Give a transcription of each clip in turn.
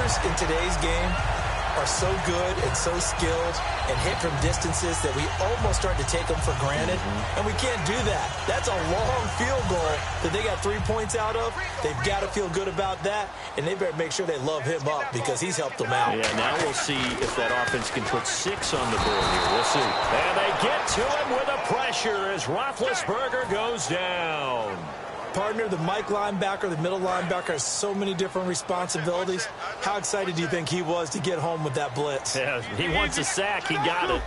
Receivers in today's game are so good and so skilled and hit from distances that we almost start to take them for granted, and we can't do that. That's a long field goal that they got 3 points out of. They've got to feel good about that, and they better make sure they love him up because he's helped them out. Yeah, now we'll see if that offense can put 6 on the board here. We'll see. And they get to him with a pressure as Roethlisberger goes down. Partner, the Mike linebacker, the middle linebacker has so many different responsibilities. How excited do you think he was to get home with that blitz? Yeah, he wants a sack. He got it.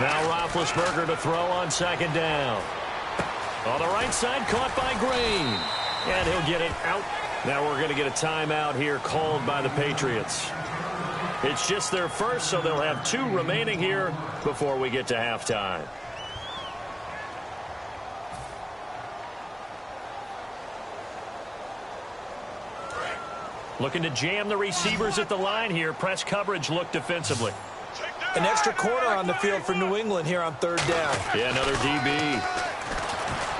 Now Roethlisberger to throw on second down. On the right side, caught by Green. And he'll get it out. Now we're going to get a timeout here called by the Patriots. It's just their first, so they'll have 2 remaining here before we get to halftime. Looking to jam the receivers at the line here. Press coverage look defensively. An extra corner on the field for New England here on third down. Yeah, another DB.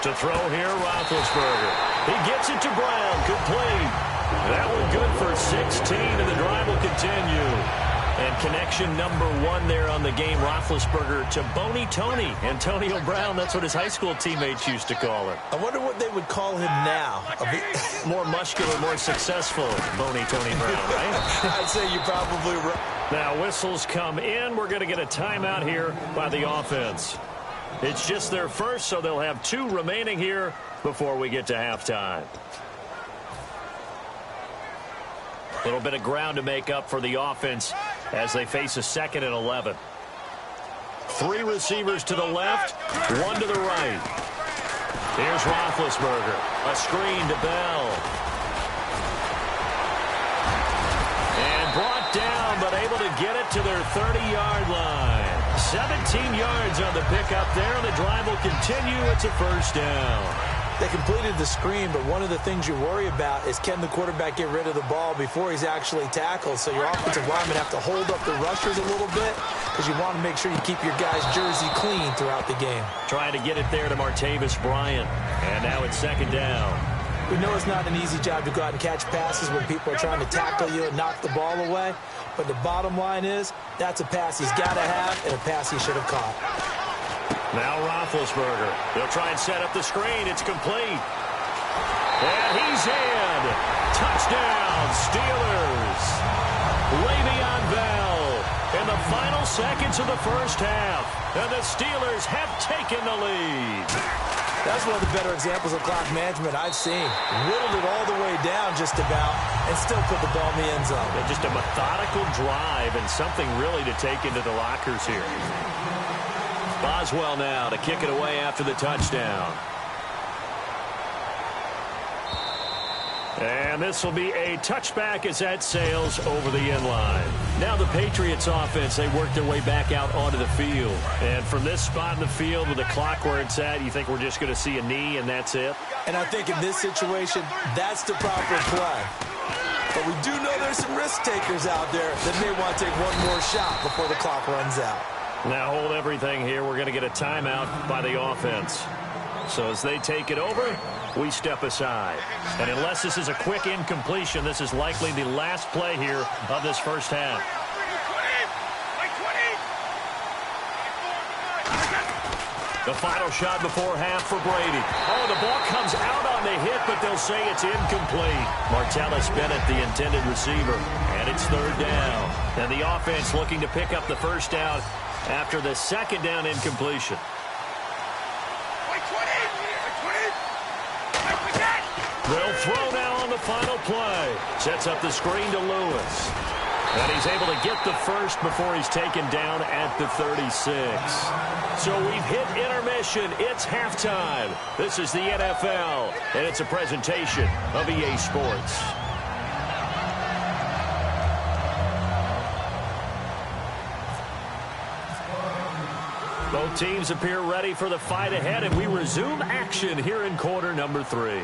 To throw here, Roethlisberger. He gets it to Brown. Complete. That one good for 16, and the drive will continue. And connection number 1 there on the game, Roethlisberger to Boney Tony. Antonio Brown, that's what his high school teammates used to call him. I wonder what they would call him now. More muscular, more successful Boney Tony Brown, right? I'd say you're probably right. Now whistles come in. We're going to get a timeout here by the offense. It's just their first, so they'll have 2 remaining here before we get to halftime. A little bit of ground to make up for the offense as they face a 2nd and 11. 3 receivers to the left, 1 to the right. Here's Roethlisberger. A screen to Bell. And brought down, but able to get it to their 30-yard line. 17 yards on the pickup there, and the drive will continue. It's a first down. They completed the screen, but one of the things you worry about is can the quarterback get rid of the ball before he's actually tackled. So your offensive linemen have to hold up the rushers a little bit because you want to make sure you keep your guy's jersey clean throughout the game. Trying to get it there to Martavis Bryant. And now it's 2nd down. We know it's not an easy job to go out and catch passes when people are trying to tackle you and knock the ball away. But the bottom line is that's a pass he's got to have and a pass he should have caught. Now Roethlisberger. They'll try and set up the screen. It's complete. And he's in. Touchdown, Steelers. Le'Veon Bell in the final seconds of the first half. And the Steelers have taken the lead. That's one of the better examples of clock management I've seen. Whittled it all the way down just about and still put the ball in the end zone. And just a methodical drive and something really to take into the lockers here. Boswell now to kick it away after the touchdown. And this will be a touchback as that sails over the end line. Now the Patriots offense, they work their way back out onto the field. And from this spot in the field with the clock where it's at, you think we're just going to see a knee and that's it? And I think in this situation, that's the proper play. But we do know there's some risk takers out there that may want to take one more shot before the clock runs out. Now hold everything here. We're going to get a timeout by the offense. So as they take it over, we step aside. And unless this is a quick incompletion, this is likely the last play here of this first half. The final shot before half for Brady. Oh, the ball comes out on the hit, but they'll say it's incomplete. Martellus Bennett, the intended receiver. And it's 3rd down. And the offense looking to pick up the first down after the 2nd down incompletion. They'll throw now on the final play. Sets up the screen to Lewis. And he's able to get the first before he's taken down at the 36. So we've hit intermission. It's halftime. This is the NFL, and it's a presentation of EA Sports. Both teams appear ready for the fight ahead, and we resume action here in quarter number 3.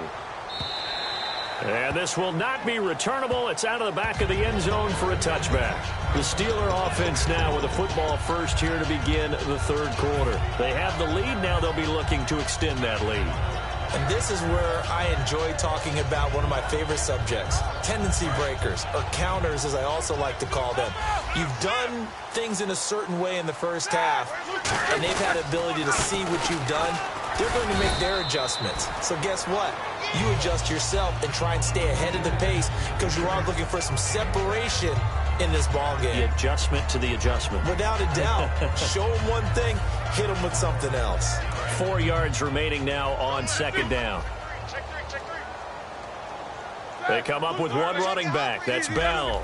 And this will not be returnable. It's out of the back of the end zone for a touchback. The Steeler offense now with a football first here to begin the 3rd quarter. They have the lead. Now they'll be looking to extend that lead. And this is where I enjoy talking about one of my favorite subjects, tendency breakers, or counters as I also like to call them. You've done things in a certain way in the first half, and they've had the ability to see what you've done. They're going to make their adjustments. So guess what? You adjust yourself and try and stay ahead of the pace because you are looking for some separation in this ball game. The adjustment to the adjustment. Without a doubt. Show them one thing, hit them with something else. 4 yards remaining now on second down. They come up with one running back. That's Bell.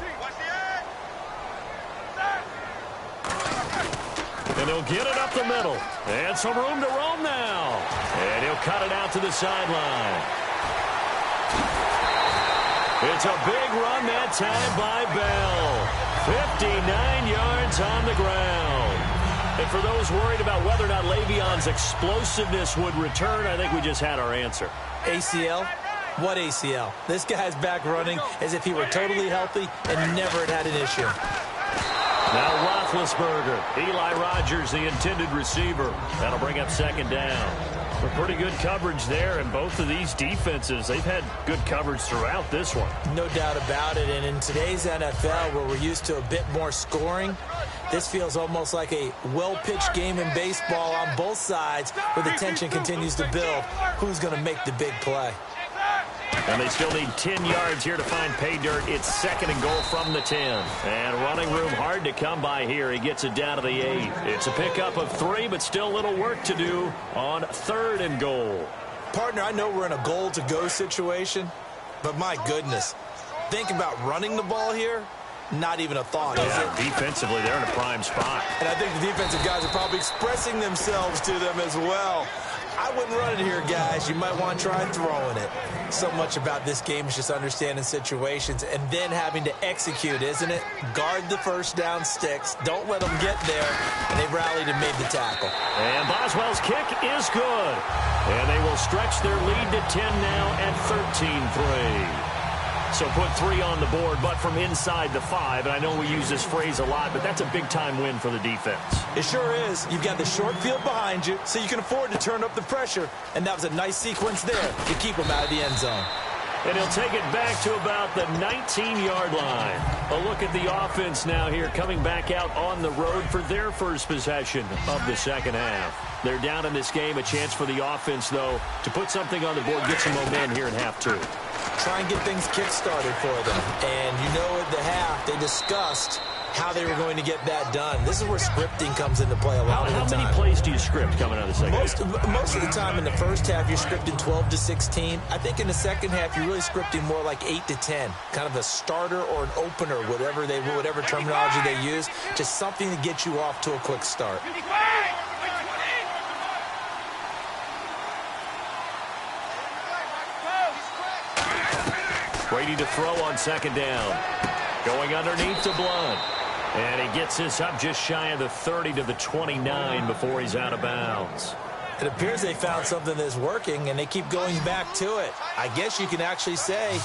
And he'll get it up the middle. And some room to roam now. And he'll cut it out to the sideline. It's a big run that time by Bell. 59 yards on the ground. And for those worried about whether or not Le'Veon's explosiveness would return, I think we just had our answer. ACL? What ACL? This guy's back running as if he were totally healthy and never had an issue. Now Roethlisberger, Eli Rogers, the intended receiver. That'll bring up second down. Pretty good coverage there, and both of these defenses, they've had good coverage throughout this one. No doubt about it, and in today's NFL, where we're used to a bit more scoring, this feels almost like a well-pitched game in baseball on both sides, where the tension continues to build. Who's going to make the big play? And they still need 10 yards here to find pay dirt. It's second and goal from the 10. And running room hard to come by here. He gets it down to the 8. It's a pickup of 3, but still a little work to do on third and goal. Partner, I know we're in a goal-to-go situation, but my goodness, think about running the ball here. Not even a thought, is it? Defensively, they're in a prime spot. And I think the defensive guys are probably expressing themselves to them as well. I wouldn't run it here, guys. You might want to try throwing it. So much about this game is just understanding situations and then having to execute, isn't it? Guard the first down sticks. Don't let them get there. And they rallied and made the tackle. And Boswell's kick is good. And they will stretch their lead to 10 now at 13-3. So put 3 on the board, but from inside the 5. And I know we use this phrase a lot, but that's a big-time win for the defense. It sure is. You've got the short field behind you, so you can afford to turn up the pressure. And that was a nice sequence there to keep them out of the end zone. And he'll take it back to about the 19-yard line. A look at the offense now here, coming back out on the road for their first possession of the second half. They're down in this game. A chance for the offense, though, to put something on the board, get some momentum here in half 2. Try and get things kick-started for them. And you know at the half, they discussed how they were going to get that done. This is where scripting comes into play a lot of the time. How many plays do you script coming out of the second half? Most of the time in the first half, you're scripting 12 to 16. I think in the second half, you're really scripting more like 8 to 10. Kind of a starter or an opener, whatever terminology they use. Just something to get you off to a quick start. Brady to throw on second down. Going underneath to Blunt. And he gets this up just shy of the 30 to the 29 before he's out of bounds. It appears they found something that's working, and they keep going back to it. I guess you can actually say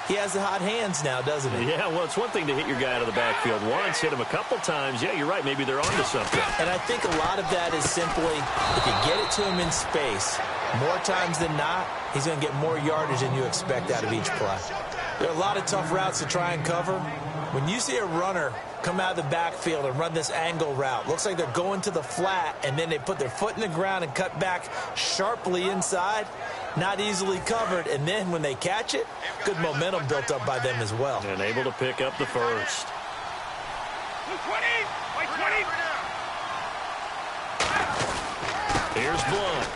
he has the hot hands now, doesn't he? Yeah, well, it's one thing to hit your guy out of the backfield once, hit him a couple times. Yeah, you're right. Maybe they're onto something. And I think a lot of that is simply if you get it to him in space, more times than not, he's going to get more yardage than you expect out of each play. There are a lot of tough routes to try and cover. When you see a runner come out of the backfield and run this angle route, looks like they're going to the flat, and then they put their foot in the ground and cut back sharply inside, not easily covered, and then when they catch it, good momentum built up by them as well. And able to pick up the first. Here's Blunt.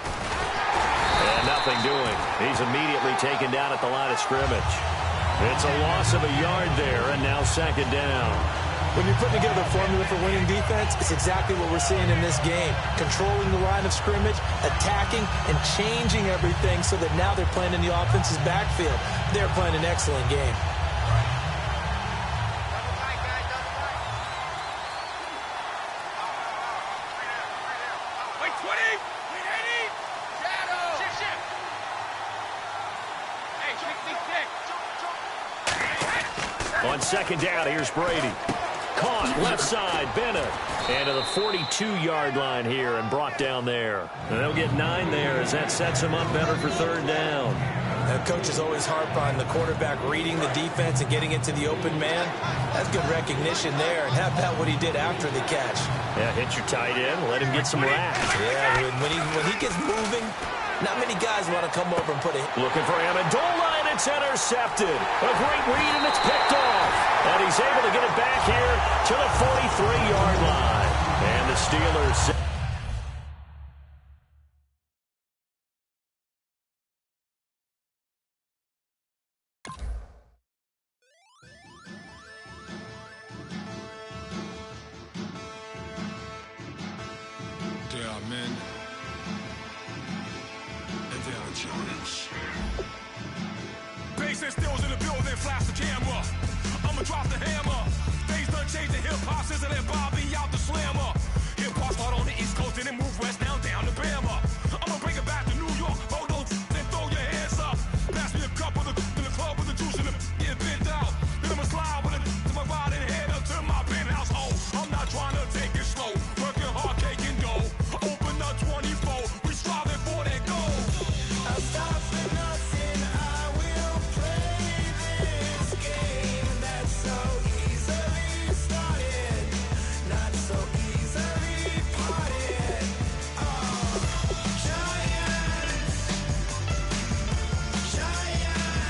And nothing doing. He's immediately taken down at the line of scrimmage. It's a loss of a yard there, and now second down. When you put together a formula for winning defense, it's exactly what we're seeing in this game. Controlling the line of scrimmage, attacking, and changing everything so that now they're playing in the offense's backfield. They're playing an excellent game. On second down, here's Brady. caught. Left side, Bennett. And to the 42-yard line here and brought down there. And they'll get 9 there as that sets them up better for third down. Coaches always harp on the quarterback reading the defense and getting it to the open man. That's good recognition there. And how about what he did after the catch? Yeah, hit your tight end. Let him get some rap. Yeah, when he gets moving, not many guys want to come over and put it. Looking for Amendola, and it's intercepted. A great read, and it's picked off. And he's able to get it back here to the 43-yard line. And the Steelers... Bass and stills in the building, flash the camera. I'ma drop the hammer. Things done changed, the hip-hop sizzle and Bobby out the slammer. Hip-hop start on the East Coast and then move west now down to Bama. I'ma bring it back to New York, hold on, then throw your hands up. Pass me a cup of the in the club with the juice in the get bent out. Then I'ma slide with it to my ride and head up to my penthouse. Oh, I'm not trying to take it slow, working hard, cake and dough. Open up 24, we striving for that goal. I'll stop for nothing, I will play this game that's so easily started, not so easily parted. Giants,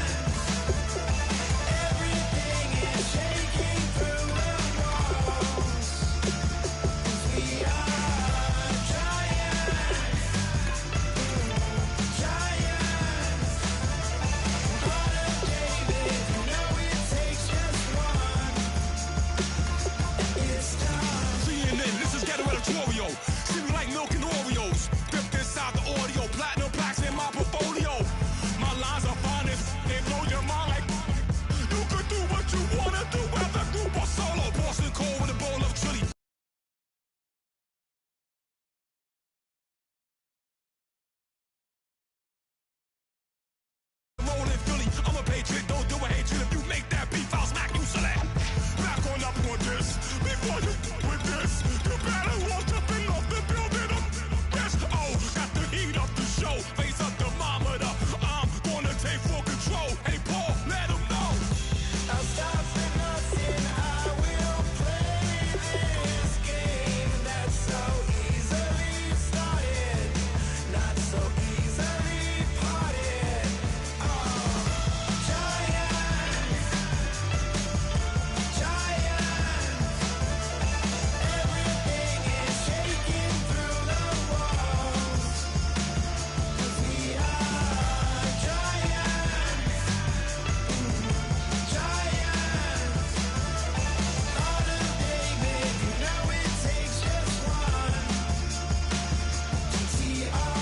everything is shaking through the walls. We are giants. Heart of David, you know it takes just one. It's time. CNN, this is Ghetto Editorial. See me like milk and Oreos. Dipped inside the audio, platinum plaques in my portfolio. My lines are finest, they blow your mind like you could do what you wanna do, whether group or solo. Boston Cold with a bowl of chili. Rolling Philly, I'm a patriot, don't do a hatred. If you make that beef, I'll smack you select. Back up on this, before you with this. You better walk up and off the building up. Yes, oh, got the heat up the show. Face up thermometer, I'm gonna take full control. Hey, Paul, let him know. I'll stop for nothing, I will play this game that's so easily started, not so easily parted. Everything is shaking through the walls. 'Cause we are giants. Heart of David, you know it takes just one. GTR.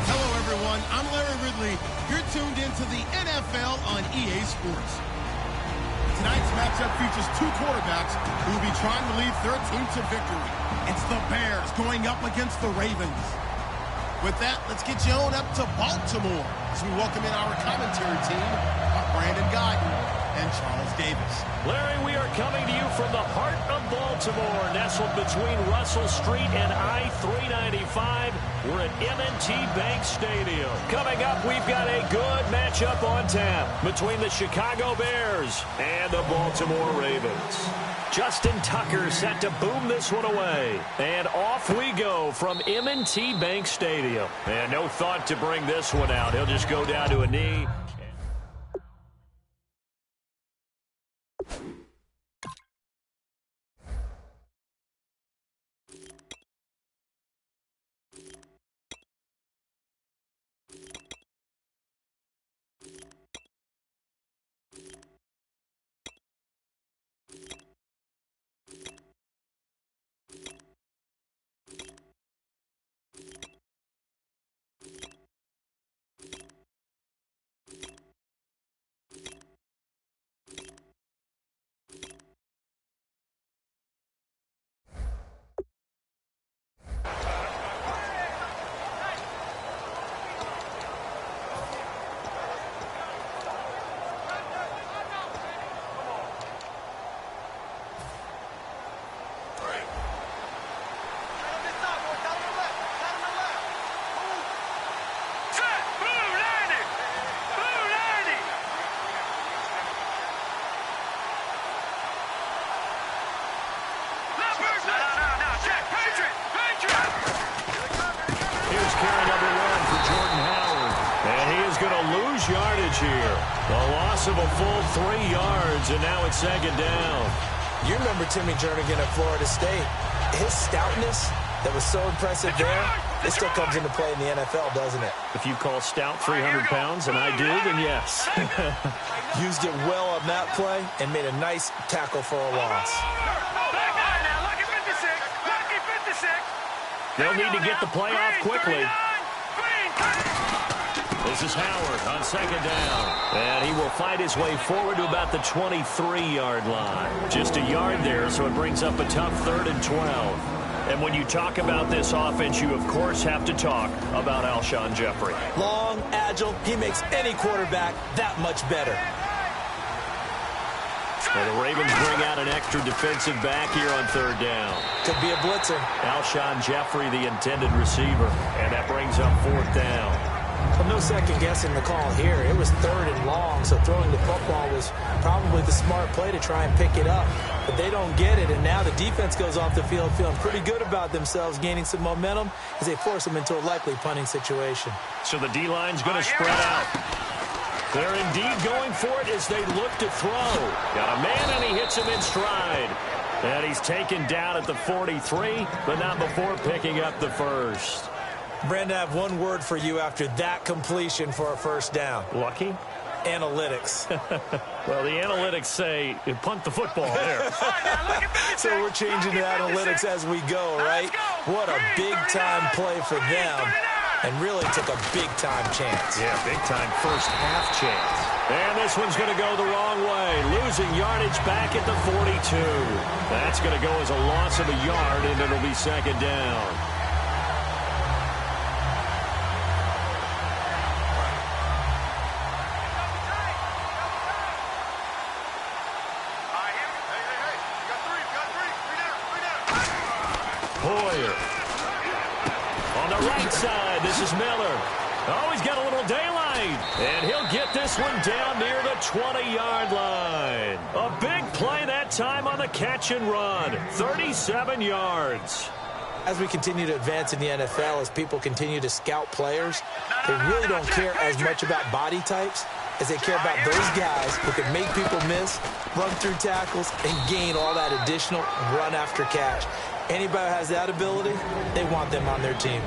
Hello, everyone. I'm Larry Ridley. You're tuned into the NFL on EA Sports. Tonight's matchup features two quarterbacks who will be trying to lead their team to victory. It's the Bears going up against the Ravens. With that, let's get you on up to Baltimore as we welcome in our commentary team, Brandon Guyton and Charles Davis. Larry, we are coming to you from the heart of Baltimore, nestled between Russell Street and I-395. We're at M&T Bank Stadium. Coming up, we've got a good matchup on tap between the Chicago Bears and the Baltimore Ravens. Justin Tucker set to boom this one away. And off we go from M&T Bank Stadium. And no thought to bring this one out. He'll just go down to a knee. here. A loss of a full 3 yards, and now it's second down. You remember Timmy Jernigan at Florida State. His stoutness that was so impressive there, it still comes into play in the NFL, doesn't it? If you call stout 300 pounds, and I do, then yes. Used it well on that play and made a nice tackle for a loss. They'll need to get the play off quickly. This is Howard on second down. And he will fight his way forward to about the 23-yard line. Just a yard there, so it brings up a tough 3rd and 12. And when you talk about this offense, you, of course, have to talk about Alshon Jeffrey. Long, agile, he makes any quarterback that much better. Well, the Ravens bring out an extra defensive back here on 3rd down. Could be a blitzer. Alshon Jeffrey, the intended receiver. And that brings up 4th down. Well, no second guessing the call here. It was 3rd and long, so throwing the football was probably the smart play to try and pick it up. But they don't get it, and now the defense goes off the field feeling pretty good about themselves, gaining some momentum as they force them into a likely punting situation. So the D-line's going to spread out. They're indeed going for it as they look to throw. Got a man, and he hits him in stride. And he's taken down at the 43, but not before picking up the first. Brandon, I have one word for you after that completion for a first down. Lucky? Analytics. Well, the analytics say punt the football there. So we're changing to analytics as we go, right? What a big-time play for them, and really took a big-time chance. Yeah, big-time first half chance. And this one's going to go the wrong way, losing yardage back at the 42. That's going to go as a loss of a yard, and it'll be second down. Side. This is Miller. Oh, he's got a little daylight. And he'll get this one down near the 20-yard line. A big play that time on the catch and run. 37 yards. As we continue to advance in the NFL, as people continue to scout players, they really don't care as much about body types as they care about those guys who can make people miss, run through tackles, and gain all that additional run after catch. Anybody who has that ability, they want them on their team.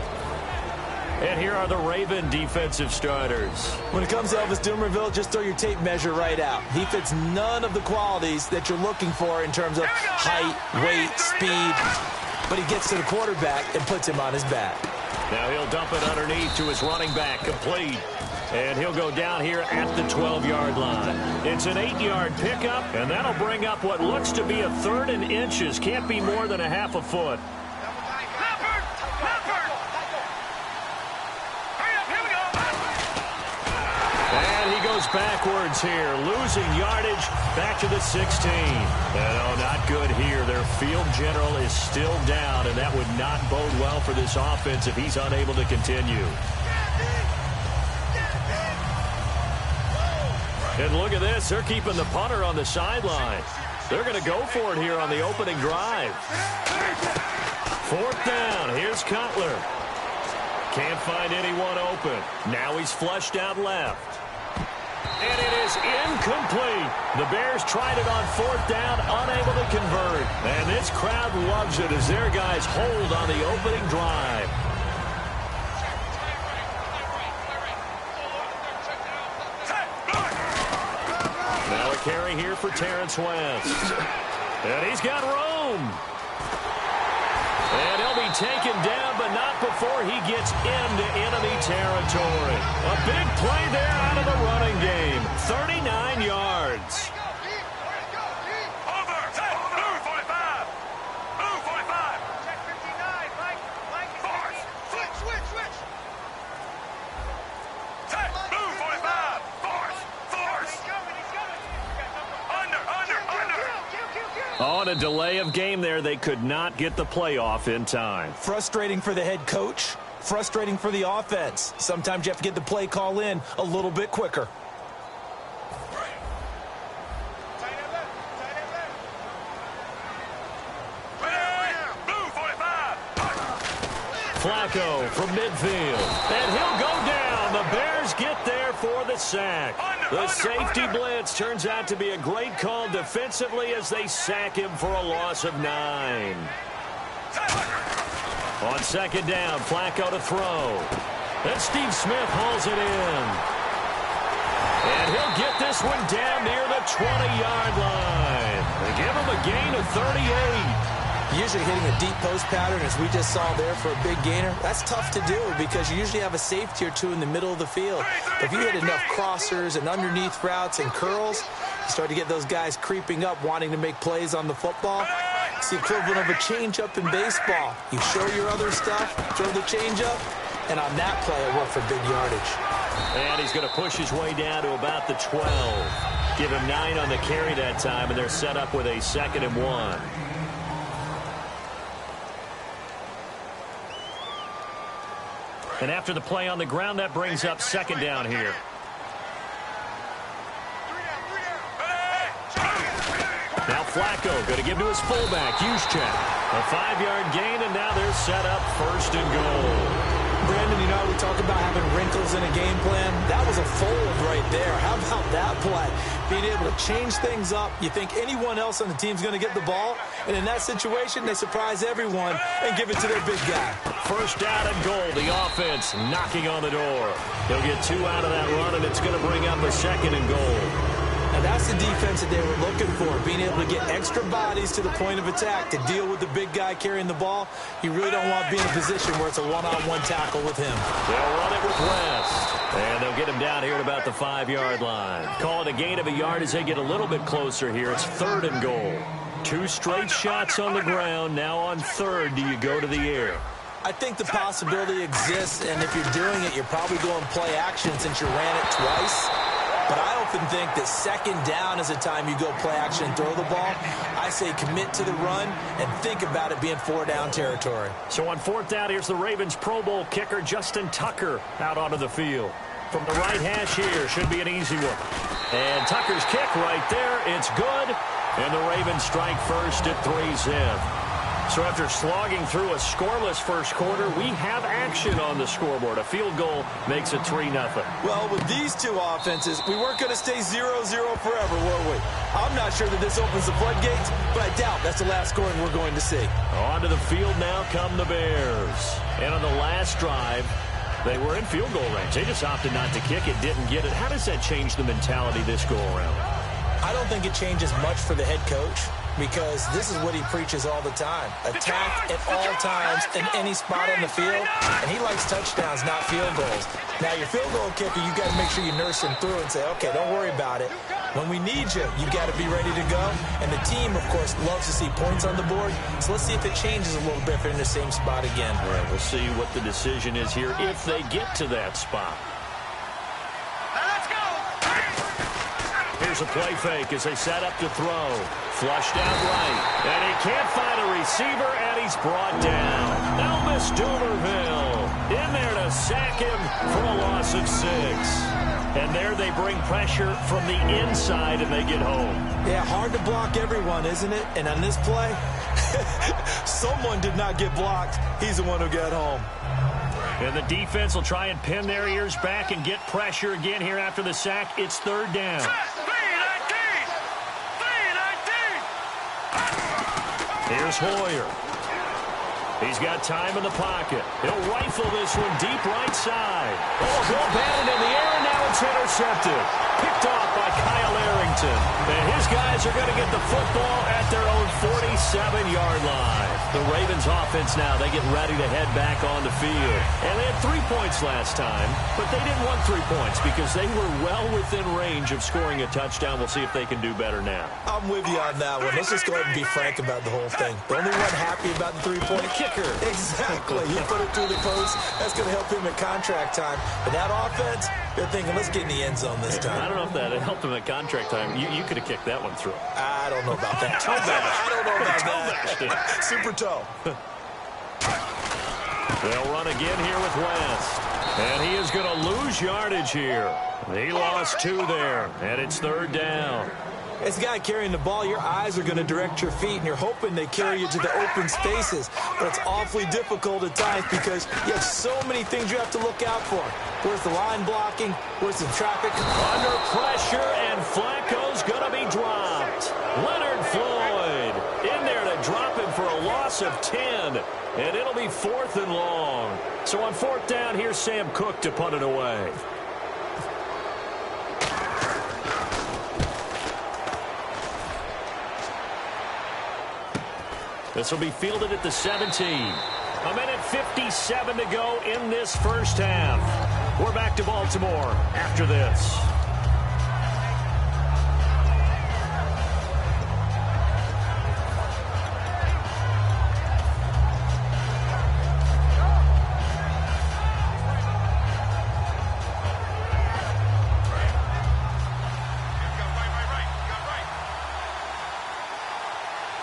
And here are the Raven defensive starters. When it comes to Elvis Dumerville, just throw your tape measure right out. He fits none of the qualities that you're looking for in terms of height, weight, speed. But he gets to the quarterback and puts him on his back. Now he'll dump it underneath to his running back, complete. And he'll go down here at the 12-yard line. It's an 8-yard pickup, and that'll bring up what looks to be a 3rd and inches. Can't be more than a half a foot. Backwards here, losing yardage back to the 16. And oh, not good here. Their field general is still down, and that would not bode well for this offense if he's unable to continue. And look at this. They're keeping the punter on the sideline. They're going to go for it here on the opening drive. 4th down. Here's Cutler. Can't find anyone open. Now he's flushed out left. And it is incomplete. The Bears tried it on 4th down, unable to convert. And this crowd loves it as their guys hold on the opening drive. Now a carry here for Terrence West. And he's got room. And he'll be taken down, but not before he gets into enemy territory. A big play there out of the running game. 39 yards. Over. Move, 45. Move, 45. Check 59. Mike. Switch. Take. Move, 45. Force. He's coming. Under. On a delay of game there, they could not get the playoff in time. Frustrating for the head coach, frustrating for the offense. Sometimes you have to get the play call in a little bit quicker. Move, 45. Flacco from midfield. And he'll go down. The Bears get there for the sack. Under. The safety blitz turns out to be a great call defensively as they sack him for a loss of 9. On second down, Flacco to throw. Then Steve Smith hauls it in. And he'll get this one down near the 20-yard line. They give him a gain of 38. Usually hitting a deep post pattern, as we just saw there, for a big gainer, that's tough to do because you usually have a safety or two in the middle of the field. If you hit enough crossers and underneath routes and curls, you start to get those guys creeping up, wanting to make plays on the football. It's the equivalent of a changeup in baseball. You show your other stuff, throw the changeup, and on that play, it worked for big yardage. And he's going to push his way down to about the 12. Give him 9 on the carry that time, and they're set up with a 2nd and 1. And after the play on the ground, that brings up 2nd down here. Now Flacco going to give to his fullback, Juszczyk. A 5-yard gain, and now they're set up 1st and goal. Brandon, you know, we talk about having wrinkles in a game plan. That was a fold right there. How about that play? Being able to change things up. You think anyone else on the team's going to get the ball, and in that situation, they surprise everyone and give it to their big guy. 1st down and goal. The offense knocking on the door. He'll get 2 out of that run, and it's going to bring up a 2nd and goal. And that's the defense that they were looking for, being able to get extra bodies to the point of attack to deal with the big guy carrying the ball. You really don't want to be in a position where it's a one-on-one tackle with him. They'll run it with West, and they'll get him down here at about the 5-yard line. Call it a gain of a yard as they get a little bit closer here. It's 3rd and goal. 2 straight shots on the ground. Now on 3rd, do you go to the air? I think the possibility exists, and if you're doing it, you're probably going play action since you ran it twice. But I often think that 2nd down is the time you go play action and throw the ball. I say commit to the run and think about it being 4-down territory. So on 4th down, here's the Ravens Pro Bowl kicker Justin Tucker out onto the field. From the right hash here, should be an easy one. And Tucker's kick right there, it's good. And the Ravens strike first at 3-zip. So after slogging through a scoreless first quarter, we have action on the scoreboard. A field goal makes it 3-0. Well, with these two offenses, we weren't going to stay 0-0 forever, were we? I'm not sure that this opens the floodgates, but I doubt that's the last scoring we're going to see. Onto the field now come the Bears. And on the last drive, they were in field goal range. They just opted not to kick it, didn't get it. How does that change the mentality this go-around? I don't think it changes much for the head coach, because this is what he preaches all the time. Attack at all times in any spot on the field, and he likes touchdowns, not field goals. Now, your field goal kicker, you got to make sure you nurse him through and say, okay, don't worry about it. When we need you, you got to be ready to go. And the team, of course, loves to see points on the board. So let's see if it changes a little bit if they're in the same spot again. All right, we'll see what the decision is here if they get to that spot. Here's a play fake as they set up to throw. Flushed out right. And he can't find a receiver, and he's brought down. Elvis Dumerville in there to sack him for a loss of 6. And there they bring pressure from the inside, and they get home. Yeah, hard to block everyone, isn't it? And on this play, someone did not get blocked. He's the one who got home. And the defense will try and pin their ears back and get pressure again here after the sack. It's 3rd down. Here's Hoyer. He's got time in the pocket. He'll rifle this one deep right side. Oh, go batted in the air, and now it's intercepted. Picked off by Kyle Arrington. And his guys are going to get the football at their own 47-yard line. The Ravens offense now, they get ready to head back on the field. And they had 3 points last time, but they didn't want 3 points because they were well within range of scoring a touchdown. We'll see if they can do better now. I'm with you on that one. Let's just go ahead and be frank about the whole thing. The only one happy about the 3-point kicker. Exactly. You put it through the post. That's going to help him at contract time. But that offense, they're thinking, let's get in the end zone this time. I don't know if that helped him at contract time. You could have kicked that one through. I don't know about that. I don't know about that. Super toe. They'll run again here with West. And he is going to lose yardage here. He lost 2 there, and it's 3rd down. As a guy carrying the ball, your eyes are going to direct your feet, and you're hoping they carry you to the open spaces. But it's awfully difficult at times because you have so many things you have to look out for. Where's the line blocking? Where's the traffic? Under pressure, and Flacco's going to be dropped. Leonard Floyd in there to drop him for a loss of 10. And it'll be 4th and long. So on 4th down, here's Sam Cook to punt it away. This will be fielded at the 17. A minute 57 to go in this first half. We're back to Baltimore after this.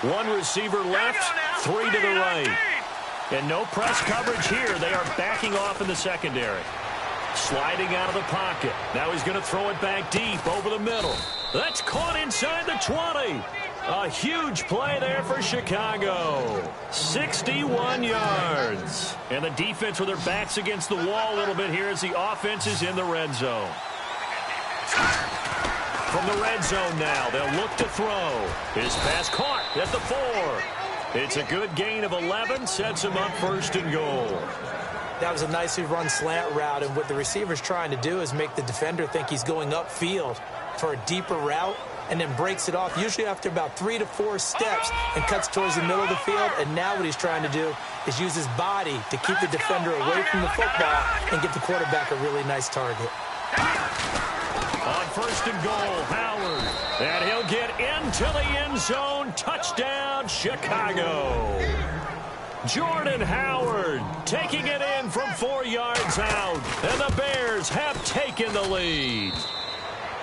One receiver left, 3 to the right. And no press coverage here. They are backing off in the secondary. Sliding out of the pocket. Now he's going to throw it back deep over the middle. That's caught inside the 20. A huge play there for Chicago. 61 yards. And the defense with their backs against the wall a little bit here as the offense is in the red zone. From the red zone now, they'll look to throw. His pass caught at the 4. It's a good gain of 11, sets him up 1st and goal. That was a nicely run slant route, and what the receiver's trying to do is make the defender think he's going upfield for a deeper route, and then breaks it off, usually after about 3 to 4 steps, and cuts towards the middle of the field. And now what he's trying to do is use his body to keep the defender away from the football and give the quarterback a really nice target. On 1st and goal, Howard. And he'll get into the end zone. Touchdown, Chicago. Jordan Howard taking it in from 4 yards out. And the Bears have taken the lead.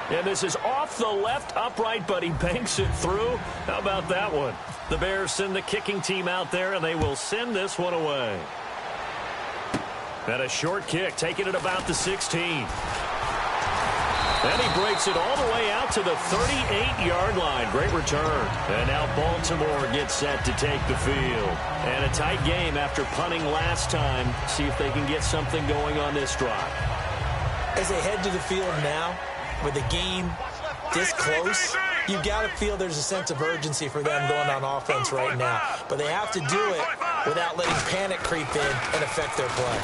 And this is off the left upright, but he banks it through. How about that one? The Bears send the kicking team out there, and they will send this one away. And a short kick, taking it about the 16. And he breaks it all the way out to the 38-yard line. Great return. And now Baltimore gets set to take the field. And a tight game after punting last time. See if they can get something going on this drive. As they head to the field now, with the game this close, you got to feel there's a sense of urgency for them going on offense right now. But they have to do it without letting panic creep in and affect their play.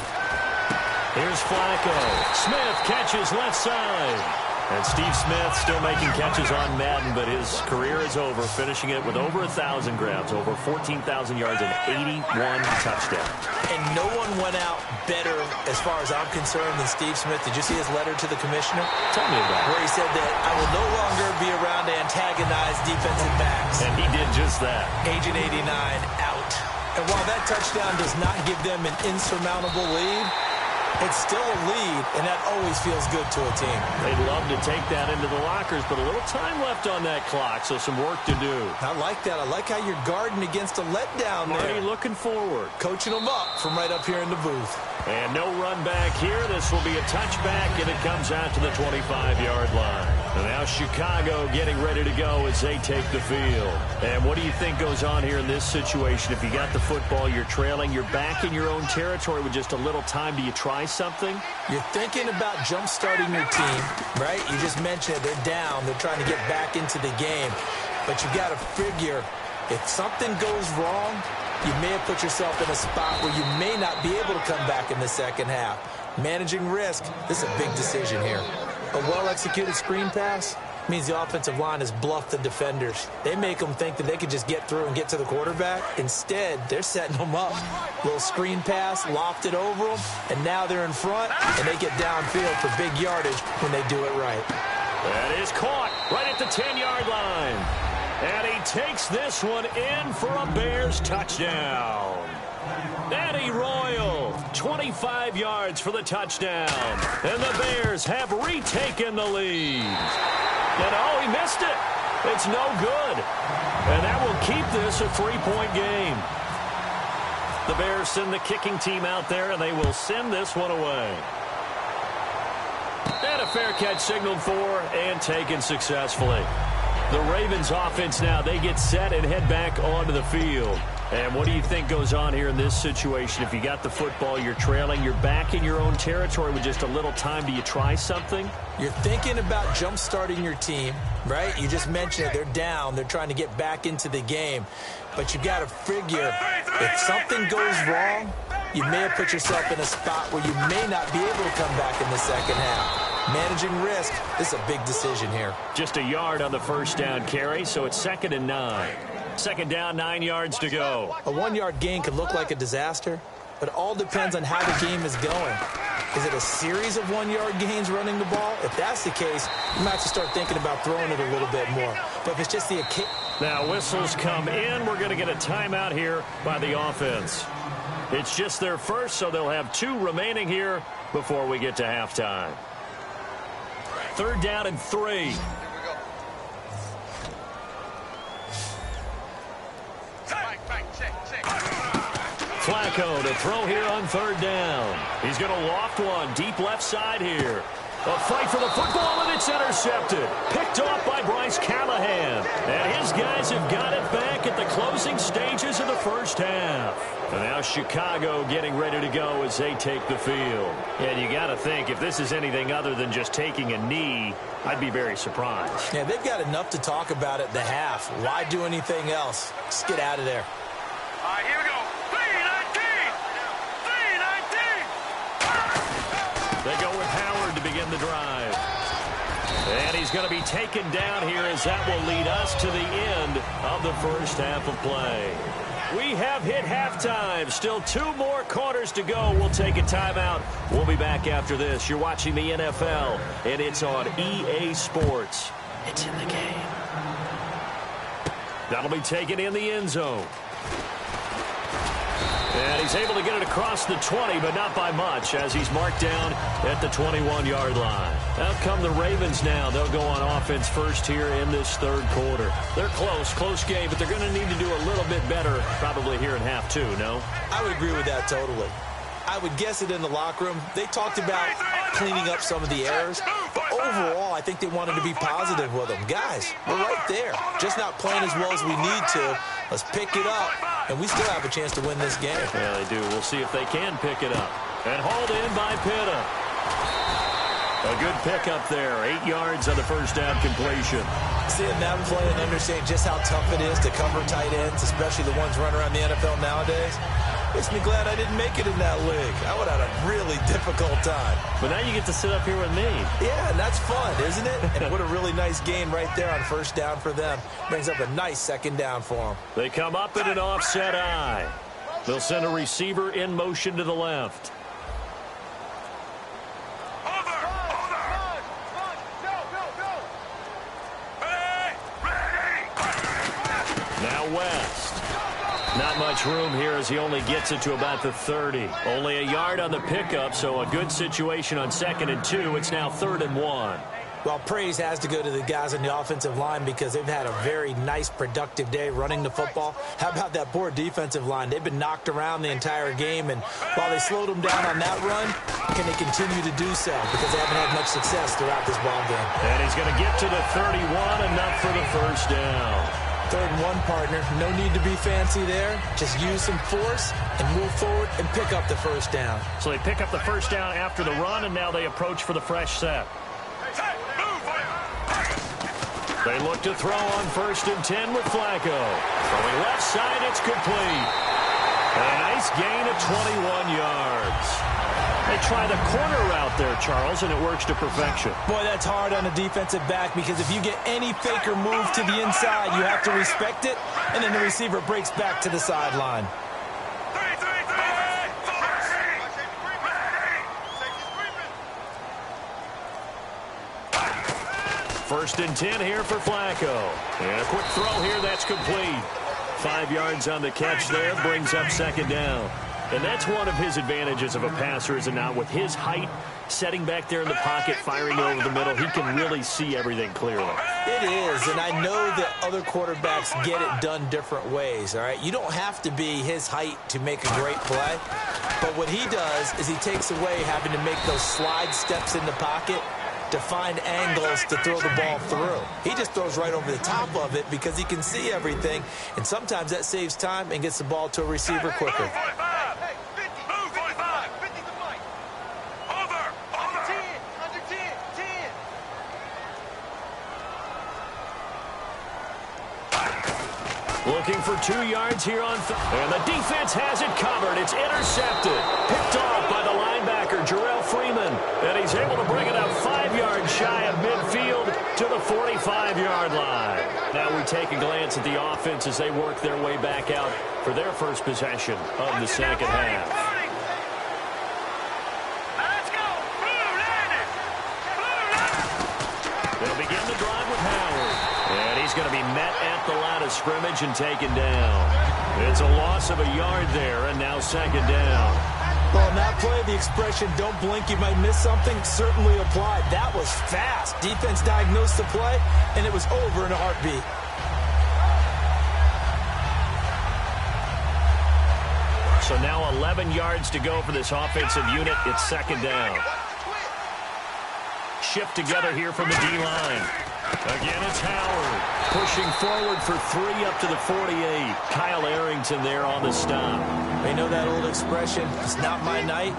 Here's Flacco. Smith catches left side. And Steve Smith still making catches on Madden, but his career is over, finishing it with over 1,000 grabs, over 14,000 yards, and 81 touchdowns. And no one went out better, as far as I'm concerned, than Steve Smith. Did you see his letter to the commissioner? Tell me about it. Where he said that I will no longer be around to antagonize defensive backs. And he did just that. Agent 89 out. And while that touchdown does not give them an insurmountable lead, it's still a lead, and that always feels good to a team. They'd love to take that into the lockers, but a little time left on that clock, so some work to do. I like that. I like how you're guarding against a letdown there. Marty looking forward. Coaching them up from right up here in the booth. And no run back here. This will be a touchback, and it comes out to the 25-yard line. And now Chicago getting ready to go as they take the field. And what do you think goes on here in this situation? If you got the football, you're trailing, you're back in your own territory with just a little time. Do you try something? You're thinking about jump-starting your team, right? You just mentioned it. They're down. They're trying to get back into the game. But you got to figure, if something goes wrong, you may have put yourself in a spot where you may not be able to come back in the second half. Managing risk, this is a big decision here. A well-executed screen pass means the offensive line has bluffed the defenders. They make them think that they could just get through and get to the quarterback. Instead, they're setting them up. Little screen pass, lofted over them, and now they're in front, and they get downfield for big yardage when they do it right. That is caught right at the 10-yard line. And he takes this one in for a Bears touchdown. Eddie Royal, 25 yards for the touchdown. And the Bears have retaken the lead. And oh, he missed it. It's no good. And that will keep this a 3-point game. The Bears send the kicking team out there, and they will send this one away. And a fair catch signaled for and taken successfully. The Ravens offense now, they get set and head back onto the field. And what do you think goes on here in this situation? If you got the football, you're trailing, you're back in your own territory with just a little time. Do you try something? You're thinking about jump-starting your team, right? You just mentioned it. They're down. They're trying to get back into the game. But you got to figure if something goes wrong, you may have put yourself in a spot where you may not be able to come back in the second half. Managing risk, this is a big decision here. Just a yard on the first down carry, so it's 2nd and 9. Second down, 9 yards to go. A 1-yard gain could look like a disaster, but it all depends on how the game is going. Is it a series of 1-yard gains running the ball? If that's the case, you might have to start thinking about throwing it a little bit more. But if it's just the... Now whistles come in. We're going to get a timeout here by the offense. It's just their first, so they'll have 2 remaining here before we get to halftime. 3rd down and 3. Flacco to throw here on 3rd down. He's going to loft one deep left side here. A fight for the football, and it's intercepted. Picked off by Bryce Callahan. And his guys have got it back at the closing stages of the first half. And now Chicago getting ready to go as they take the field. And you got to think, if this is anything other than just taking a knee, I'd be very surprised. Yeah, they've got enough to talk about at the half. Why do anything else? Just get out of there. All right, here we go. 3-19. They go with Howard to begin the drive. And he's going to be taken down here as that will lead us to the end of the first half of play. We have hit halftime. Still 2 more quarters to go. We'll take a timeout. We'll be back after this. You're watching the NFL, and it's on EA Sports. It's in the game. That'll be taken in the end zone. And he's able to get it across the 20, but not by much, as he's marked down at the 21-yard line. Out come the Ravens now. They'll go on offense first here in this 3rd quarter. They're close game, but they're going to need to do a little bit better probably here in half 2, no? I would agree with that totally. I would guess it in the locker room. They talked about cleaning up some of the errors, but overall, I think they wanted to be positive with them. Guys, we're right there. Just not playing as well as we need to. Let's pick it up, and we still have a chance to win this game. Yeah, they do. We'll see if they can pick it up. And hauled in by Pitta. A good pickup there. 8 yards on the first down completion. Seeing that play and understanding just how tough it is to cover tight ends, especially the ones running around the NFL nowadays, makes me glad I didn't make it in that league. I would have had a really difficult time. But now you get to sit up here with me. Yeah, and that's fun, isn't it? And what a really nice gain right there on first down for them. Brings up a nice 2nd down for them. They come up in an offset eye. They'll send a receiver in motion to the left. Now West. Not much room here as he only gets it to about the 30. Only a yard on the pickup, so a good situation on 2nd and 2. It's now 3rd and 1. Well, praise has to go to the guys on the offensive line because they've had a very nice, productive day running the football. How about that poor defensive line? They've been knocked around the entire game, and while they slowed them down on that run, can they continue to do so? Because they haven't had much success throughout this ball game. And he's going to get to the 31, enough for the first down. 3rd and 1, partner. No need to be fancy there. Just use some force and move forward and pick up the first down. So they pick up the first down after the run, and now they approach for the fresh set. They look to throw on 1st and 10 with Flacco. Throwing left side, it's complete. A nice gain of 21 yards. They try the corner route there, Charles, and it works to perfection. Boy, that's hard on a defensive back because if you get any fake or move to the inside, you have to respect it, and then the receiver breaks back to the sideline. First and 10 here for Flacco. And a quick throw here, that's complete. 5 yards on the catch there, brings up 2nd down. And that's one of his advantages of a passer, is it not? With his height, setting back there in the pocket, firing over the middle, he can really see everything clearly. It is, and I know that other quarterbacks get it done different ways, all right? You don't have to be his height to make a great play, but what he does is he takes away having to make those slide steps in the pocket to find angles to throw the ball through. He just throws right over the top of it because he can see everything, and sometimes that saves time and gets the ball to a receiver quicker. Looking for 2 yards here on and the defense has it covered. It's intercepted. Picked off by the linebacker, Jarrell Freeman. And he's able to bring it up 5 yards shy of midfield to the 45-yard line. Now we take a glance at the offense as they work their way back out for their first possession of the second half. They'll begin the drive with Howard. And he's going to be met at the line of scrimmage and taken down. It's a loss of a yard there, and now second down. Well, in that play, the expression, don't blink, you might miss something, certainly applied. That was fast. Defense diagnosed the play, and it was over in a heartbeat. So now 11 yards to go for this offensive unit. It's second down. Shift together here from the D-line. Again, it's Howard pushing forward for 3 up to the 48. Kyle Arrington there on the stop. They know that old expression, it's not my night.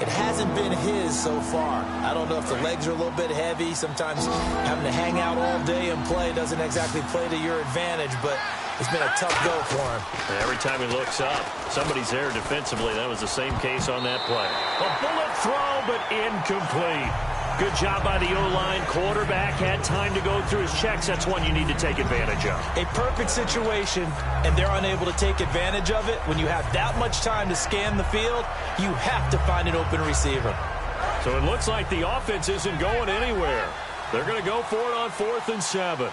It hasn't been his so far. I don't know if the legs are a little bit heavy. Sometimes having to hang out all day and play doesn't exactly play to your advantage, but it's been a tough go for him. And every time he looks up, somebody's there defensively. That was the same case on that play. A bullet throw, but incomplete. Good job by the O-line. Quarterback had time to go through his checks. That's one you need to take advantage of. A perfect situation, and they're unable to take advantage of it. When you have that much time to scan the field, you have to find an open receiver. So it looks like the offense isn't going anywhere. They're going to go for it on 4th and 7.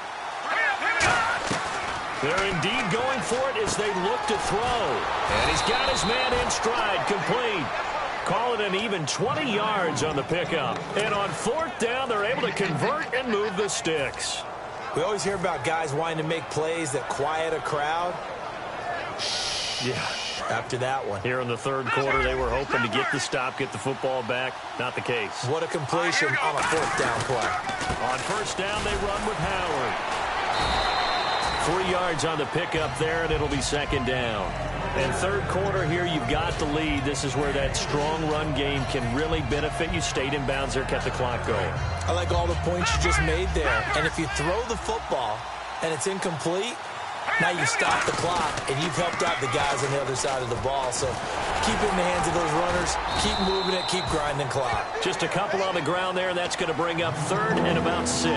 They're indeed going for it as they look to throw. And he's got his man in stride, complete. Call it an even 20 yards on the pickup. And on 4th down, they're able to convert and move the sticks. We always hear about guys wanting to make plays that quiet a crowd. Yeah. After that one. Here in the third quarter, they were hoping to get the stop, get the football back. Not the case. What a completion on a 4th down play. On 1st down, they run with Howard. 3 yards on the pickup there, and it'll be second down. And third quarter here, you've got the lead. This is where that strong run game can really benefit you. Stayed in bounds there, kept the clock going. I like all the points you just made there. And if you throw the football and it's incomplete, now you stop the clock, and you've helped out the guys on the other side of the ball. So keep it in the hands of those runners. Keep moving it. Keep grinding clock. Just a couple on the ground there, and that's going to bring up 3rd and about 6.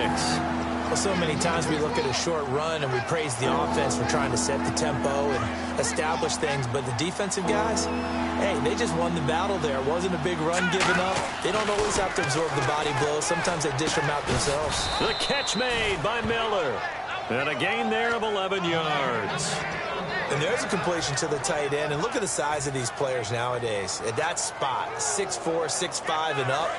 Well, so many times we look at a short run and we praise the offense for trying to set the tempo and establish things, but the defensive guys, hey, they just won the battle there. It wasn't a big run given up. They don't always have to absorb the body blows. Sometimes they dish them out themselves. The catch made by Miller. And a gain there of 11 yards. And there's a completion to the tight end. And look at the size of these players nowadays. At that spot, 6'4", 6'5", and up.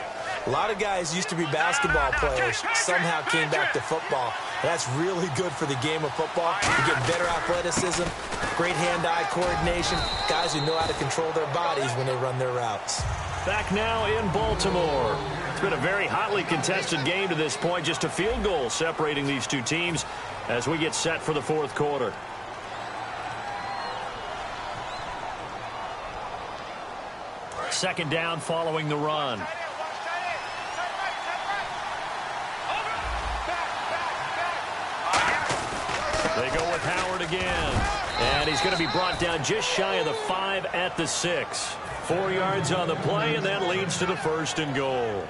A lot of guys used to be basketball players, somehow came back to football. That's really good for the game of football. You get better athleticism, great hand-eye coordination, guys who know how to control their bodies when they run their routes. Back now in Baltimore. It's been a very hotly contested game to this point. Just a field goal separating these two teams as we get set for the fourth quarter. Second down following the run. They go with Howard again. And he's going to be brought down just shy of the 5 at the 6. 4 yards on the play, and that leads to the 1st and goal.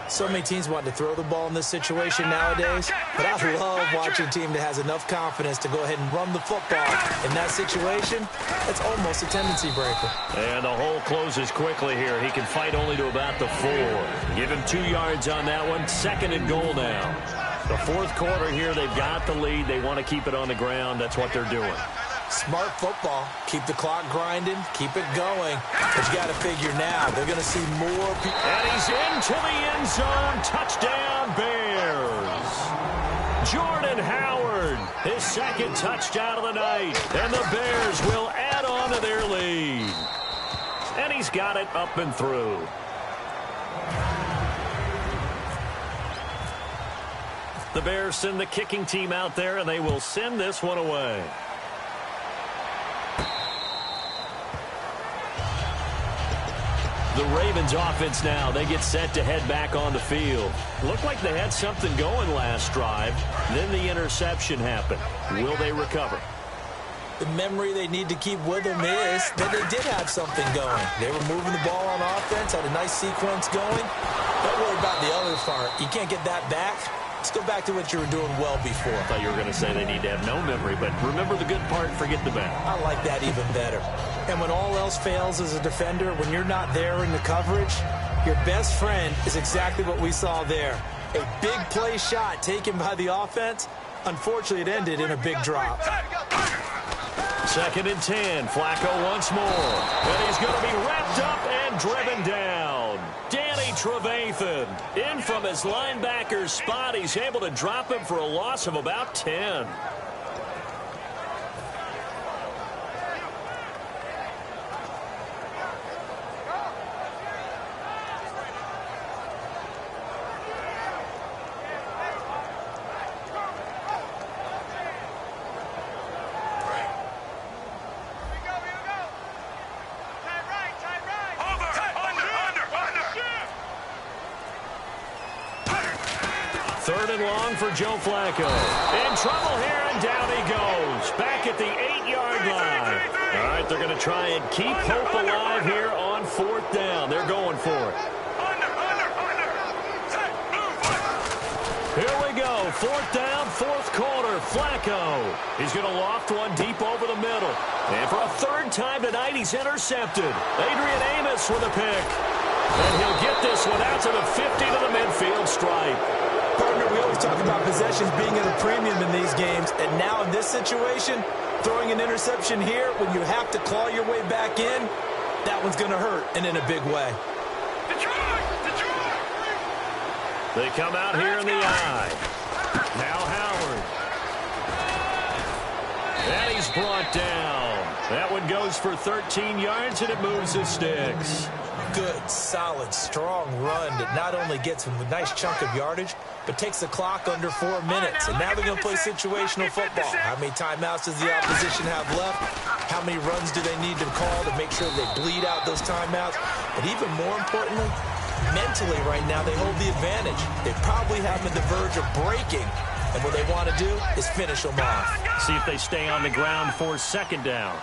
So many teams want to throw the ball in this situation nowadays, but I love watching a team that has enough confidence to go ahead and run the football. In that situation, it's almost a tendency breaker. And the hole closes quickly here. He can fight only to about the 4. Give him 2 yards on that one. 2nd and goal now. The fourth quarter here, they've got the lead. They want to keep it on the ground. That's what they're doing. Smart football. Keep the clock grinding. Keep it going. But you got to figure now, they're going to see more people. And he's into the end zone. Touchdown, Bears. Jordan Howard, his 2nd touchdown of the night. And the Bears will add on to their lead. And he's got it up and through. The Bears send the kicking team out there, and they will send this one away. The Ravens offense now, they get set to head back on the field. Looked like they had something going last drive. Then the interception happened. Will they recover? The memory they need to keep with them is that they did have something going. They were moving the ball on offense, had a nice sequence going. Don't worry about the other part. You can't get that back. Let's go back to what you were doing well before. I thought you were going to say they need to have no memory, but remember the good part, forget the bad. I like that even better. And when all else fails as a defender, when you're not there in the coverage, your best friend is exactly what we saw there. A big play shot taken by the offense. Unfortunately, it ended in a big drop. 2nd and 10. Flacco once more. And he's going to be wrapped up and driven down. Danny Trevathan in from his linebacker's spot. He's able to drop him for a loss of about 10. Third and long for Joe Flacco. In trouble here, and down he goes. Back at the 8-yard line. All right, they're going to try and keep hope alive here on 4th down. They're going for it. Here we go. 4th down, 4th quarter. Flacco. He's going to loft one deep over the middle. And for a 3rd time tonight, he's intercepted. Adrian Amos with a pick. And he'll get this one out to the 50 to the midfield stripe. Partner, we always talk about possessions being at a premium in these games, and now in this situation, throwing an interception here when you have to claw your way back in, that one's going to hurt, and in a big way. They come out here in the eye. Now Howard. And he's brought down. That one goes for 13 yards, and it moves the sticks. Good, solid, strong run that not only gets him a nice chunk of yardage, but takes the clock under 4 minutes. And now they're going to play situational football. How many timeouts does the opposition have left? How many runs do they need to call to make sure they bleed out those timeouts? But even more importantly, mentally right now, they hold the advantage. They probably have on the verge of breaking. And what they want to do is finish them off. See if they stay on the ground for 2nd down.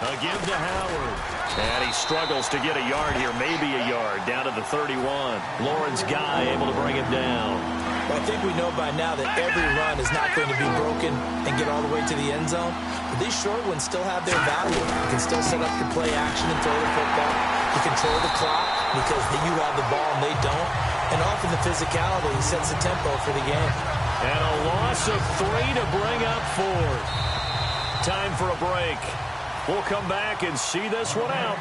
A give to Howard. And he struggles to get a yard here, maybe a yard, down to the 31. Lawrence Guy able to bring him down. Well, I think we know by now that every run is not going to be broken and get all the way to the end zone. But these short ones still have their value. You can still set up your play action and throw the football. You control the clock because you have the ball and they don't. And often the physicality sets the tempo for the game. And a loss of 3 to bring up 4th. Time for a break. We'll come back and see this one out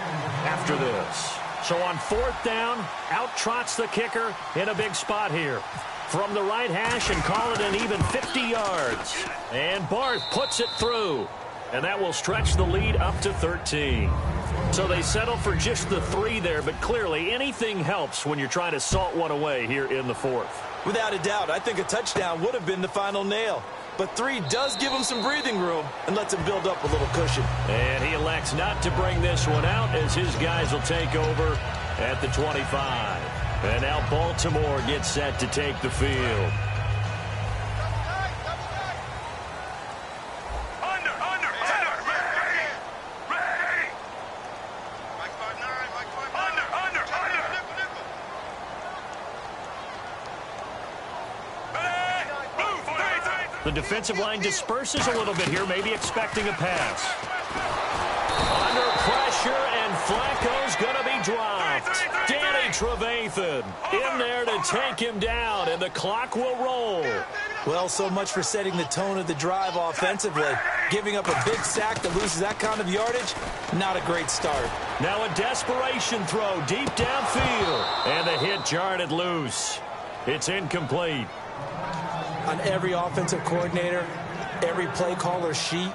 after this. So on 4th down, out trots the kicker in a big spot here. From the right hash and call it an even 50 yards. And Barth puts it through. And that will stretch the lead up to 13. So they settle for just the 3 there, but clearly anything helps when you're trying to salt one away here in the 4th. Without a doubt, I think a touchdown would have been the final nail. But 3 does give him some breathing room and lets him build up a little cushion. And he elects not to bring this one out as his guys will take over at the 25. And now Baltimore gets set to take the field. The defensive line disperses a little bit here, maybe expecting a pass. Under pressure, and Flacco's going to be dropped. Danny Trevathan in there to take him down, and the clock will roll. Well, so much for setting the tone of the drive offensively. Giving up a big sack that loses that kind of yardage, not a great start. Now a desperation throw deep downfield, and the hit jarred it loose. It's incomplete. On every offensive coordinator, every play caller sheet,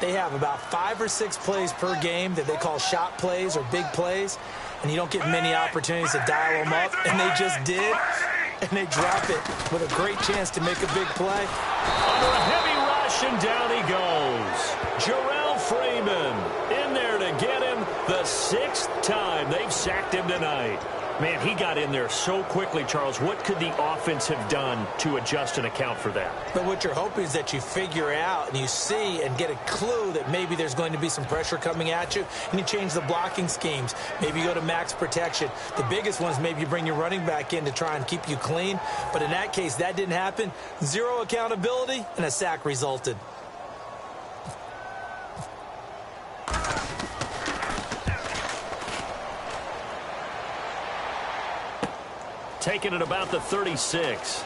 they have about 5 or 6 plays per game that they call shot plays or big plays, and you don't get many opportunities to dial them up, and they just did. and they drop it with a great chance to make a big play. Under a heavy rush, and down he goes. Jarrell Freeman in there to get him the 6th time they've sacked him tonight. Man, he got in there so quickly, Charles. What could the offense have done to adjust and account for that? But what you're hoping is that you figure out and you see and get a clue that maybe there's going to be some pressure coming at you, and you change the blocking schemes. Maybe you go to max protection. The biggest one is maybe you bring your running back in to try and keep you clean. But in that case, that didn't happen. Zero accountability, and a sack resulted. Taking it about the 36.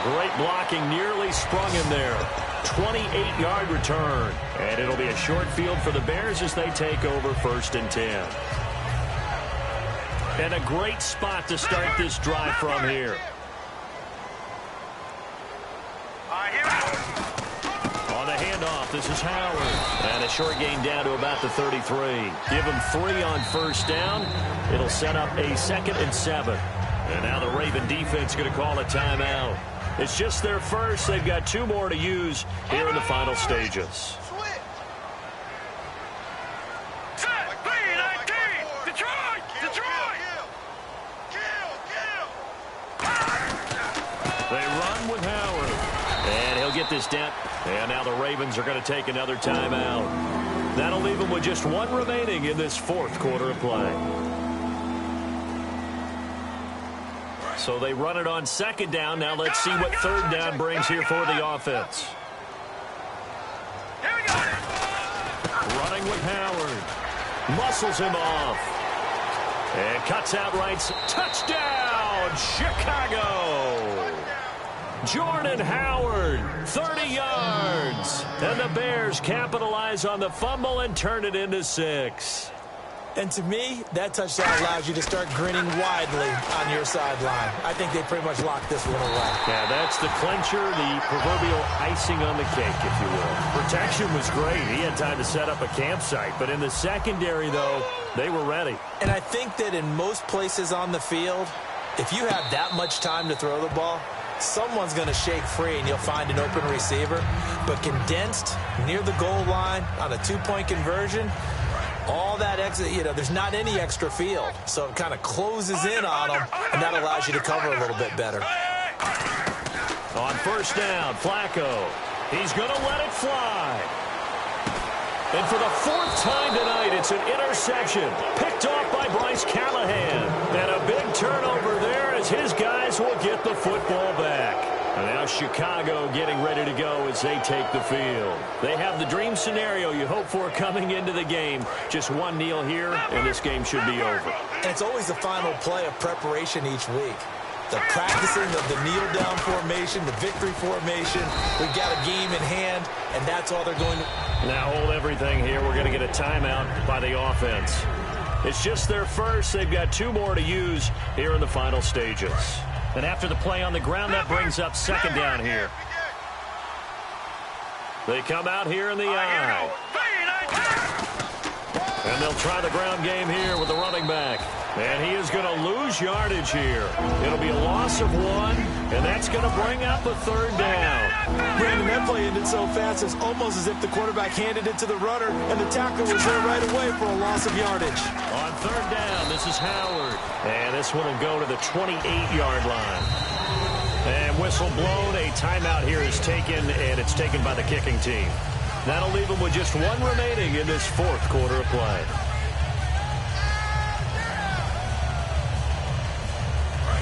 Great blocking, nearly sprung him there. 28-yard return. And it'll be a short field for the Bears as they take over 1st and 10. And a great spot to start this drive from here. On the handoff, this is Howard. And a short gain down to about the 33. Give him 3 on 1st down. It'll set up a 2nd and 7. And now the Raven defense going to call a timeout. It's just their first. They've got 2 more to use here in the final stages. They run with Howard. And he'll get this down. And now the Ravens are going to take another timeout. That'll leave them with just 1 remaining in this 4th quarter of play. So they run it on 2nd down. Now let's see what 3rd down brings here for the offense. Running with Howard. Muscles him off. And cuts out right. Touchdown, Chicago. Jordan Howard, 30 yards. And the Bears capitalize on the fumble and turn it into 6. And to me, that touchdown allows you to start grinning widely on your sideline. I think they pretty much locked this one away. Yeah, that's the clincher, the proverbial icing on the cake, if you will. Protection was great. He had time to set up a campsite. But in the secondary, though, they were ready. And I think that in most places on the field, if you have that much time to throw the ball, someone's going to shake free and you'll find an open receiver. But condensed near the goal line on a 2-point conversion, all that exit, there's not any extra field. So it kind of closes in on them, and that allows you to cover a little bit better. On 1st down, Flacco. He's going to let it fly. And for the 4th time tonight, it's an interception. Picked off by Bryce Callahan. And a big turnover there as his guys will get the football back. And now Chicago getting ready to go as they take the field. They have the dream scenario you hope for coming into the game. Just 1 kneel here, and this game should be over. And it's always the final play of preparation each week. The practicing of the kneel-down formation, the victory formation. We've got a game in hand, and that's all they're going to... Now hold everything here. We're going to get a timeout by the offense. It's just their first. They've got 2 more to use here in the final stages. And after the play on the ground, that brings up 2nd down here. They come out here in the eye. And they'll try the ground game here with the running back. And he is going to lose yardage here. It'll be a loss of 1, and that's going to bring up a 3rd down. Brandon, that play ended so fast, it's almost as if the quarterback handed it to the runner, and the tackle was there right away for a loss of yardage. On 3rd down, this is Howard. And this one will go to the 28-yard line. And whistle blown, a timeout here is taken, and it's taken by the kicking team. That'll leave them with just 1 remaining in this 4th quarter of play.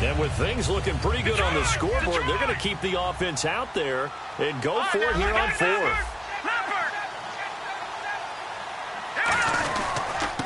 And with things looking pretty good on the scoreboard, they're going to keep the offense out there and go for it here on 4th.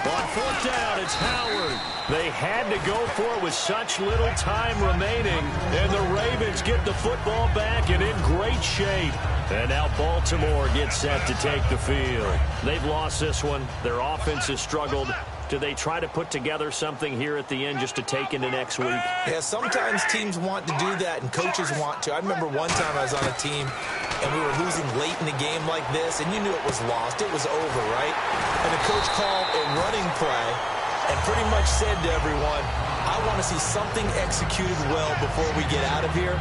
On 4th down, it's Howard. They had to go for it with such little time remaining, and the Ravens get the football back and in great shape. And now Baltimore gets set to take the field. They've lost this one. Their offense has struggled. Do they try to put together something here at the end just to take into next week? Yeah, sometimes teams want to do that and coaches want to. I remember one time I was on a team and we were losing late in the game like this, and you knew it was lost. It was over, right? And the coach called a running play and pretty much said to everyone, I want to see something executed well before we get out of here.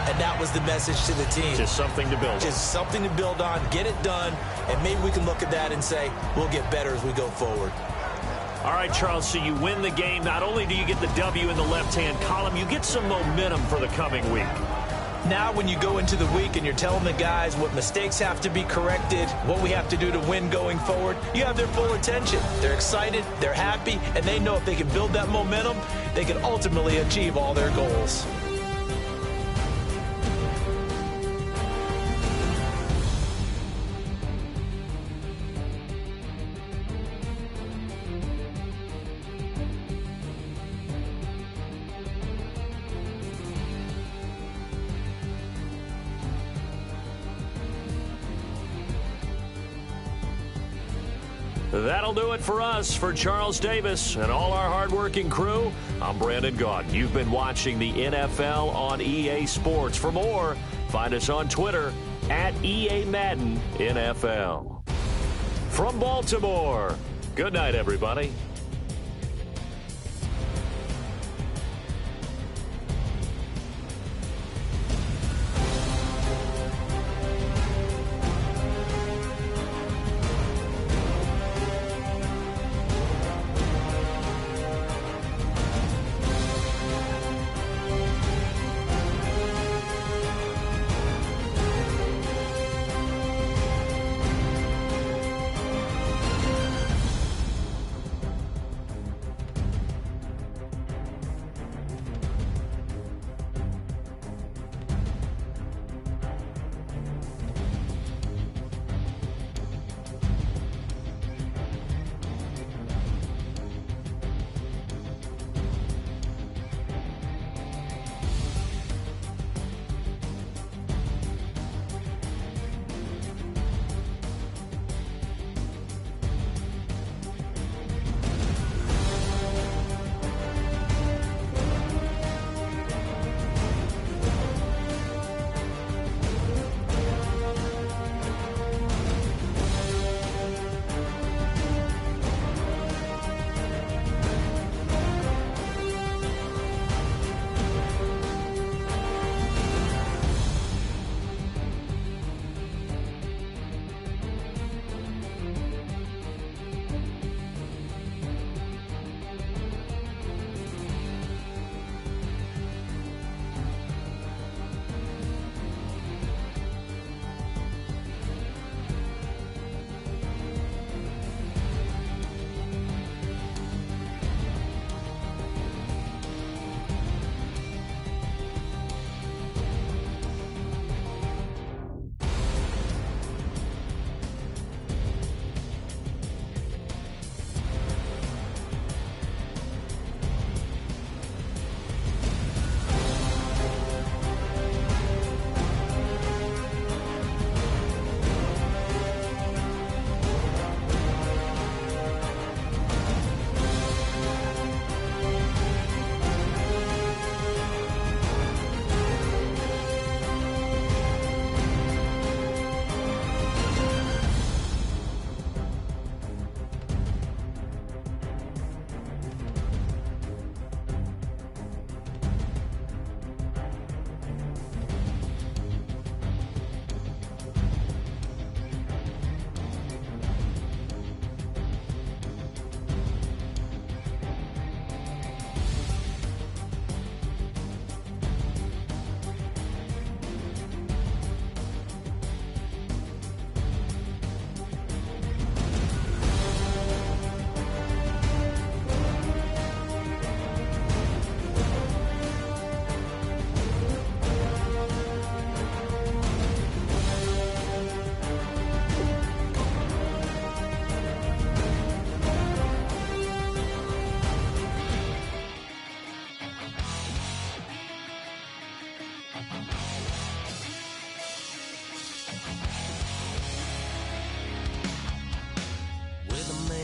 And that was the message to the team. Just something to build on. Just something to build on, get it done, and maybe we can look at that and say, we'll get better as we go forward. All right, Charles, so you win the game. Not only do you get the W in the left-hand column, you get some momentum for the coming week. Now when you go into the week and you're telling the guys what mistakes have to be corrected, what we have to do to win going forward, you have their full attention. They're excited, they're happy, and they know if they can build that momentum, they can ultimately achieve all their goals. That'll do it for us. For Charles Davis and all our hardworking crew, I'm Brandon Gaudin. You've been watching the NFL on EA Sports. For more, find us on Twitter at EA Madden NFL. From Baltimore, good night, everybody.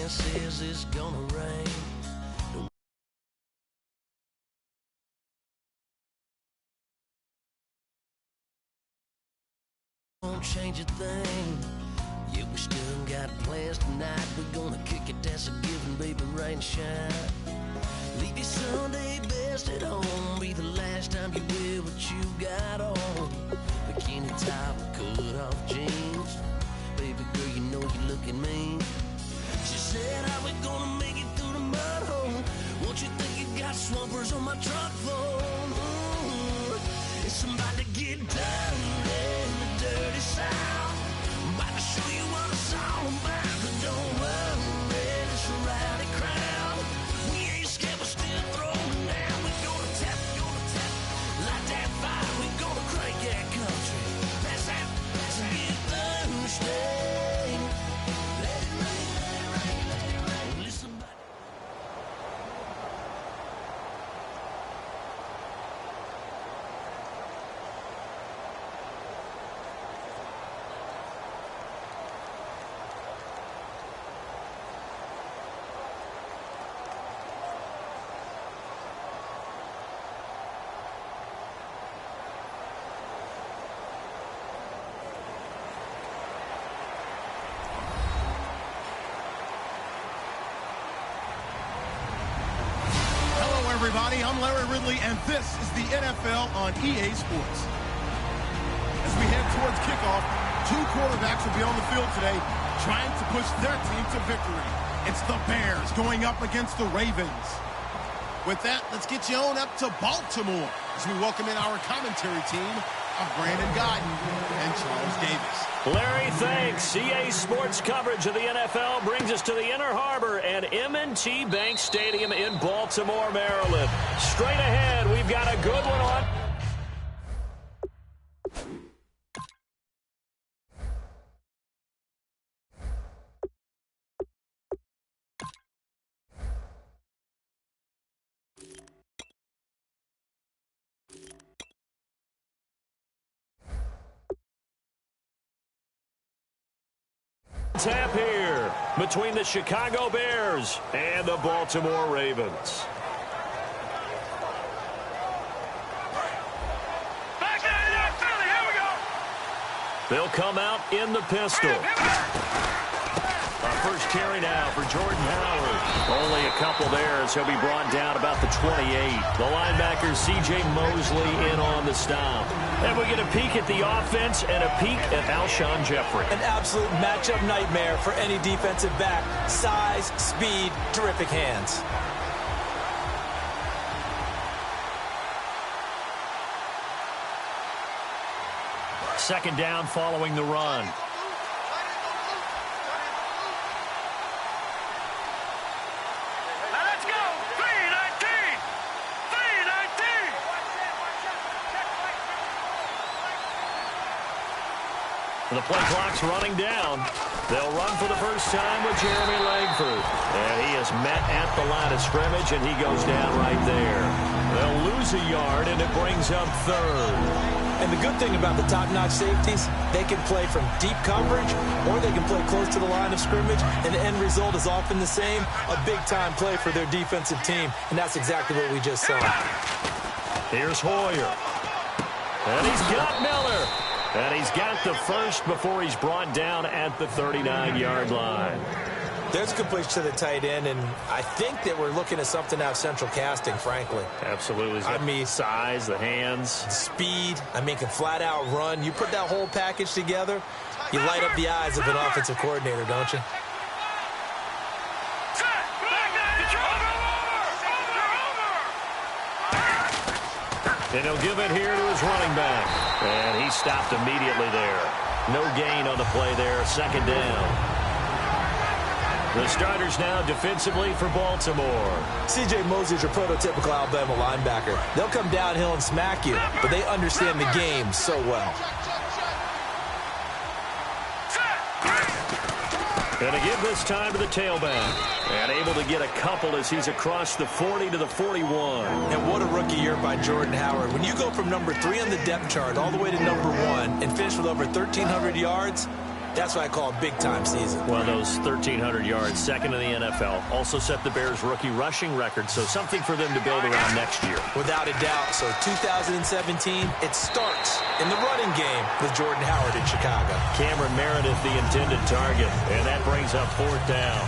Says it's gonna rain. Won't change a thing. Yeah, we still got plans tonight. We're gonna kick it, that's a given, baby, rain, shine. Leave your Sunday best at home. Be the last time you wear what you got on. Bikini top, cut off jeans. Baby girl, you know you're looking mean. She said, how we gonna make it through the mud hole? Won't you think you got swampers on my truck floor? It's somebody to get down in the dirty South. I'm about to show you what it's all about. But don't worry, it's a rowdy crowd. We ain't scared, but still throwing down. We gonna tap, light that fire. We gonna crank that country. Pass that, get thirsty. Let it rain, let it rain, let it rain. Listen, everybody. I'm Larry Ridley, and this is the NFL on EA Sports. As we head towards kickoff, two quarterbacks will be on the field today trying to push their team to victory. It's the Bears going up against the Ravens. With that, let's get you on up to Baltimore as we welcome in our commentary team of Brandon Guyton and Charles Davis. Larry, thanks. EA Sports coverage of the NFL brings us to the Inner Harbor and M&T Bank Stadium in Baltimore, Maryland. Straight ahead, we've got a good one on. Tap here between the Chicago Bears and the Baltimore Ravens. They'll come out in the pistol. Our first carry now for Jordan Howard. Only a couple there as he'll be brought down about the 28. The linebacker C.J. Mosley in on the stop. And we get a peek at the offense and a peek at Alshon Jeffrey. An absolute matchup nightmare for any defensive back. Size, speed, terrific hands. Second down following the run. The play clock's running down. They'll run for the first time with Jeremy Langford. And he is met at the line of scrimmage, and he goes down right there. They'll lose a yard, and it brings up third. And the good thing about the top-notch safeties, they can play from deep coverage, or they can play close to the line of scrimmage, and the end result is often the same, a big-time play for their defensive team, and that's exactly what we just saw. Here's Hoyer. And he's got Miller. And he's got the first before he's brought down at the 39-yard line. There's completion to the tight end, and I think that we're looking at something out of central casting, frankly. Absolutely. I mean, size, the hands. Speed. I mean, can flat out run. You put that whole package together, you light up the eyes of an offensive coordinator, don't you? And he'll give it here to his running back. And he stopped immediately there. No gain on the play there. Second down. The starters now defensively for Baltimore. C.J. Mosley's your prototypical Alabama linebacker. They'll come downhill and smack you, but they understand the game so well. And to give this time to the tailback. And able to get a couple as he's across the 40 to the 41. And what a rookie year by Jordan Howard. When you go from number 3 on the depth chart all the way to number 1 and finish with over 1,300 yards, that's what I call a big-time season. Well, those 1,300 yards, second in the NFL, also set the Bears' rookie rushing record, so something for them to build around next year. Without a doubt. So 2017, it starts in the running game with Jordan Howard in Chicago. Cameron Meredith, the intended target, and that brings up fourth down.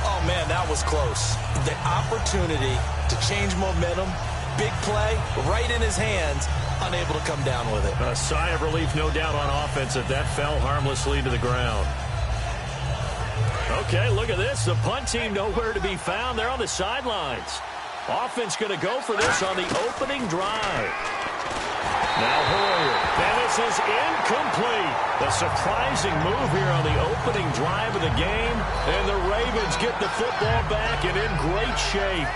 Oh, man, that was close. The opportunity to change momentum, big play, right in his hands, unable to come down with it. A sigh of relief, no doubt, on offense that fell harmlessly to the ground. Okay, look at this. The punt team nowhere to be found. They're on the sidelines. Offense going to go for this on the opening drive. Now Hoyer. And this is incomplete. A surprising move here on the opening drive of the game. And the Ravens get the football back and in great shape.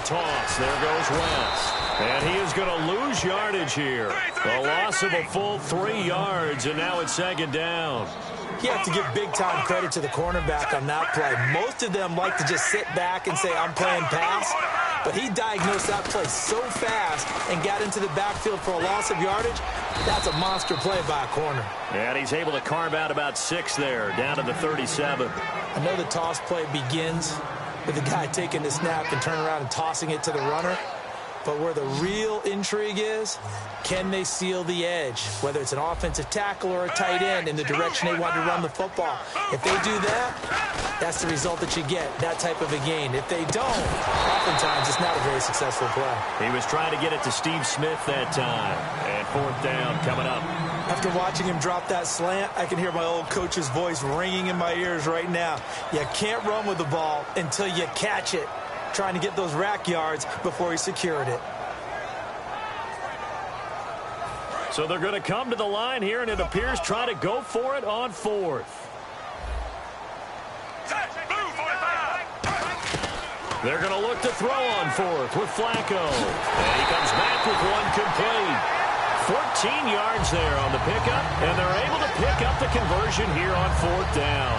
Toss. There goes Wentz. And he is going to lose yardage here. A loss of a full 3 yards, and now it's second down. You have to give big-time credit to the cornerback on that play. Most of them like to just sit back and say, I'm playing pass. But he diagnosed that play so fast and got into the backfield for a loss of yardage. That's a monster play by a corner. And he's able to carve out about 6 there, down to the 37. I know the toss play begins with the guy taking the snap and turning around and tossing it to the runner. But where the real intrigue is, can they seal the edge? Whether it's an offensive tackle or a tight end in the direction they want to run the football. If they do that, that's the result that you get, that type of a gain. If they don't, oftentimes it's not a very successful play. He was trying to get it to Steve Smith that time. And fourth down coming up. After watching him drop that slant, I can hear my old coach's voice ringing in my ears right now. You can't run with the ball until you catch it. Trying to get those rack yards before he secured it. So they're going to come to the line here, and it appears try to go for it on fourth. They're going to look to throw on fourth with Flacco. And he comes back with one complete. 14 yards there on the pickup, and they're able to pick up the conversion here on fourth down.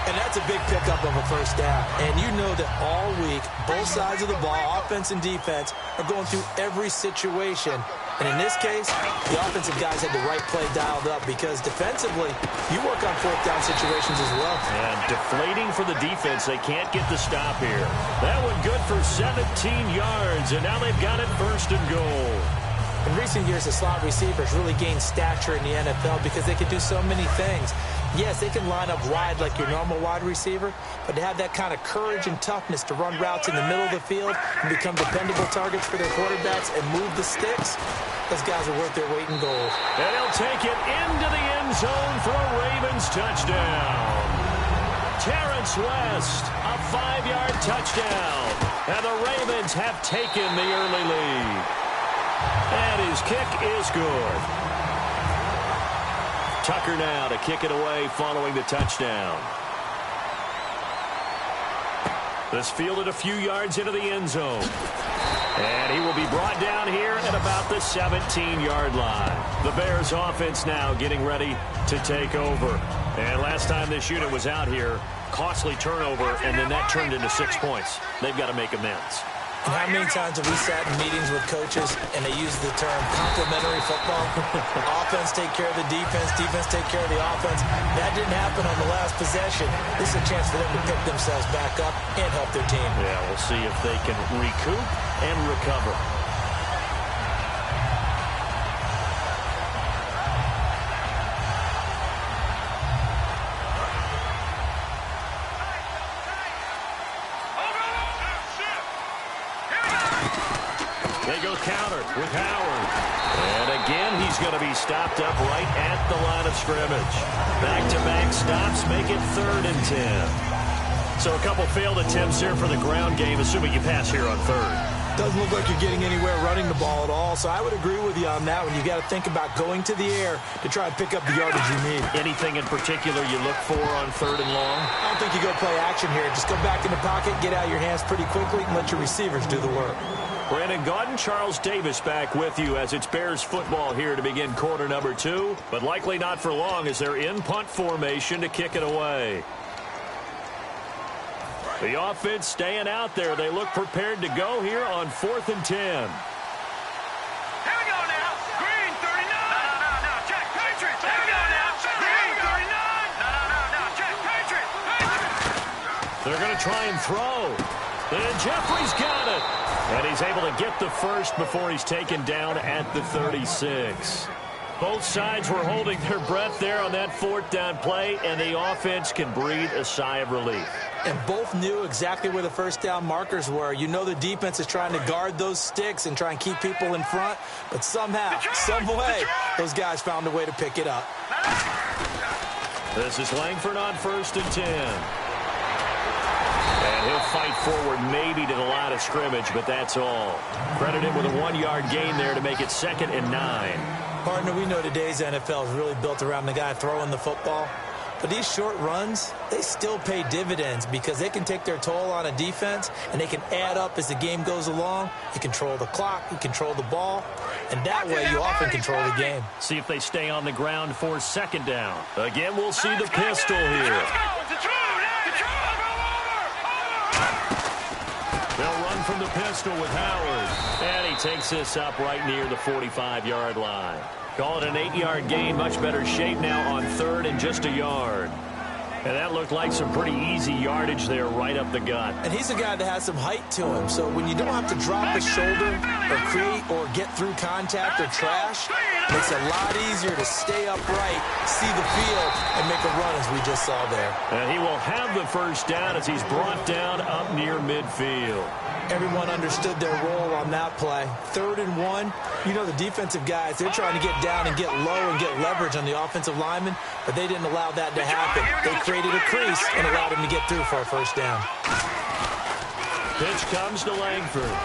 And that's a big pickup of a first down. And you know that all week, both sides of the ball, offense and defense, are going through every situation. And in this case, the offensive guys had the right play dialed up because defensively, you work on fourth down situations as well. And deflating for the defense. They can't get the stop here. That one good for 17 yards, and now they've got it first and goal. In recent years, the slot receivers really gained stature in the NFL because they can do so many things. Yes, they can line up wide like your normal wide receiver, but to have that kind of courage and toughness to run routes in the middle of the field and become dependable targets for their quarterbacks and move the sticks, those guys are worth their weight in gold. And he'll take it into the end zone for a Ravens touchdown. Terrence West, a 5-yard touchdown. And the Ravens have taken the early lead. And his kick is good. Tucker now to kick it away following the touchdown. This fielded a few yards into the end zone. And he will be brought down here at about the 17-yard line. The Bears offense now getting ready to take over. And last time this unit was out here, costly turnover, and then that turned into 6 points. They've got to make amends. And how many times have we sat in meetings with coaches and they use the term complementary football? Offense take care of the defense, defense take care of the offense. That didn't happen on the last possession. This is a chance for them to pick themselves back up and help their team. Yeah, we'll see if they can recoup and recover. They go counter with Howard. And again, he's going to be stopped up right at the line of scrimmage. Back-to-back stops make it 3rd and 10. So a couple failed attempts here for the ground game, assuming you pass here on 3rd. Doesn't look like you're getting anywhere running the ball at all, so I would agree with you on that one. You got to think about going to the air to try and pick up the yardage you need. Anything in particular you look for on 3rd and long? I don't think you go play action here. Just go back in the pocket, get out your hands pretty quickly, and let your receivers do the work. Brandon Gaudin, Charles Davis back with you as it's Bears football here to begin quarter number 2, but likely not for long as they're in punt formation to kick it away. The offense staying out there. They look prepared to go here on 4th and 10. Here we go now. Green 39. No. Check. Patriots. Here we go now. Green 39. No. Check. Patriots. They're going to try and throw. And Jeffrey's got it. And he's able to get the first before he's taken down at the 36. Both sides were holding their breath there on that 4th down play, and the offense can breathe a sigh of relief. And both knew exactly where the first down markers were. You know the defense is trying to guard those sticks and try and keep people in front, but somehow, some way, those guys found a way to pick it up. This is Langford on 1st and 10. And he'll fight forward maybe to the line of scrimmage, but that's all. Credit him with a 1-yard gain there to make it 2nd and 9. Partner, we know today's NFL is really built around the guy throwing the football. But these short runs, they still pay dividends because they can take their toll on a defense and they can add up as the game goes along. You control the clock, you control the ball, and that way you often control the game. See if they stay on the ground for 2nd down. Again, we'll see the pistol here. They'll run from the pistol with Howard. And he takes this up right near the 45-yard line. Call it an 8-yard gain. Much better shape now on 3rd and just a yard. And that looked like some pretty easy yardage there right up the gut. And he's a guy that has some height to him. So when you don't have to drop a shoulder or create or get through contact or trash, it makes it a lot easier to stay upright, see the field, and make a run as we just saw there. And he will have the first down as he's brought down up near midfield. Everyone understood their role on that play. 3rd and 1, you know the defensive guys, they're trying to get down and get low and get leverage on the offensive lineman, but they didn't allow that to happen. They created a crease and allowed him to get through for a first down. Pitch comes to Langford.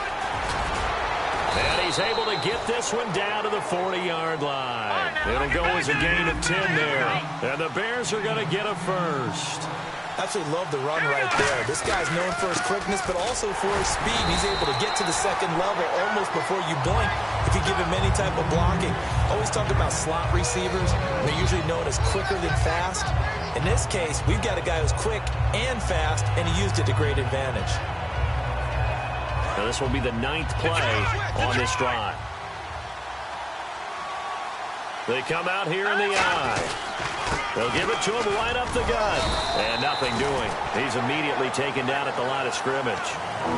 And he's able to get this one down to the 40-yard line. It'll go as a gain of 10 there. And the Bears are going to get a first. Absolutely love the run right there. This guy's known for his quickness, but also for his speed. He's able to get to the 2nd level almost before you blink if you give him any type of blocking. Always talk about slot receivers. They're usually known as quicker than fast. In this case, we've got a guy who's quick and fast, and he used it to great advantage. Now this will be the 9th play on this drive. They come out here in the eye. They'll give it to him right up the gut. And nothing doing. He's immediately taken down at the line of scrimmage.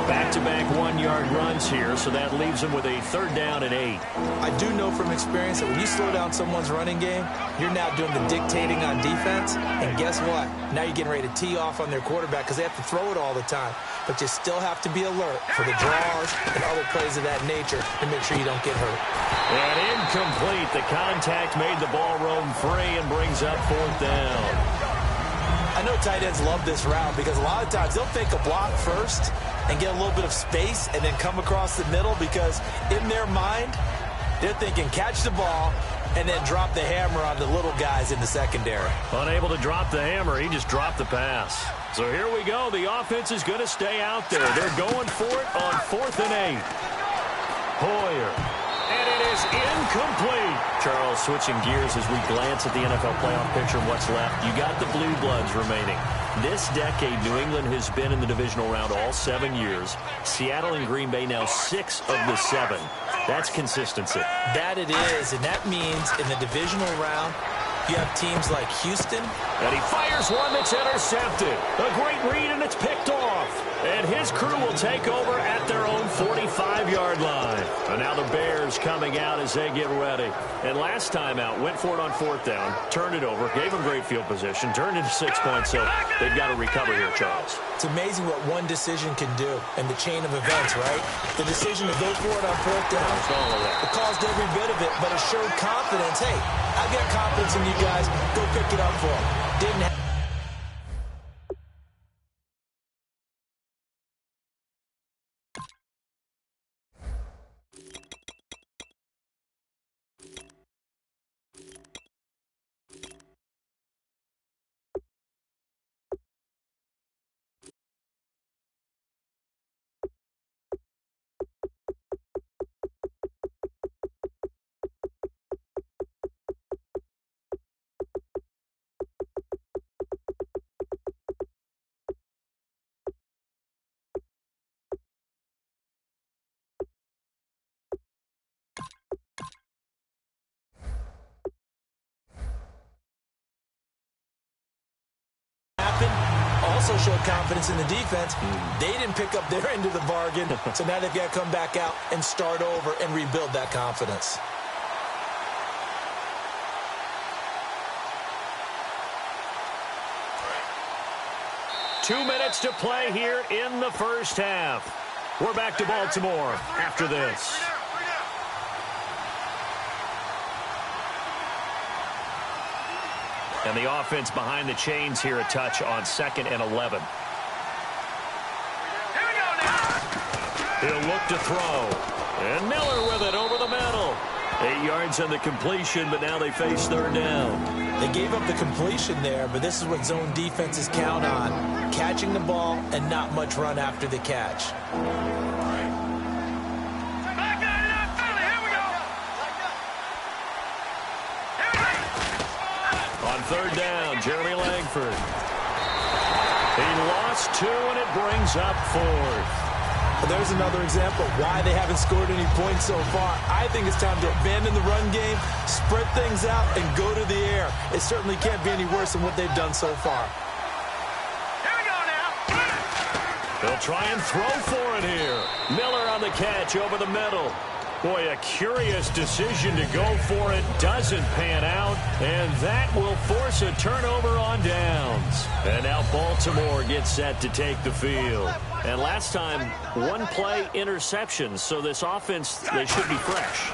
Back-to-back 1-yard runs here, so that leaves him with a 3rd down and 8. I do know from experience that when you slow down someone's running game, you're now doing the dictating on defense. And guess what? Now you're getting ready to tee off on their quarterback because they have to throw it all the time. But you still have to be alert for the draws and other plays of that nature to make sure you don't get hurt. And incomplete. The contact made the ball roam free and brings up 4th down. I know tight ends love this route because a lot of times they'll fake a block first and get a little bit of space and then come across the middle because in their mind, they're thinking catch the ball and then drop the hammer on the little guys in the secondary. Unable to drop the hammer, he just dropped the pass. So here we go. The offense is going to stay out there. They're going for it on 4th and 8. Hoyer. And it is incomplete. Charles, switching gears as we glance at the NFL playoff picture and what's left. You got the Blue Bloods remaining. This decade, New England has been in the divisional round all 7 years. Seattle and Green Bay now 6 of the 7. That's consistency. That it is, and that means in the divisional round, you have teams like Houston. And he fires one that's intercepted. A great read, and it's picked off. And his crew will take over at their own 45-yard line. And now the Bears coming out as they get ready. And last time out, went for it on 4th down, turned it over, gave them great field position, turned into 6 points, so they've got to recover here, Charles. It's amazing what one decision can do in the chain of events, right? The decision to go for it on 4th down, it caused every bit of it, but it showed confidence. Hey, I've got confidence in you guys. Go pick it up for them. Didn't have confidence in the defense. They didn't pick up their end of the bargain, so now they've got to come back out and start over and rebuild that confidence. Two minutes to play here in the first half. We're back to Baltimore after this. And the offense behind the chains here a touch on 2nd and 11. He'll look to throw. And Miller with it over the middle. 8 yards on the completion, but now they face 3rd down. They gave up the completion there, but this is what zone defenses count on. Catching the ball and not much run after the catch. On 3rd down, Jeremy Langford. He lost 2, and it brings up 4th. There's another example of why they haven't scored any points so far. I think it's time to abandon the run game, spread things out, and go to the air. It certainly can't be any worse than what they've done so far. Here we go now. They'll try and throw for it here. Miller on the catch over the middle. Boy, a curious decision to go for it doesn't pan out, and that will force a turnover on downs. And now Baltimore gets set to take the field. And last time, 1-play interceptions, so this offense, they should be fresh.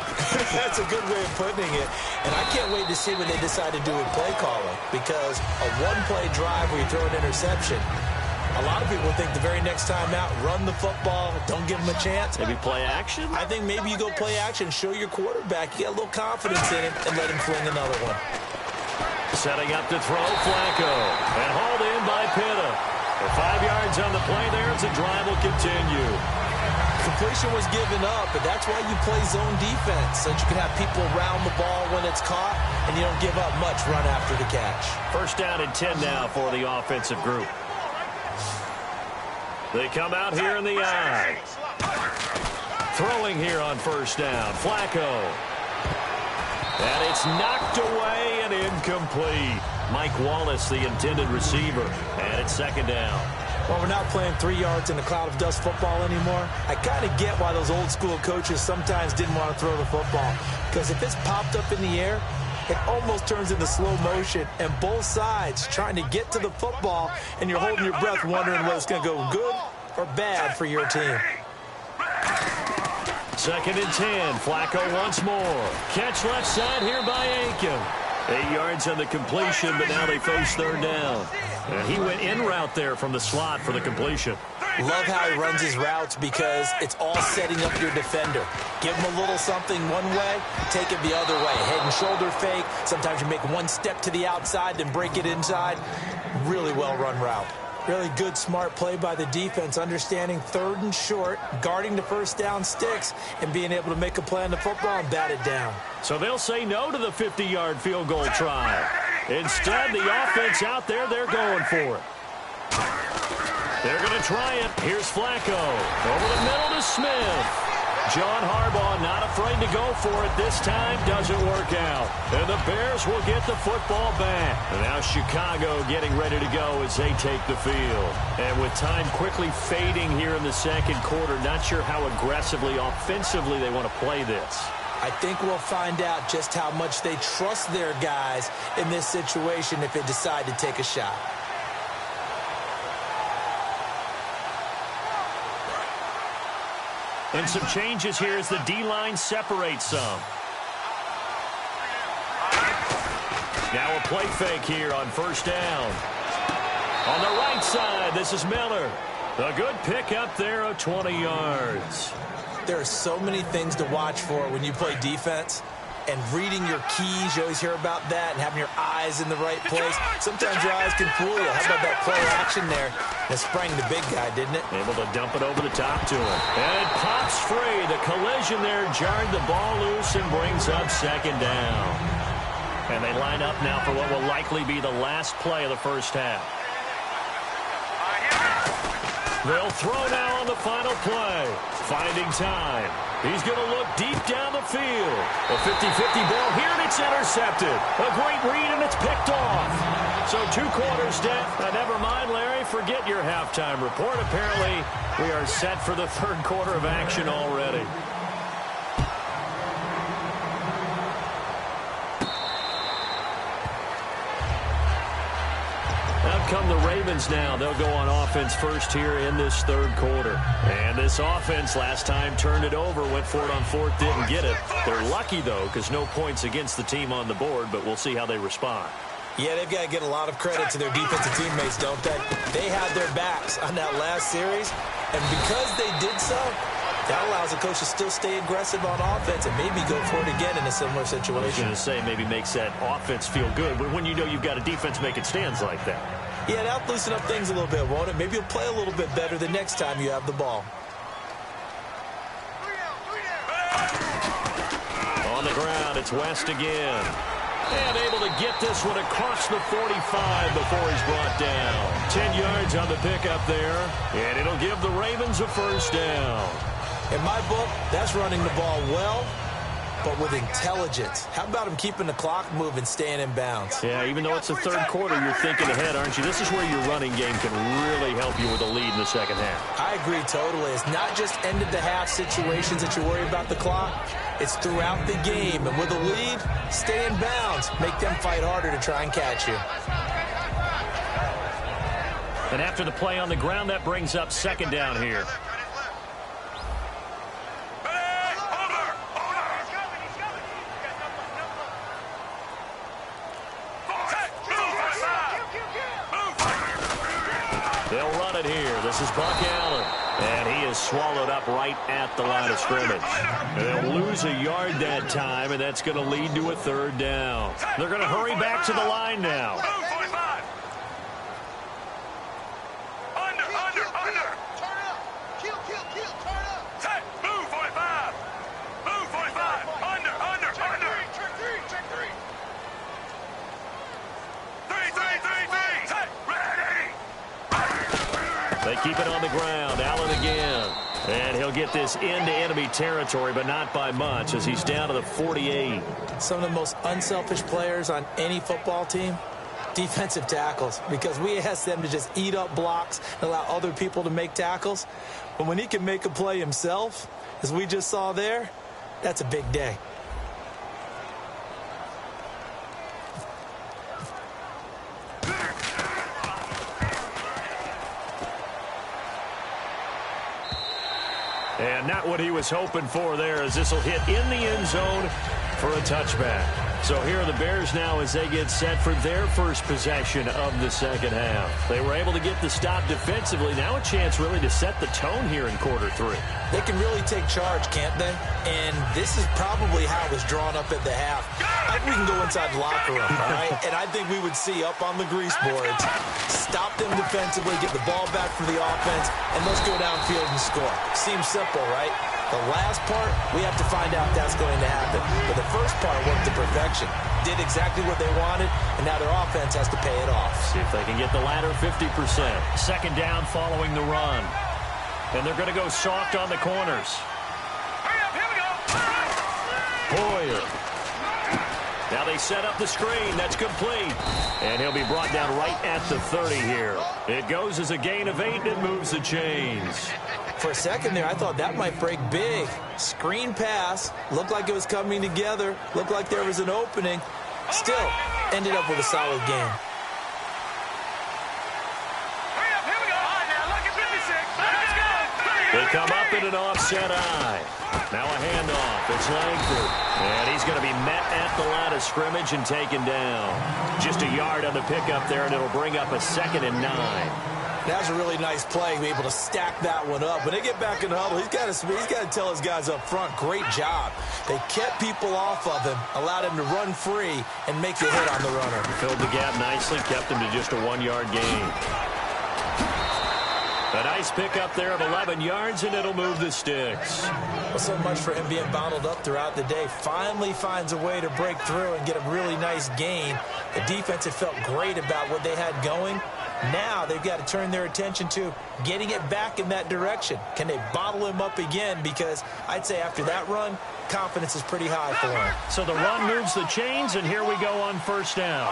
That's a good way of putting it. And I can't wait to see what they decide to do with play calling, because a 1-play drive where you throw an interception, a lot of people think the very next time out, run the football, don't give them a chance. Maybe play action? I think maybe you go play action, show your quarterback, you get a little confidence in him, and let him fling another one. Setting up to throw, Flacco. And hauled in by Pitta. For 5 yards on the play there, as the drive will continue. Completion was given up, but that's why you play zone defense, so that you can have people around the ball when it's caught, and you don't give up much run after the catch. 1st down and 10 now for the offensive group. They come out here in the eye. Throwing here on 1st down. Flacco. And it's knocked away and incomplete. Mike Wallace, the intended receiver. And it's 2nd down. Well, we're not playing 3 yards in a cloud of dust football anymore. I kind of get why those old school coaches sometimes didn't want to throw the football. Because if it's popped up in the air, it almost turns into slow motion, and both sides trying to get to the football, and you're holding your breath wondering whether it's going to go good or bad for your team. 2nd and 10. Flacco once more. Catch left side here by Aiken. 8 yards on the completion, but now they face 3rd down. And he went in route there from the slot for the completion. Love how he runs his routes because it's all setting up your defender. Give him a little something one way, take it the other way. Head and shoulder fake. Sometimes you make one step to the outside, then break it inside. Really well run route. Really good, smart play by the defense, understanding 3rd and short, guarding the 1st down sticks, and being able to make a play on the football and bat it down. So they'll say no to the 50-yard field goal try. Instead, the offense out there, they're going for it. They're going to try it. Here's Flacco. Over the middle to Smith. John Harbaugh not afraid to go for it this time. Doesn't work out. And the Bears will get the football back. And now Chicago getting ready to go as they take the field. And with time quickly fading here in the 2nd quarter, not sure how aggressively, offensively they want to play this. I think we'll find out just how much they trust their guys in this situation if they decide to take a shot. And some changes here as the D-line separates some. Now a play fake here on 1st down. On the right side, this is Miller. A good pick up there of 20 yards. There are so many things to watch for when you play defense. And reading your keys, you always hear about that, and having your eyes in the right place. Sometimes your eyes can fool you. How about that play action there? That sprang the big guy, didn't it? Able to dump it over the top to him. And it pops free. The collision there jarred the ball loose and brings up 2nd down. And they line up now for what will likely be the last play of the 1st half. They'll throw now on the final play. Finding time. He's going to look deep down the field. A 50-50 ball here, and it's intercepted. A great read, and it's picked off. So 2 quarters down. Never mind, Larry. Forget your halftime report. Apparently, we are set for the 3rd quarter of action already. Come the Ravens now. They'll go on offense first here in this 3rd quarter. And this offense last time turned it over, went for it on 4th, didn't get it. They're lucky, though, because no points against the team on the board, but we'll see how they respond. Yeah, they've got to get a lot of credit to their defensive teammates, don't they? They had their backs on that last series, and because they did so, that allows the coach to still stay aggressive on offense and maybe go for it again in a similar situation. I was going to say maybe makes that offense feel good, but when you know you've got a defense making stands like that. Yeah, that'll loosen up things a little bit, won't it? Maybe you'll play a little bit better the next time you have the ball. On the ground, it's West again. And able to get this one across the 45 before he's brought down. 10 yards on the pickup there, and it'll give the Ravens a 1st down. In my book, that's running the ball well, but with intelligence. How about him keeping the clock moving, staying in bounds? Yeah, even though it's the 3rd quarter, you're thinking ahead, aren't you? This is where your running game can really help you with a lead in the 2nd half. I agree totally. It's not just end-of-the-half situations that you worry about the clock. It's throughout the game. And with a lead, stay in bounds. Make them fight harder to try and catch you. And after the play on the ground, that brings up 2nd down here. They'll run it here. This is Buck Allen. And he is swallowed up right at the line of scrimmage. And they'll lose a yard that time, and that's going to lead to a 3rd down. They're going to hurry back to the line now. They keep it on the ground. Allen again. And he'll get this into enemy territory, but not by much as he's down to the 48. Some of the most unselfish players on any football team, defensive tackles, because we ask them to just eat up blocks and allow other people to make tackles. But when he can make a play himself, as we just saw there, that's a big day. And not what he was hoping for there, as this will hit in the end zone for a touchback. So here are the Bears now as they get set for their first possession of the 2nd half. They were able to get the stop defensively. Now a chance really to set the tone here in quarter 3. They can really take charge, can't they? And this is probably how it was drawn up at the half. I think we can go inside the locker room, all right? And I think we would see up on the grease boards, stop them defensively, get the ball back for the offense, and let's go downfield and score. Seems simple, right? The last part, we have to find out if that's going to happen. But the first part worked to perfection. Did exactly what they wanted, and now their offense has to pay it off. See if they can get the latter 50%. 2nd down following the run. And they're going to go soft on the corners. Boyer. Now they set up the screen. That's complete. And he'll be brought down right at the 30 here. It goes as a gain of 8 and moves the chains. For a second there, I thought that might break big. Screen pass. Looked like it was coming together. Looked like there was an opening. Still, ended up with a solid game. They come up in an offset eye. Now a handoff. It's Langford. And he's going to be met at the line of scrimmage and taken down. Just a yard on the pickup there, and it'll bring up a 2nd and 9. That was a really nice play, to be able to stack that one up. When they get back in the huddle, he's got to tell his guys up front, great job. They kept people off of him, allowed him to run free, and make the hit on the runner. Filled the gap nicely, kept him to just a 1-yard gain. A nice pickup there of 11 yards, and it'll move the sticks. Well, so much for him being bottled up throughout the day. Finally finds a way to break through and get a really nice gain. The defense had felt great about what they had going, Now they've got to turn their attention to getting it back in that direction. Can they bottle him up again? Because I'd say after that run, confidence is pretty high for him. So the run moves the chains, and here we go on first down.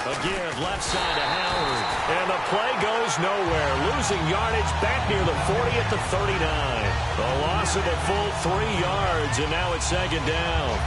Again, left side to Howard. And the play goes nowhere. Losing yardage back near the 40 at the 39. A loss of a full 3 yards, and now it's second down.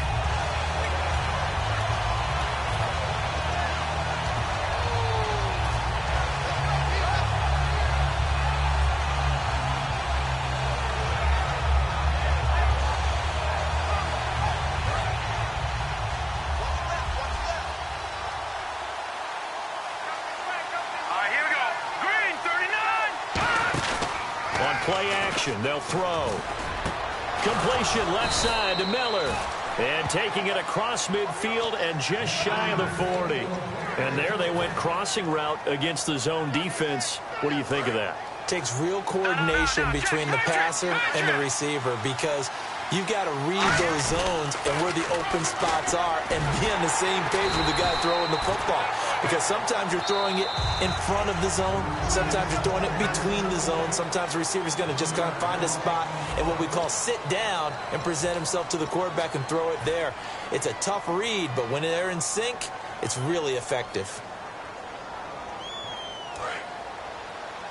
Play action, they'll throw. Completion left side to Miller. And taking it across midfield and just shy of the 40. And there they went crossing route against the zone defense. What do you think of that? Takes real coordination between the passer and the receiver, because you've got to read those zones and where the open spots are and be on the same page with the guy throwing the football. Because sometimes you're throwing it in front of the zone. Sometimes you're throwing it between the zones. Sometimes the receiver's going to just kind of find a spot and what we call sit down and present himself to the quarterback and throw it there. It's a tough read, but when they're in sync, it's really effective.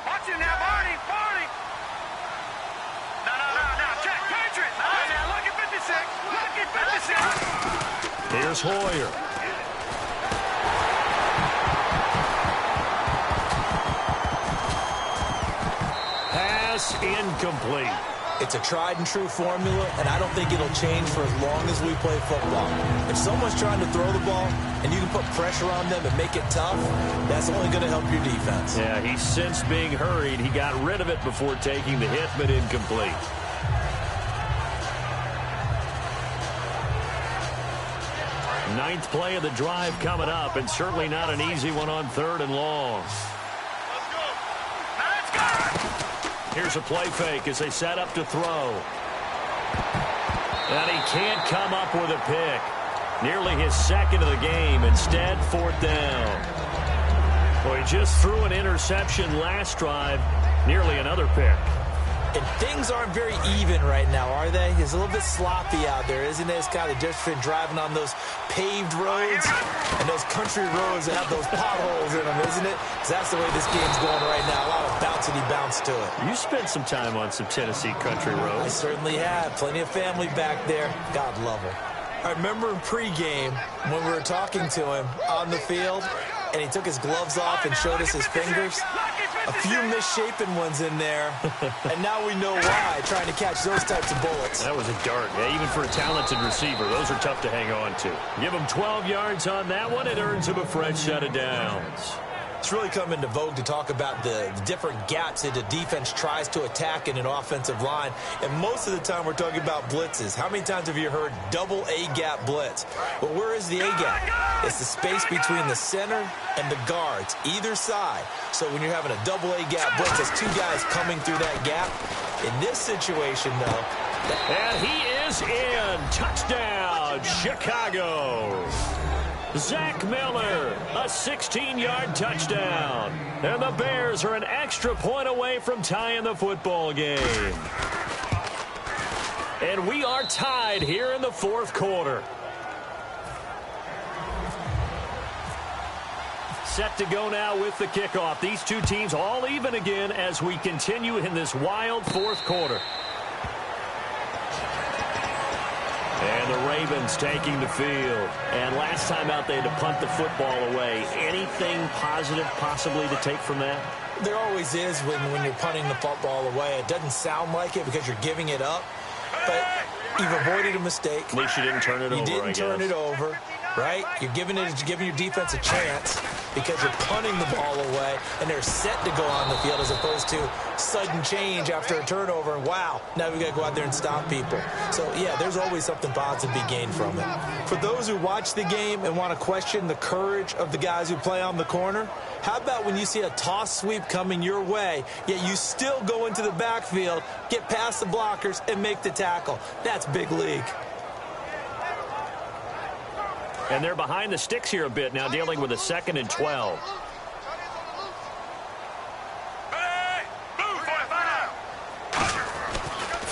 Watch it now, Barney. No. Check, Patriot. Now, look at 56. Here's Hoyer. Pass incomplete. It's a tried and true formula, and I don't think it'll change for as long as we play football. If someone's trying to throw the ball and you can put pressure on them and make it tough, that's only going to help your defense. Yeah, he sensed being hurried. He got rid of it before taking the hit, but incomplete. Ninth play of the drive coming up, and certainly not an easy one on 3rd and long. Here's a play fake as they set up to throw. And he can't come up with a pick. Nearly his second of the game. Instead, 4th down. Well, he just threw an interception last drive. Nearly another pick. And things aren't very even right now, are they? It's a little bit sloppy out there, isn't it? It's kind of different driving on those paved roads and those country roads that have those potholes in them, isn't it? Because that's the way this game's going right now. A lot of bouncy bounce to it. You spent some time on some Tennessee country roads. I certainly have. Plenty of family back there. God love them. I remember in pregame when we were talking to him on the field, and he took his gloves off and showed us his fingers. A few misshapen ones in there, and now we know why, trying to catch those types of bullets. That was a dart. Yeah, even for a talented receiver, those are tough to hang on to. Give him 12 yards on that one. It earns him a fresh set of downs. It's really come into vogue to talk about the different gaps that the defense tries to attack in an offensive line. And most of the time we're talking about blitzes. How many times have you heard double A-gap blitz? Well, where is the A-gap? It's the space between the center and the guards, either side. So when you're having a double A-gap blitz, there's two guys coming through that gap. In this situation, though. And he is in. Touchdown, Chicago. Zach Miller, a 16-yard touchdown. And the Bears are an extra point away from tying the football game. And we are tied here in the 4th quarter. Set to go now with the kickoff. These two teams all even again as we continue in this wild 4th quarter. And the Ravens taking the field. And last time out they had to punt the football away. Anything positive possibly to take from that? There always is when you're punting the football away. It doesn't sound like it because you're giving it up. But you've avoided a mistake. At least you didn't turn it over, You didn't turn it over, right? You're giving your defense a chance because you're punting the ball away, and they're set to go on the field as opposed to sudden change after a turnover. And wow, now we've got to go out there and stop people. So, yeah, there's always something positive to be gained from it. For those who watch the game and want to question the courage of the guys who play on the corner, how about when you see a toss sweep coming your way, yet you still go into the backfield, get past the blockers, and make the tackle? That's big league. And they're behind the sticks here a bit now, dealing with a 2nd and 12.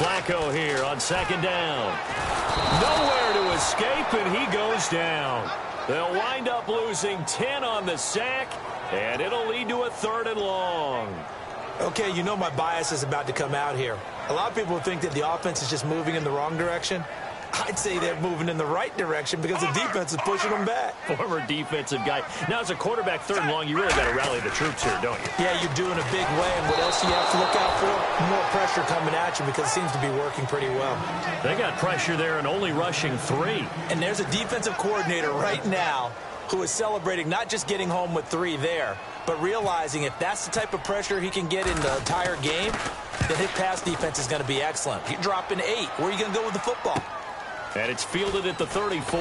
Flacco here on second down. Nowhere to escape, and he goes down. They'll wind up losing 10 on the sack, and it'll lead to a 3rd and long. Okay, you know my bias is about to come out here. A lot of people think that the offense is just moving in the wrong direction. I'd say they're moving in the right direction because the defense is pushing them back. Former defensive guy. Now, as a quarterback, 3rd and long, you really got to rally the troops here, don't you? Yeah, you're doing a big way, and what else do you have to look out for? More pressure coming at you because it seems to be working pretty well. They got pressure there and only rushing 3. And there's a defensive coordinator right now who is celebrating not just getting home with 3 there, but realizing if that's the type of pressure he can get in the entire game, then his pass defense is going to be excellent. You're dropping 8. Where are you going to go with the football? And it's fielded at the 34.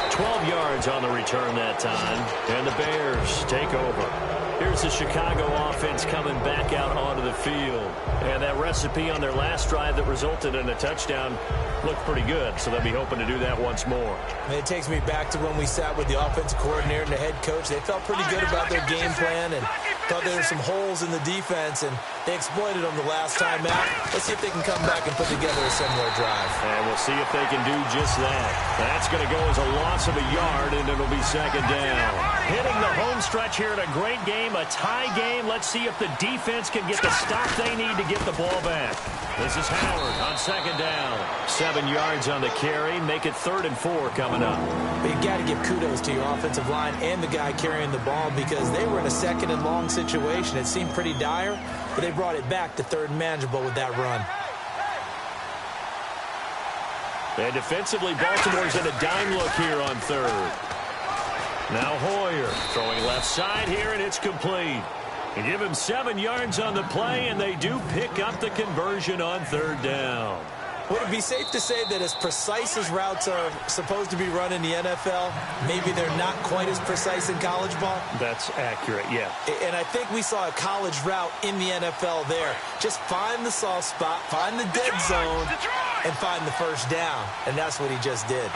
12 yards on the return that time. And the Bears take over. Here's the Chicago offense coming back out onto the field. And that recipe on their last drive that resulted in a touchdown looked pretty good, so they'll be hoping to do that once more. And it takes me back to when we sat with the offensive coordinator and the head coach. They felt pretty good about their game plan and thought there were some holes in the defense, and they exploited them the last time out. Let's see if they can come back and put together a similar drive. And we'll see if they can do just that. That's going to go as a loss of a yard, and it'll be second down. Hitting the home stretch here in a great game, a tie game. Let's see if the defense can get the stop they need to get the ball back. This is Howard on second down. 7 yards on the carry. Make it 3rd and 4 coming up. But you got to give kudos to your offensive line and the guy carrying the ball because they were in a 2nd and long situation. It seemed pretty dire, but they brought it back to 3rd and manageable with that run. And defensively, Baltimore's in a dime look here on 3rd. Now Hoyer throwing left side here, and it's complete. You give him 7 yards on the play, and they do pick up the conversion on 3rd down. Would it be safe to say that as precise as routes are supposed to be run in the NFL, maybe they're not quite as precise in college ball? That's accurate, yeah. And I think we saw a college route in the NFL there. Just find the soft spot, find the dead zone, and find the first down. And that's what he just did.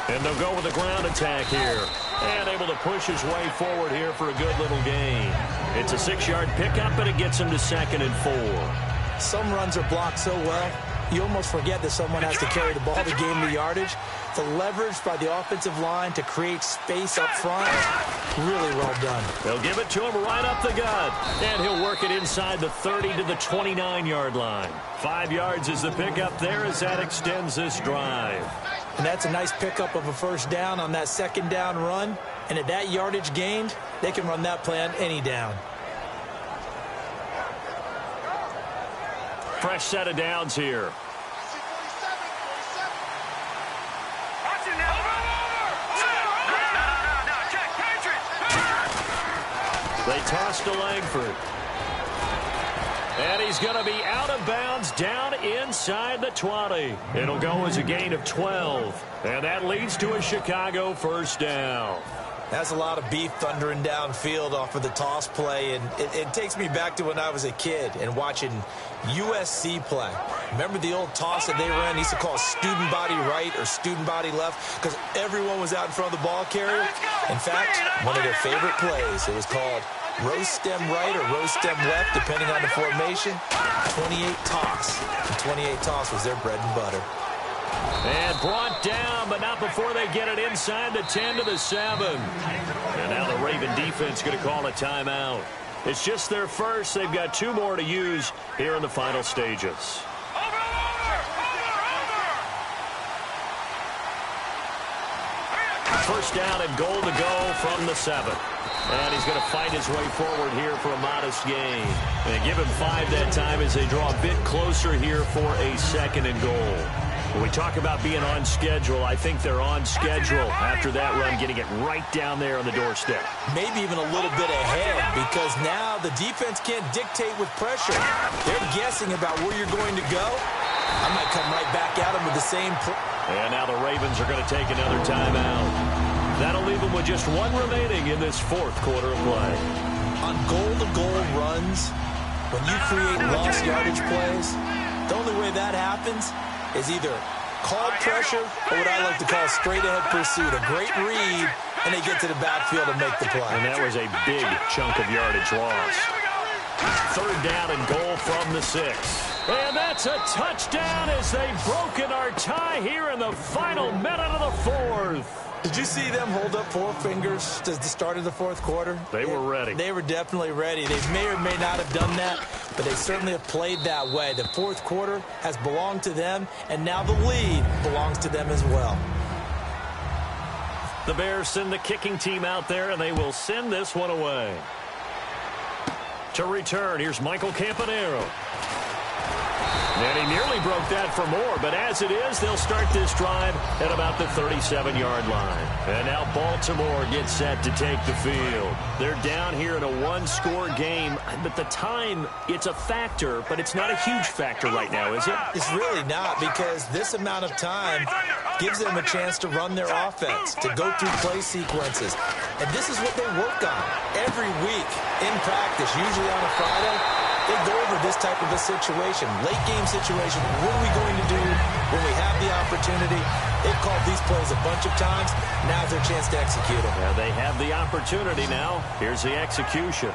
And they'll go with a ground attack here. And able to push his way forward here for a good little gain. It's a 6-yard pickup, and it gets him to 2nd and 4. Some runs are blocked so well, you almost forget that someone has to carry the ball to gain the yardage. The leverage by the offensive line to create space up front, really well done. They'll give it to him right up the gut. And he'll work it inside the 30 to the 29-yard line. 5 yards is the pickup there as that extends this drive. And that's a nice pickup of a first down on that 2nd down run. And at that yardage gained, they can run that play on any down. Fresh set of downs here. They toss to Langford. And he's going to be out of bounds down inside the 20. It'll go as a gain of 12. And that leads to a Chicago first down. That's a lot of beef thundering downfield off of the toss play, and it takes me back to when I was a kid and watching USC play. Remember the old toss that they ran? They used to call student body right or student body left because everyone was out in front of the ball carrier. In fact, one of their favorite plays, it was called roast stem right or roast stem left, depending on the formation. 28 toss. And 28 toss was their bread and butter. And brought down, but not before they get it inside the 10 to the 7. And now the Raven defense going to call a timeout. It's just their first. They've got 2 more to use here in the final stages. First down and goal to go from the 7. And he's going to fight his way forward here for a modest gain. And give him 5 that time as they draw a bit closer here for a 2nd and goal. When we talk about being on schedule, I think they're on schedule after that run, getting it right down there on the doorstep. Maybe even a little bit ahead because now the defense can't dictate with pressure. They're guessing about where you're going to go. I might come right back at them with the same play. And now the Ravens are going to take another timeout. That'll leave them with just 1 remaining in this 4th quarter of play. On goal-to-goal runs, when you create lost yardage plays, the only way that happens is either called pressure or what I like to call straight-ahead pursuit. A great read, and they get to the backfield and make the play. And that was a big chunk of yardage lost. Third down and goal from the 6. And that's a touchdown as they've broken our tie here in the final minute of the 4th. Did you see them hold up 4 fingers to the start of the 4th quarter? They were ready. They were definitely ready. They may or may not have done that, but they certainly have played that way. The 4th quarter has belonged to them, and now the lead belongs to them as well. The Bears send the kicking team out there, and they will send this one away. To return, here's Michael Campanero. And he nearly broke that for more, but as it is, they'll start this drive at about the 37-yard line. And now Baltimore gets set to take the field. They're down here in a 1-score game, but the time, it's a factor, but it's not a huge factor right now, is it? It's really not, because this amount of time gives them a chance to run their offense, to go through play sequences. And this is what they work on every week in practice, usually on a Friday. They go over this type of a situation, late-game situation. What are we going to do when we have the opportunity? They've called these plays a bunch of times. Now's their chance to execute them. Yeah, they have the opportunity now. Here's the execution.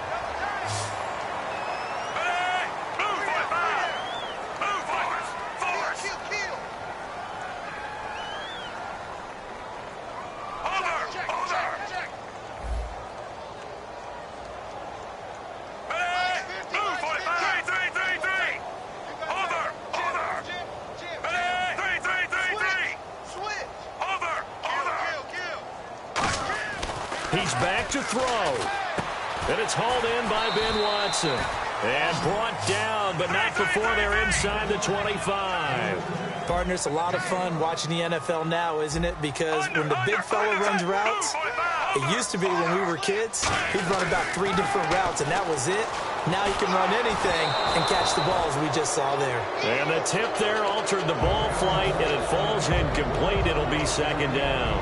He's back to throw. And it's hauled in by Ben Watson. And brought down, but not before they're inside the 25. Partner, it's a lot of fun watching the NFL now, isn't it? Because when the big fella runs routes, it used to be when we were kids, he'd run about 3 different routes, and that was it. Now he can run anything and catch the balls we just saw there. And the tip there altered the ball flight, and it falls incomplete. It'll be second down.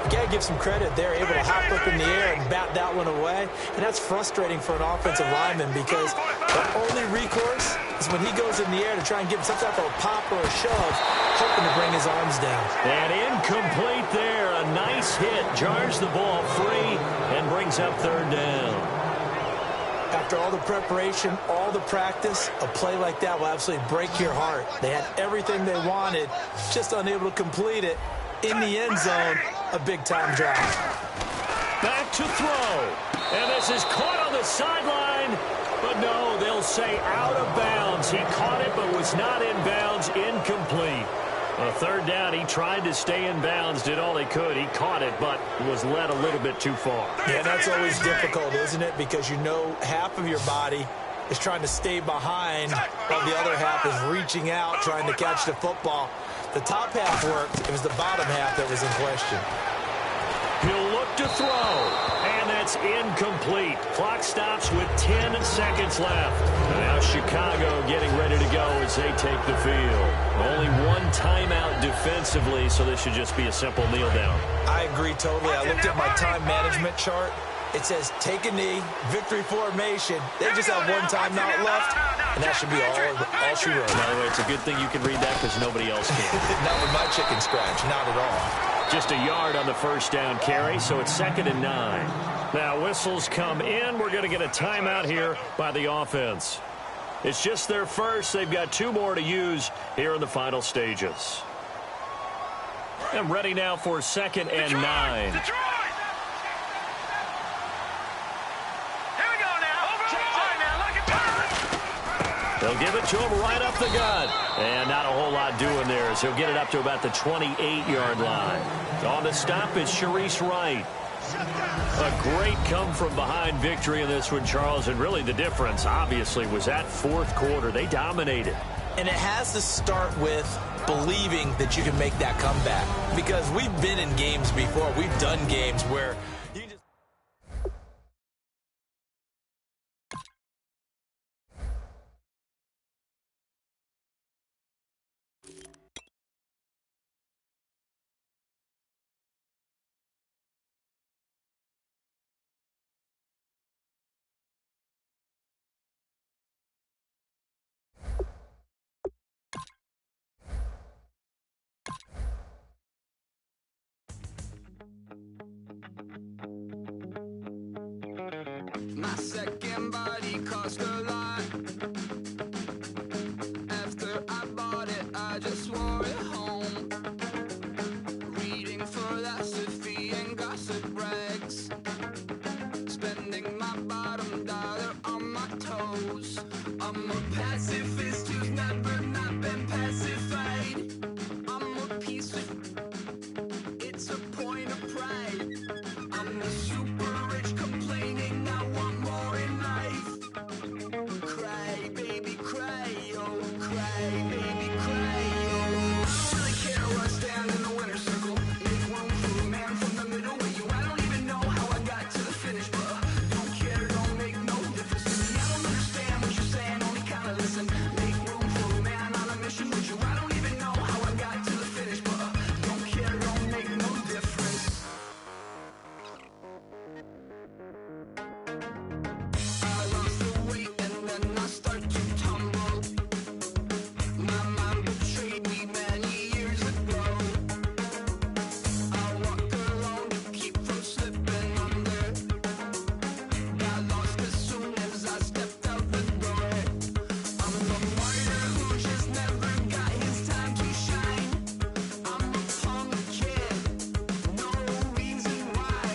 You got to give some credit. They're able to hop up in the air and bat that one away. And that's frustrating for an offensive lineman because the only recourse is when he goes in the air to try and give him some type of a pop or a shove, hoping to bring his arms down. And incomplete there. A nice hit. Jars the ball free and brings up third down. After all the preparation, all the practice, a play like that will absolutely break your heart. They had everything they wanted, just unable to complete it. In the end zone, a big-time drive. Back to throw. And this is caught on the sideline. But no, they'll say out of bounds. He caught it but was not in bounds. Incomplete. On third down, he tried to stay in bounds, did all he could. He caught it, but was led a little bit too far. Yeah, that's always difficult, isn't it? Because you know half of your body is trying to stay behind while the other half is reaching out, trying to catch the football. The top half worked. It was the bottom half that was in question. He'll look to throw, and that's incomplete. Clock stops with 10 seconds left. And now Chicago getting ready to go as they take the field. Only one timeout defensively, so this should just be a simple kneel down. I agree totally. I looked at my time management chart. It says take a knee, victory formation. They just have one timeout left, and that should be all she wrote. By the way, it's a good thing you can read that because nobody else can. Not with my chicken scratch, not at all. Just a yard on the first down carry, so it's 2nd and 9. Now whistles come in. We're going to get a timeout here by the offense. It's just their first. They've got 2 more to use here in the final stages. I'm ready now for 2nd and 9. They'll give it to him right up the gut. And not a whole lot doing there as he'll get it up to about the 28-yard line. On the stop is Sharice Wright. A great come-from-behind victory in this one, Charles. And really the difference, obviously, was that 4th quarter. They dominated. And it has to start with believing that you can make that comeback. Because we've been in games before. We've done games where you just... second body cost a lot. After I bought it, I just wore it home. Reading philosophy and gossip rags. Spending my bottom dollar on my toes. I'm a pacifist who's never not been pacified. I'm a piece of... It's a point of pride. I'm the super rich complaining I want more in life. Cry, baby, cry, oh, cry, baby, cry, oh. I don't really care where I stand in the winner's circle. Make room for a man from the middle with you. I don't even know how I got to the finish, but don't care, don't make no difference to me. I don't understand what you're saying, only kinda listen. Make room for a man on a mission with you. I don't even know how I got to the finish, but don't care, don't make no difference. I lost the weight and then I start to tumble. My mind betrayed me many years ago. I walk alone to keep from slipping under. Got lost as soon as I stepped out the door. I'm the martyr who just never got his time to shine. I'm a punk kid, no reason why.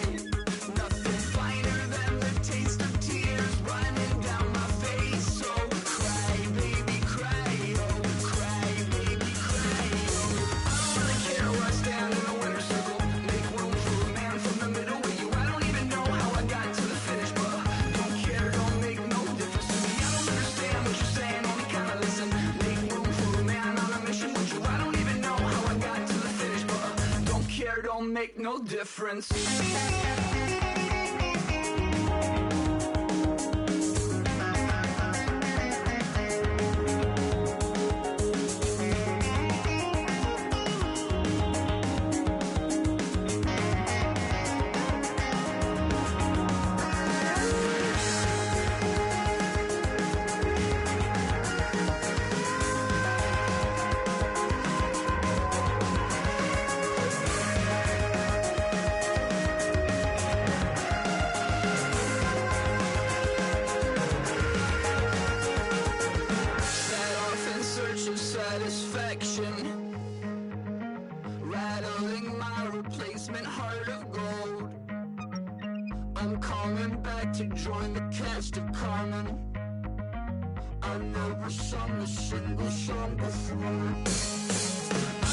Nothing finer than the taste of tears running down my face. So cry, baby, cry, oh, cry, baby, cry, oh. I don't really care where I stand in the winner's circle. Make room for a man from the middle with you. I don't even know how I got to the finish, but don't care, don't make no difference to me. I don't understand what you're saying, only kinda listen. Make room for a man on a mission with you. I don't even know how I got to the finish, but don't care, don't make no difference. Set off in search of satisfaction, rattling my replacement heart of gold. I'm coming back to join the cast of Carmen. I never sung a single song before. I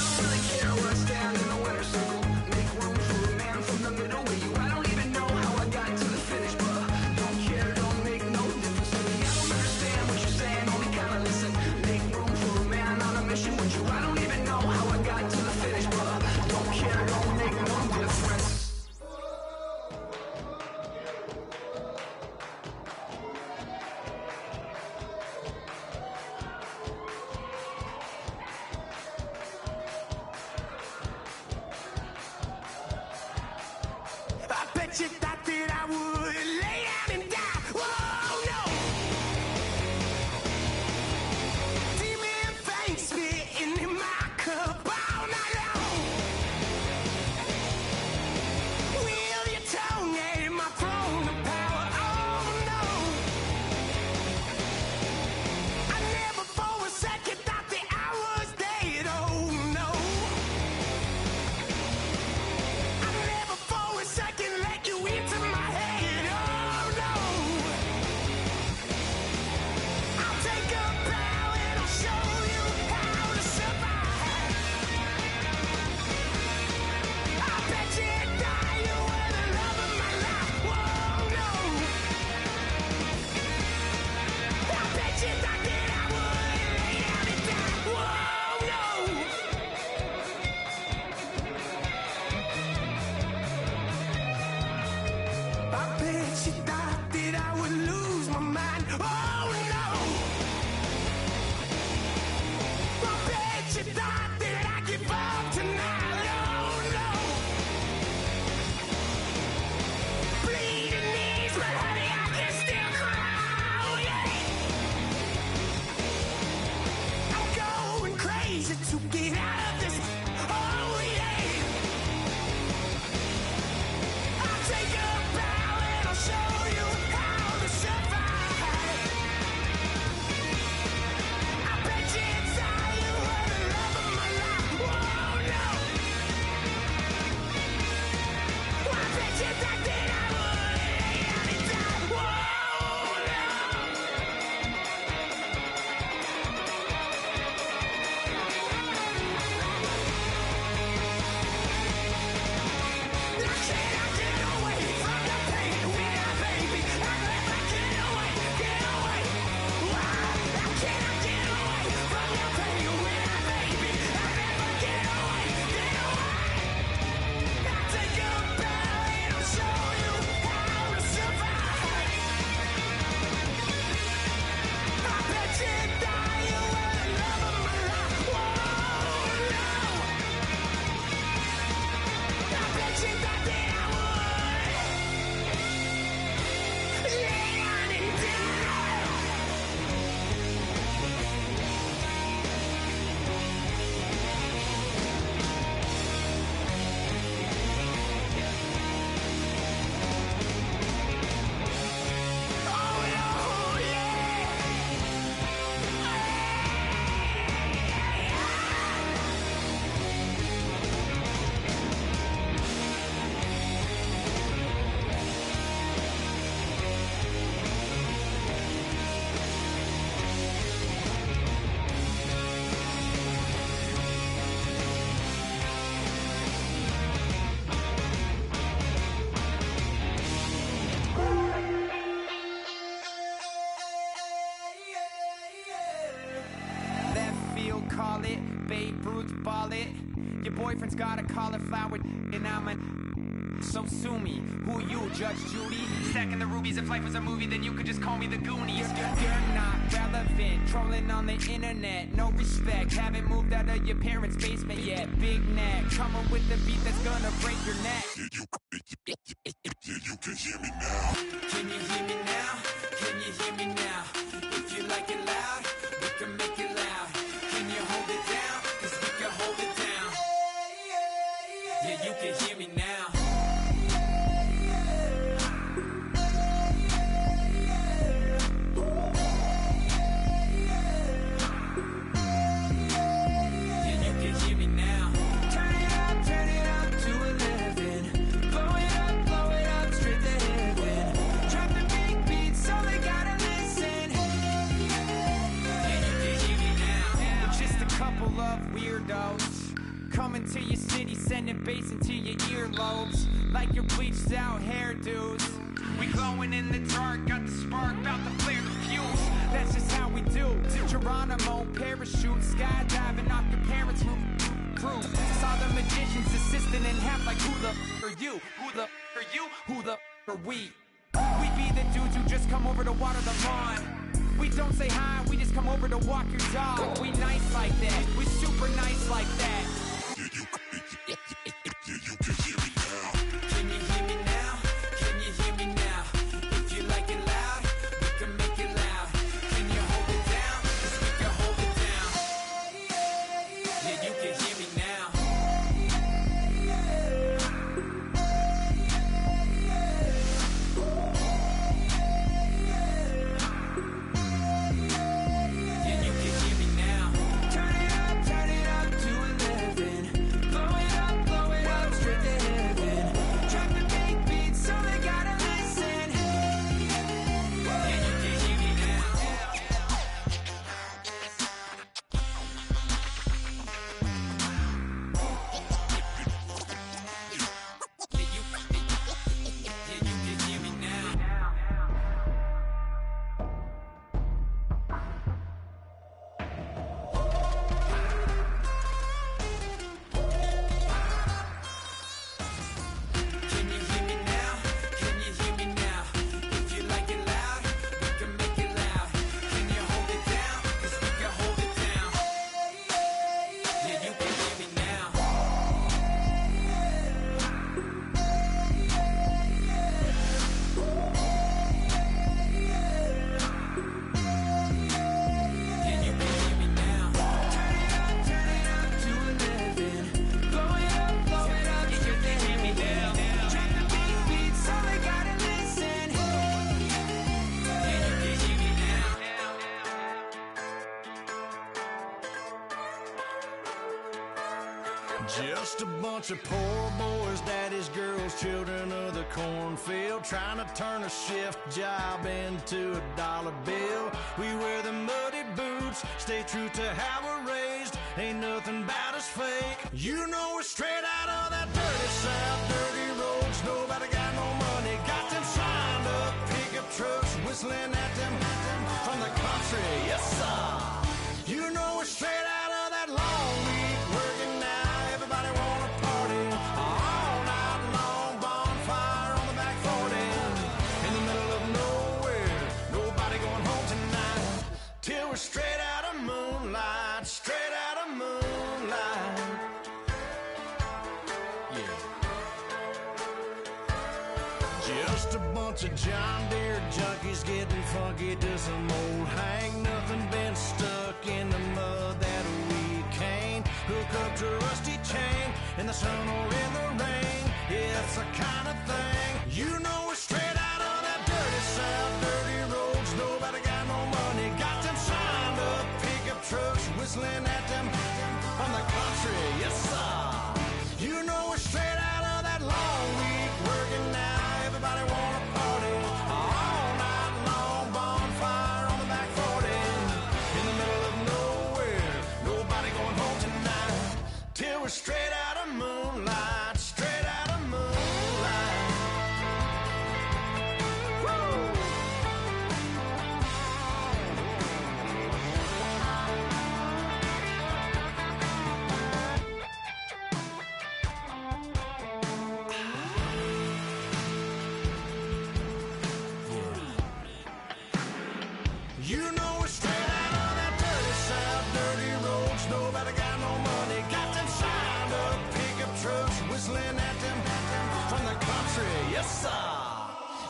don't really care where I stand in the winner's circle. Make room for a man from the middle with you. I don't even know how I got to the finish, but don't care, don't make no difference to me. I don't understand what you're saying, only kinda listen. Make room for a man on a mission with you. I don't even know how I got to the finish, but don't care, don't make no difference. I bet you thought that I would lay down and die. Whoa, no. Demon fangs spitting in my cup all night long. Wield your tongue at my throne of power. Oh, no. I never for a second thought that I was dead. Oh, no. I never for a second let you into my head. Oh no. I'll take a bow and I'll show you how to survive. I bet you die, you were the love of my life. Whoa no. I bet you thought that I would lay down and die. Whoa no. I bet you thought that I would lose my mind. Oh no! I bet you thought that I'd give up tonight. Oh no! Bleeding knees, but honey, I can still cry. Oh yeah! I'm going crazy to get out of this. Oh yeah! I'll take a bow and I'll show you how to survive. call it. Babe Ruth ball it. Your boyfriend's got a cauliflower and I'm a... So sue me, who you, Judge Judy? Stacking the rubies, if life was a movie, then you could just call me the Goonies. You're not relevant, trolling on the internet, no respect. Haven't moved out of your parents' basement yet. Big neck, coming with the beat that's gonna break your neck. You can hear me now. Can you hear me now? Can you hear me now? If you like it loud, we can make it loud. Can you hold it down? 'Cause we can hold it down. Yeah, you can hear me now. Coming to your city, sending bass into your earlobes, like your bleached out hairdos. We glowing in the dark, got the spark, about to flare the fuse. That's just how we do. To Geronimo, parachute, skydiving off your parents' roof. Crew saw the magician's assistant in half, like who the are you? Who the are you? Who the are we? We be the dudes who just come over to water the lawn. We don't say hi, we just come over to walk your dog. We nice like that, we super nice like that. You can hear me now. Can you hear me now? Can you hear me now? If you like it loud, we can make it loud. Can you hold it down? 'Cause we can hold it down. Yeah, you can hear me now. Yeah, you can hear me now. Turn it up to 11. Blow it up straight to heaven. Drop the big beat so they gotta listen. Yeah, you can hear me now. Yeah, you can hear me now. Can you hear me now? Can you hear me now? If you like it loud, we can make it loud. Can you hold it down? 'Cause we can hold it down. Yeah, you can hear me now. Yeah, you can hear me now. Turn it up to 11. Blow it up straight to heaven. Drop the big beat so they gotta listen. Yeah, you can hear me now. Just a bunch of poor boys, daddy's girls, children of the cornfield, trying to turn a shift job into a dollar bill. We wear the muddy boots, stay true to how we're raised. Ain't nothing about us fake. You know we're straight out of that dirty south, dirty roads. Nobody got no money, got them signed up pickup trucks, whistling at them from the country. Yes, sir. You know we're straight out of that long week working now. Everybody wanna party all night long. Bonfire on the back 40 in the middle of nowhere. Nobody going home tonight till we're straight out of moonlight. Straight out of moonlight. Yeah. Just a bunch of John Deere junkies getting funky to some old hang. Nothing been stuck in the mud that we can't hook up to a rusty chain in the sun or in the rain. Yeah, it's the kind of thing. You know we're straight out of that dirty south, dirty roads. Nobody got no money, got them signed up pickup trucks, whistling at them from the country. Yes, sir. You know we're straight out of that long week working now. Everybody wanna party all night long. Bonfire on the back 40 in the middle of nowhere. Nobody going home tonight till we're straight out of moonlight. Straight out of moonlight. Woo! You know we're straight out of that dirty south, dirty roads. Nobody got no money. Got them signed up pickup trucks whistling at them from the country. Yes, sir.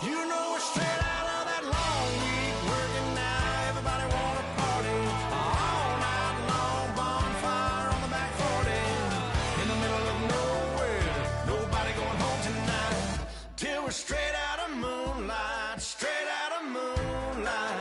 You know we're straight out of that long week working now. Everybody wanna party all night long. Bonfire on the back 40 in the middle of nowhere. Nobody going home tonight till we're straight out of moonlight. Straight out of moonlight.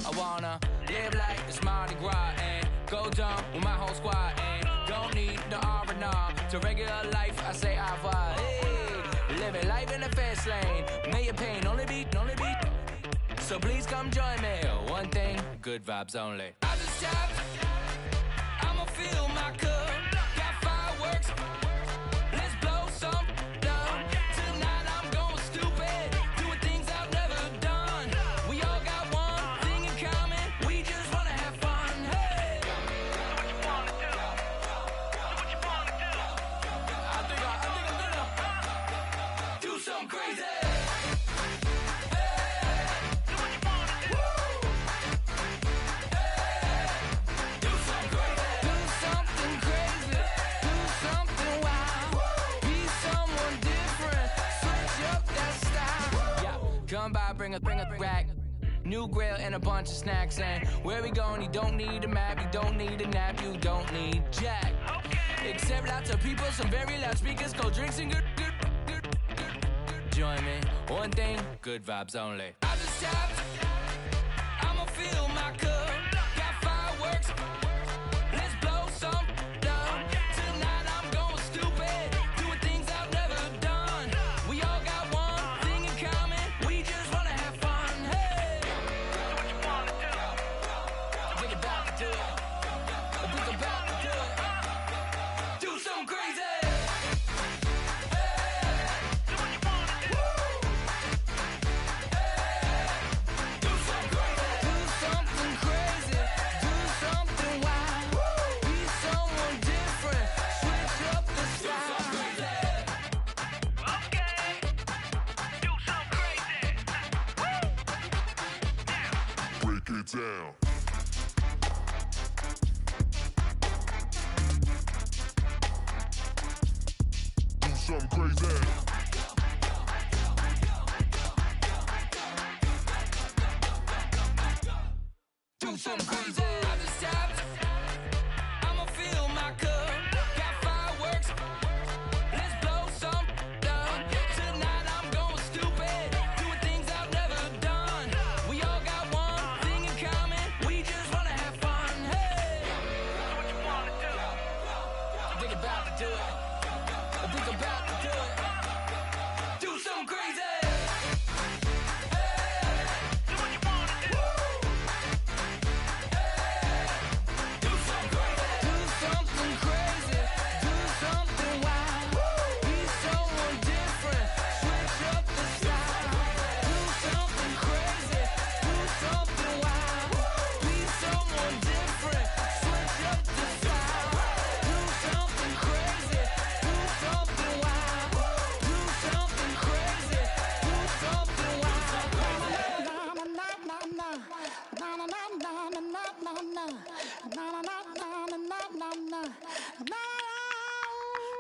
I wanna live like it's Mardi Gras and go dumb with my whole squad and don't need the R&R. To regular life, I say au revoir. Hey, living life in the fast lane. May your pain only be. So please come join me. One thing, good vibes only. I just tapped. I'ma fill my cup. Got fireworks. Let's blow some down. Tonight I'm going stupid. Doing things I've never done. We all got one thing in common. We just wanna have fun. Hey. So what you wanna do? So what you wanna do? I think I'm gonna do something crazy. Come by, bring a rack. New grill and a bunch of snacks. And where we going, you don't need a map. You don't need a nap, you don't need jack. Except lots of people, some very loud speakers, cold drinks and good. Join me, one thing, good vibes only. I just tapped, I'ma fill my cup. Got fireworks, let's blow some down. Tonight I'm going stupid, doing things I've never done. We all got one thing in common, we just wanna have fun. Hey, so what you wanna do? I think about to do it. I think about to do it. Do something crazy. Down. Do something crazy. Do something crazy. I just tapped. I'ma fill my cup. Got fireworks. Let's blow some down. Tonight I'm going stupid. Doing things I've never done. We all got one thing in common. We just wanna have fun. Hey, so what you wanna do? I think about to do it. I think about to do it. Do something crazy.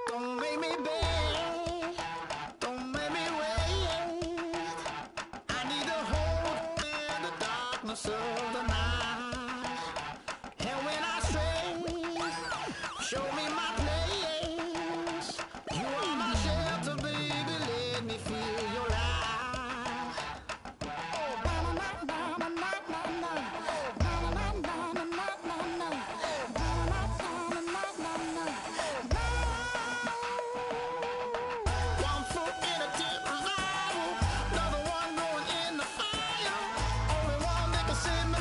Don't make me beg, don't make me wait. I need to hold in the darkness of the night. And when I stray, show me my place. You are my shelter, baby, let me feel your light. Oh, na na na na na na na. One foot in a deep hole, another one going in the fire. Only one that can save me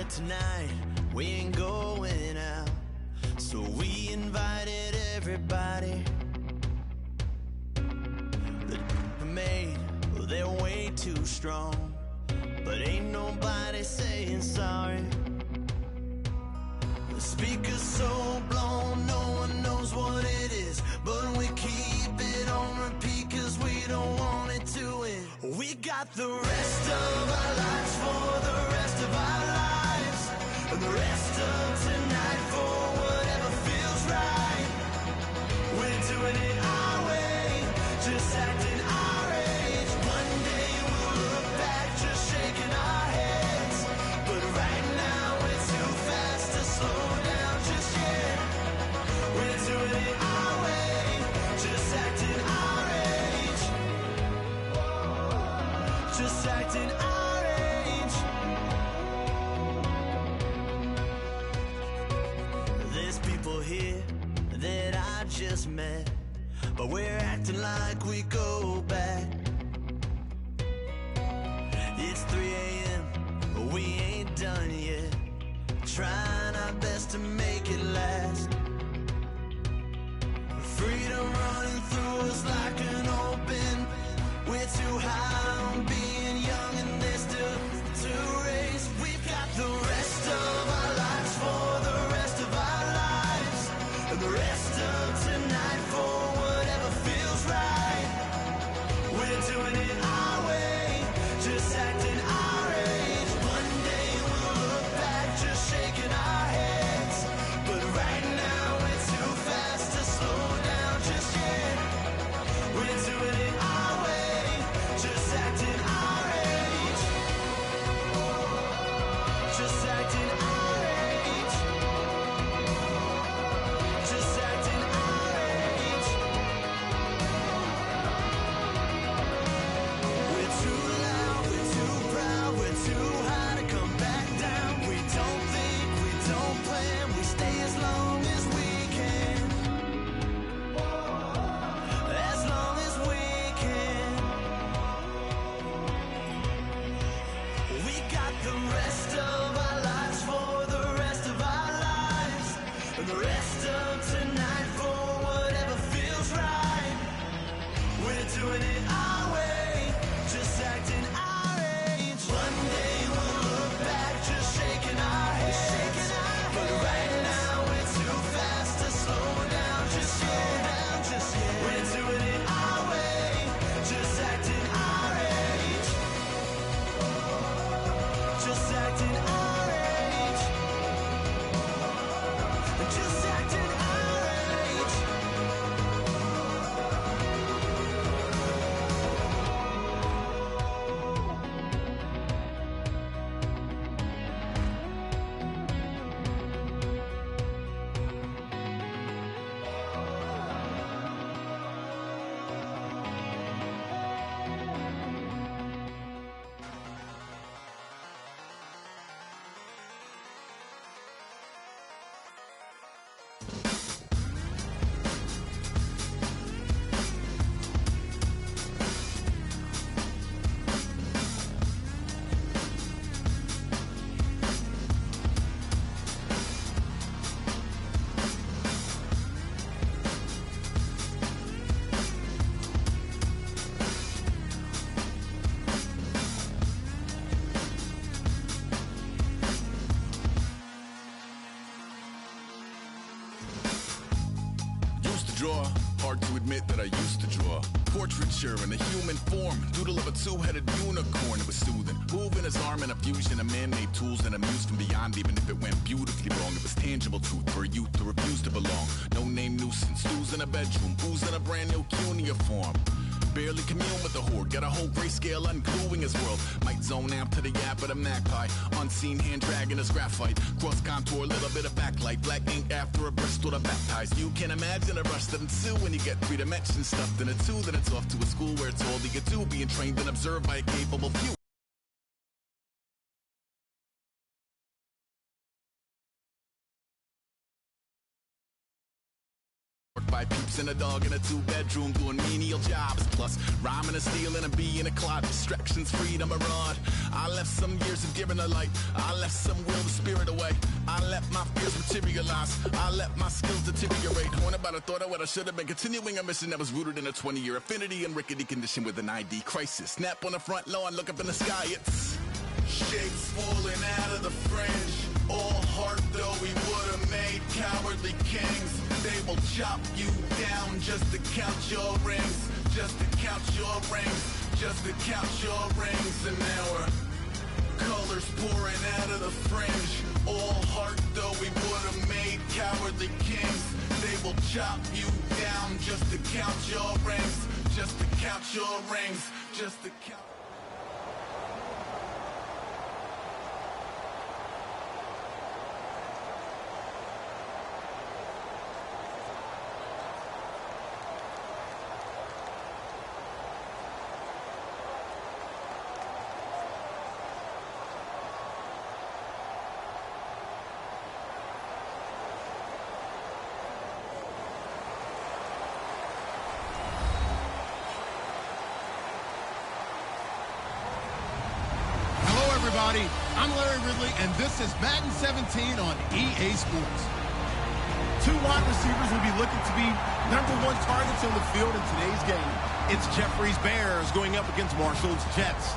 But tonight, we ain't going out. So we invited everybody. The made, well, they're way too strong. But ain't nobody saying sorry. The speaker's so blown, no one knows what it is. But we keep it on repeat cause we don't want it to end. We got the rest of our lives for the rest of our lives. And the rest of tonight for whatever feels right. We're doing it our way, just acting our age. One day we'll look back just shaking our heads. But right now it's too fast to slow down just yet. We're doing it our way, just acting our age. Just acting our age. There's people here that I just met, but we're acting like we go back. It's 3 a.m., but we ain't done yet. Trying our best to make it last. Freedom running through us like an open. We're too high on being young and there's still to race. We've got the rest of our lives for the rest of our lives. And the rest of tonight for whatever feels right. We're doing it our way, just acting our age. One day we'll look back just shaking our heads. But right now it's too fast to slow down just yet. We're doing it our way, just acting our age. Just acting our age. Just acting our age. We're too loud, we're too proud, we're too high to come back down. We don't think, we don't plan, we stay as long as we can. As long as we can. We got the rest of our lives for the rest of our lives. And the rest of tonight for whatever feels right. We're doing it our way, just acting our age. One day we'll look back just shaking our heads. But right now it's too fast to slow down just yet. We're doing it our way, just acting our age. Just acting our age. Just acting our age. Draw, hard to admit that I used to draw. Portraiture in a human form, doodle of a two-headed unicorn. It was soothing, moving his arm in a fusion of man-made tools and amused from beyond. Even if it went beautifully wrong, it was tangible truth for a youth who refused to belong. No name nuisance, stews in a bedroom, booze in a brand new cuneiform. Barely commune with the horde, got a whole grayscale ungluing his world. Might zone out to the yap of the magpie, unseen hand dragging his graphite. Cross contour, little bit of backlight, black ink after a Bristol to baptize. You can imagine a rush that ensue when you get 3 dimensions stuffed in a 2. Then it's off to a school where it's all that you do, being trained and observed by a capable few. By peeps and a dog in a 2-bedroom doing menial jobs. Plus lost. Rhyming and stealing and being a clot. Distractions, freedom, a rod. I left some years of giving a light. I left some will the spirit away. I let my fears materialize. I let my skills deteriorate. Horn about a thought of what I should have been. Continuing a mission that was rooted in a 20-year affinity and rickety condition with an ID crisis. Snap on the front lawn, look up in the sky. It's shapes falling out of the fringe. All heart though we would have made cowardly kings. They will chop you down just to count your rings. Just to count your rings. Just to count your rings. And now we're colors pouring out of the fringe. All heart though we would have made cowardly kings. They will chop you down just to count your rings. Just to count your rings. Just to count. I'm Larry Ridley, and this is Madden 17 on EA Sports. Two wide receivers will be looking to be #1 targets on the field in today's game. It's Jeffrey's Bears going up against Marshall's Jets.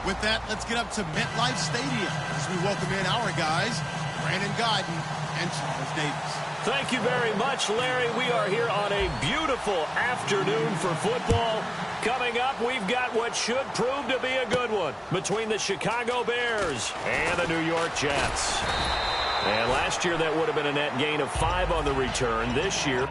With that, let's get up to MetLife Stadium as we welcome in our guys, Brandon Godden and Charles Davis. Thank you very much, Larry. We are here on a beautiful afternoon for football. Coming up, we've got what should prove to be a good one between the Chicago Bears and the New York Jets. And last year, that would have been a net gain of 5 on the return. This year,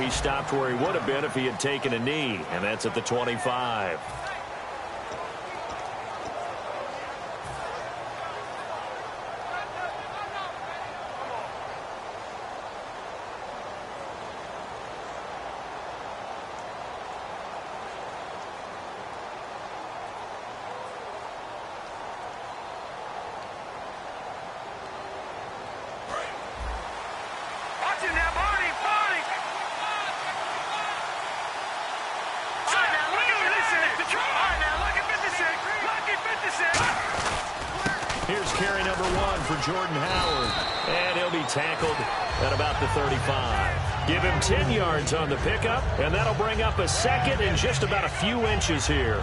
he stopped where he would have been if he had taken a knee, and that's at the 25. Here's carry number 1 for Jordan Howard, and he'll be tackled at about the 35. Give him 10 yards on the pickup, and that'll bring up a second in just about a few inches here.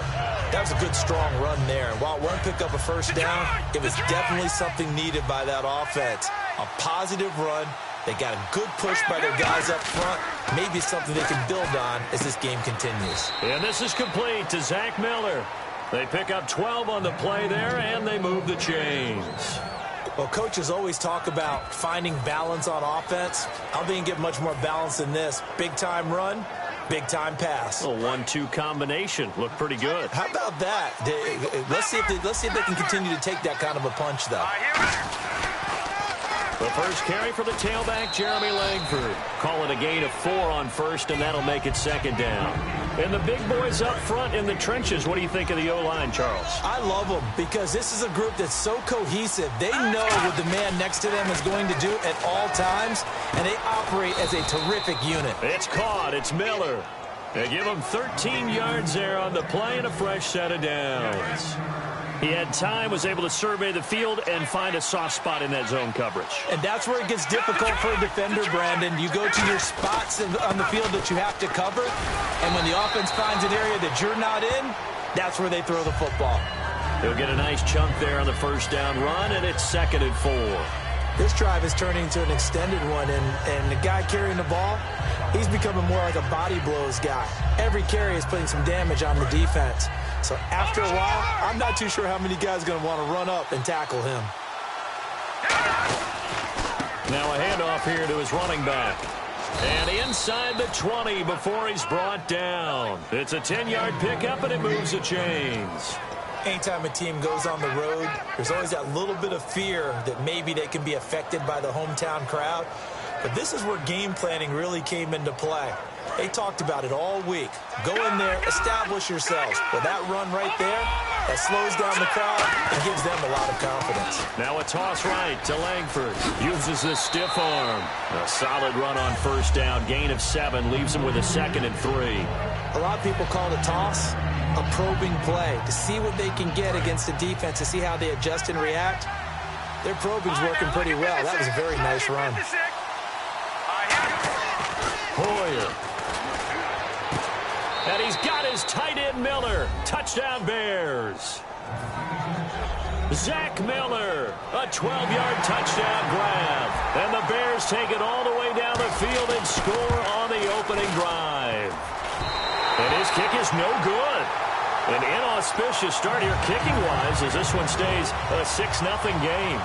That was a good, strong run there. And while it won't pick up a first down, it was definitely something needed by that offense. A positive run. They got a good push by their guys up front. Maybe something they can build on as this game continues. And this is complete to Zach Miller. They pick up 12 on the play there, and they move the chains. Well, coaches always talk about finding balance on offense. I don't think you can get much more balance than this. Big-time run, big-time pass. A 1-2 combination. Looked pretty good. How about that? Let's see if they can continue to take that kind of a punch, though. The first carry for the tailback, Jeremy Langford. Call it a gain of 4 on first, and that'll make it second down. And the big boys up front in the trenches, what do you think of the O-line, Charles? I love them because this is a group that's so cohesive. They know what the man next to them is going to do at all times, and they operate as a terrific unit. It's caught. It's Miller. They give him 13 yards there on the play and a fresh set of downs. He had time, was able to survey the field and find a soft spot in that zone coverage. And that's where it gets difficult for a defender, Brandon. You go to your spots on the field that you have to cover, and when the offense finds an area that you're not in, that's where they throw the football. He'll get a nice chunk there on the first down run, and it's 2nd and 4. This drive is turning into an extended one, and the guy carrying the ball, he's becoming more like a body blows guy. Every carry is putting some damage on the defense. So after a while, I'm not too sure how many guys are going to want to run up and tackle him. Now a handoff here to his running back. And inside the 20 before he's brought down. It's a 10-yard pickup, and it moves the chains. Anytime a team goes on the road, there's always that little bit of fear that maybe they can be affected by the hometown crowd. But this is where game planning really came into play. They talked about it all week. Go in there, establish yourselves. With that run right there, that slows down the crowd and gives them a lot of confidence. Now a toss right to Langford. Uses the stiff arm. A solid run on first down. Gain of 7. Leaves him with a 2nd and 3. A lot of people call it a toss a probing play to see what they can get against the defense, to see how they adjust and react. Their probing's working pretty well. That was a very nice run. Hoyer. And he's got his tight end Miller. Touchdown Bears. Zach Miller, a 12-yard touchdown grab. And the Bears take it all the way down the field and score on the opening drive. And his kick is no good. An inauspicious start here kicking-wise as this one stays a 6-0 game.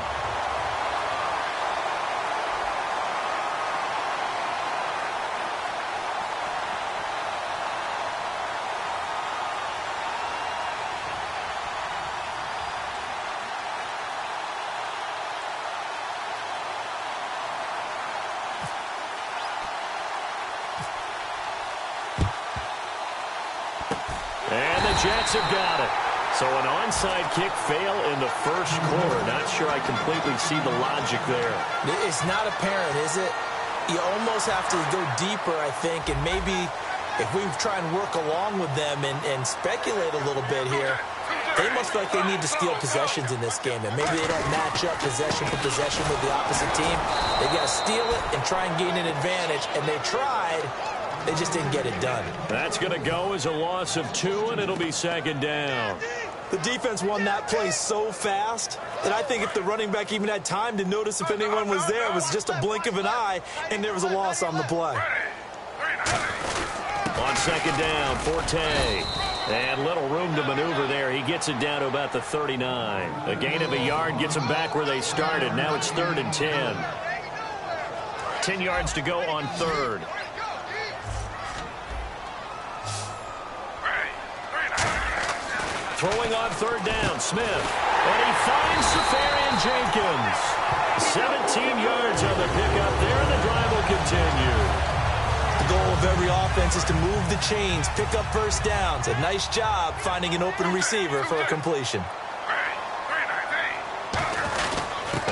Jets have got it. So an onside kick fail in the first quarter. Not sure I completely see the logic there. It's not apparent, is it? You almost have to go deeper, I think, and maybe if we try and work along with them and speculate a little bit here, they must feel like they need to steal possessions in this game, and maybe they don't match up possession for possession with the opposite team. They got to steal it and try and gain an advantage, and they tried. They just didn't get it done. That's going to go as a loss of 2, and it'll be 2nd down. The defense won that play so fast that I think if the running back even had time to notice if anyone was there, it was just a blink of an eye, and there was a loss on the play. On 2nd down, Forte. And little room to maneuver there. He gets it down to about the 39. A gain of a yard gets them back where they started. Now it's 3rd and 10. 10 yards to go on 3rd. Throwing on 3rd down, Smith. And he finds Safarian Jenkins. 17 yards on the pickup there, and the drive will continue. The goal of every offense is to move the chains, pick up first downs. A nice job finding an open receiver for a completion.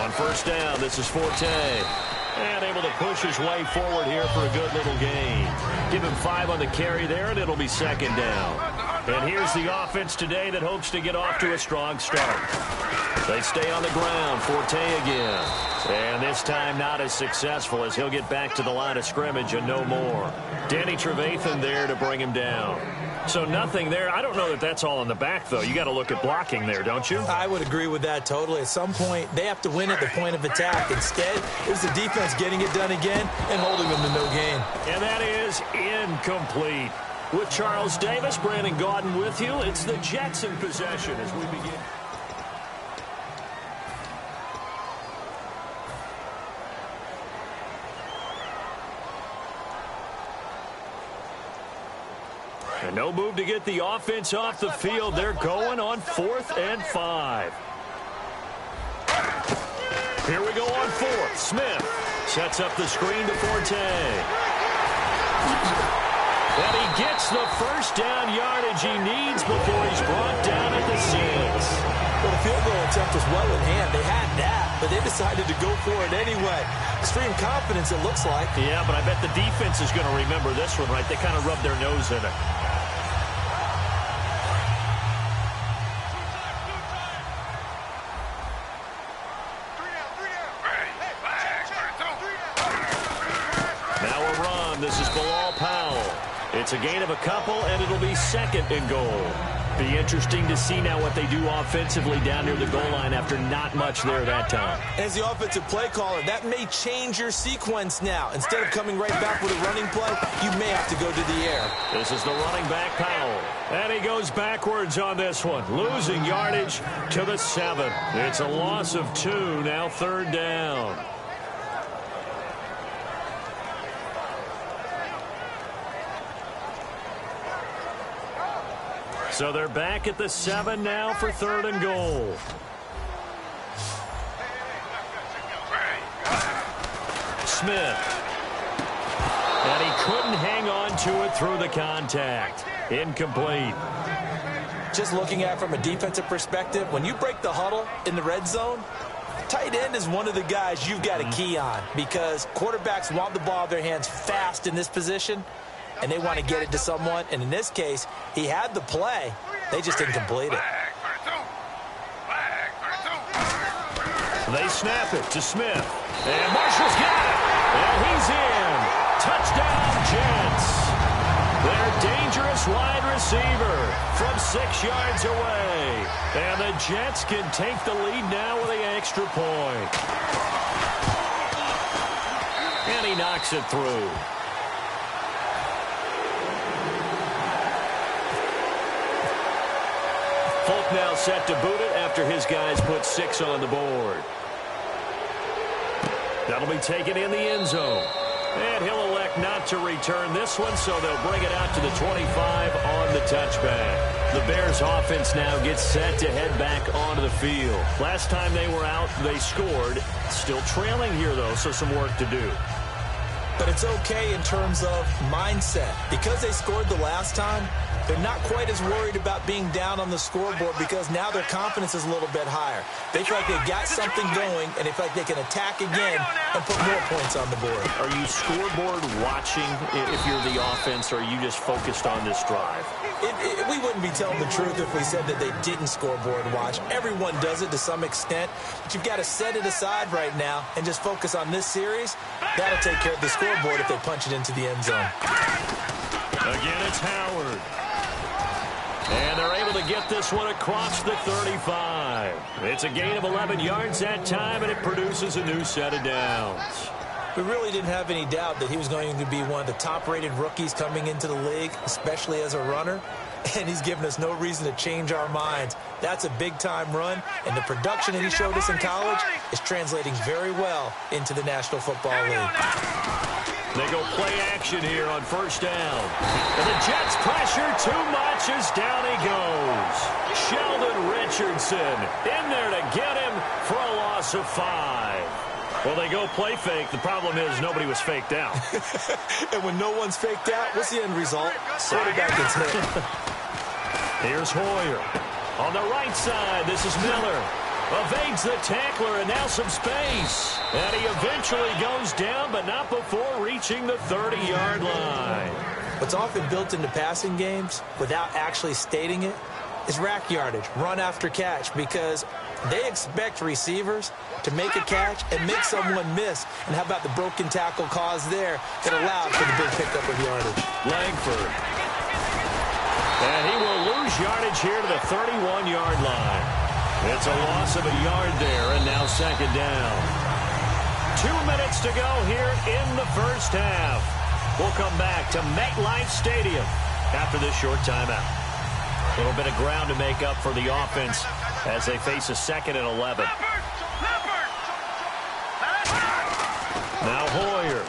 On 1st down, this is Forte. And able to push his way forward here for a good little gain. Give him 5 on the carry there, and it'll be 2nd down. And here's the offense today that hopes to get off to a strong start. They stay on the ground. Forte again. And this time not as successful as he'll get back to the line of scrimmage and no more. Danny Trevathan there to bring him down. So nothing there. I don't know that that's all in the back, though. You got to look at blocking there, don't you? I would agree with that totally. At some point, they have to win at the point of attack. Instead, it was the defense getting it done again and holding them to no gain. And that is incomplete. With Charles Davis, Brandon Gaudin with you. It's the Jets in possession as we begin. And no move to get the offense off the field. They're going on 4th and 5. Here we go on 4th. Smith sets up the screen to Forte. And he gets the first down yardage he needs before he's brought down at the 6. Well, the field goal attempt was well in hand. They had that, but they decided to go for it anyway. Extreme confidence, it looks like. Yeah, but I bet the defense is going to remember this one, right? They kind of rubbed their nose in it. Now a run. This is Bilal Powell. It's a gain of a couple, and it'll be 2nd and goal. Be interesting to see now what they do offensively down near the goal line after not much there that time. As the offensive play caller, that may change your sequence now. Instead of coming right back with a running play, you may have to go to the air. This is the running back, Powell. And he goes backwards on this one, losing yardage to the 7. It's a loss of 2, now 3rd down. So they're back at the 7 now for 3rd and goal. Smith. And he couldn't hang on to it through the contact. Incomplete. Just looking at it from a defensive perspective, when you break the huddle in the red zone, tight end is one of the guys you've got to key on because quarterbacks want the ball in their hands fast in this position, and they want to get it to someone. And in this case, he had the play. They just didn't complete it. They snap it to Smith. And Marshall's got it. And he's in. Touchdown, Jets. Their dangerous wide receiver from 6 yards away. And the Jets can take the lead now with an extra point. And he knocks it through. Folk now set to boot it after his guys put 6 on the board. That'll be taken in the end zone. And he'll elect not to return this one, so they'll bring it out to the 25 on the touchback. The Bears offense now gets set to head back onto the field. Last time they were out, they scored. Still trailing here, though, so some work to do. But it's okay in terms of mindset. Because they scored the last time, they're not quite as worried about being down on the scoreboard because now their confidence is a little bit higher. They feel like they've got something going, and they feel like they can attack again and put more points on the board. Are you scoreboard watching if you're the offense, or are you just focused on this drive? We wouldn't be telling the truth if we said that they didn't scoreboard watch. Everyone does it to some extent, but you've got to set it aside right now and just focus on this series. That'll take care of the scoreboard if they punch it into the end zone. Again, it's Howard. And they're able to get this one across the 35. It's a gain of 11 yards that time, and it produces a new set of downs. We really didn't have any doubt that he was going to be one of the top-rated rookies coming into the league, especially as a runner. And he's given us no reason to change our minds. That's a big-time run, and the production that he showed us in college is translating very well into the National Football League. They go play action here on 1st down. And the Jets pressure too much as down he goes. Sheldon Richardson in there to get him for a loss of 5. Well, they go play fake. The problem is nobody was faked out. And when no one's faked out, what's the end result? Quarterback gets hit. Here's Hoyer. On the right side, this is Miller. Evades the tackler, and now some space. And he eventually goes down, but not before reaching the 30-yard line. What's often built into passing games, without actually stating it, is rack yardage, run after catch, because they expect receivers to make a catch and make someone miss. And how about the broken tackle cause there that allowed for the big pickup of yardage? Langford. And he will lose yardage here to the 31-yard line. It's a loss of a yard there, and now 2nd down. 2 minutes to go here in the first half. We'll come back to MetLife Stadium after this short timeout. A little bit of ground to make up for the offense as they face a 2nd and 11. Now Hoyer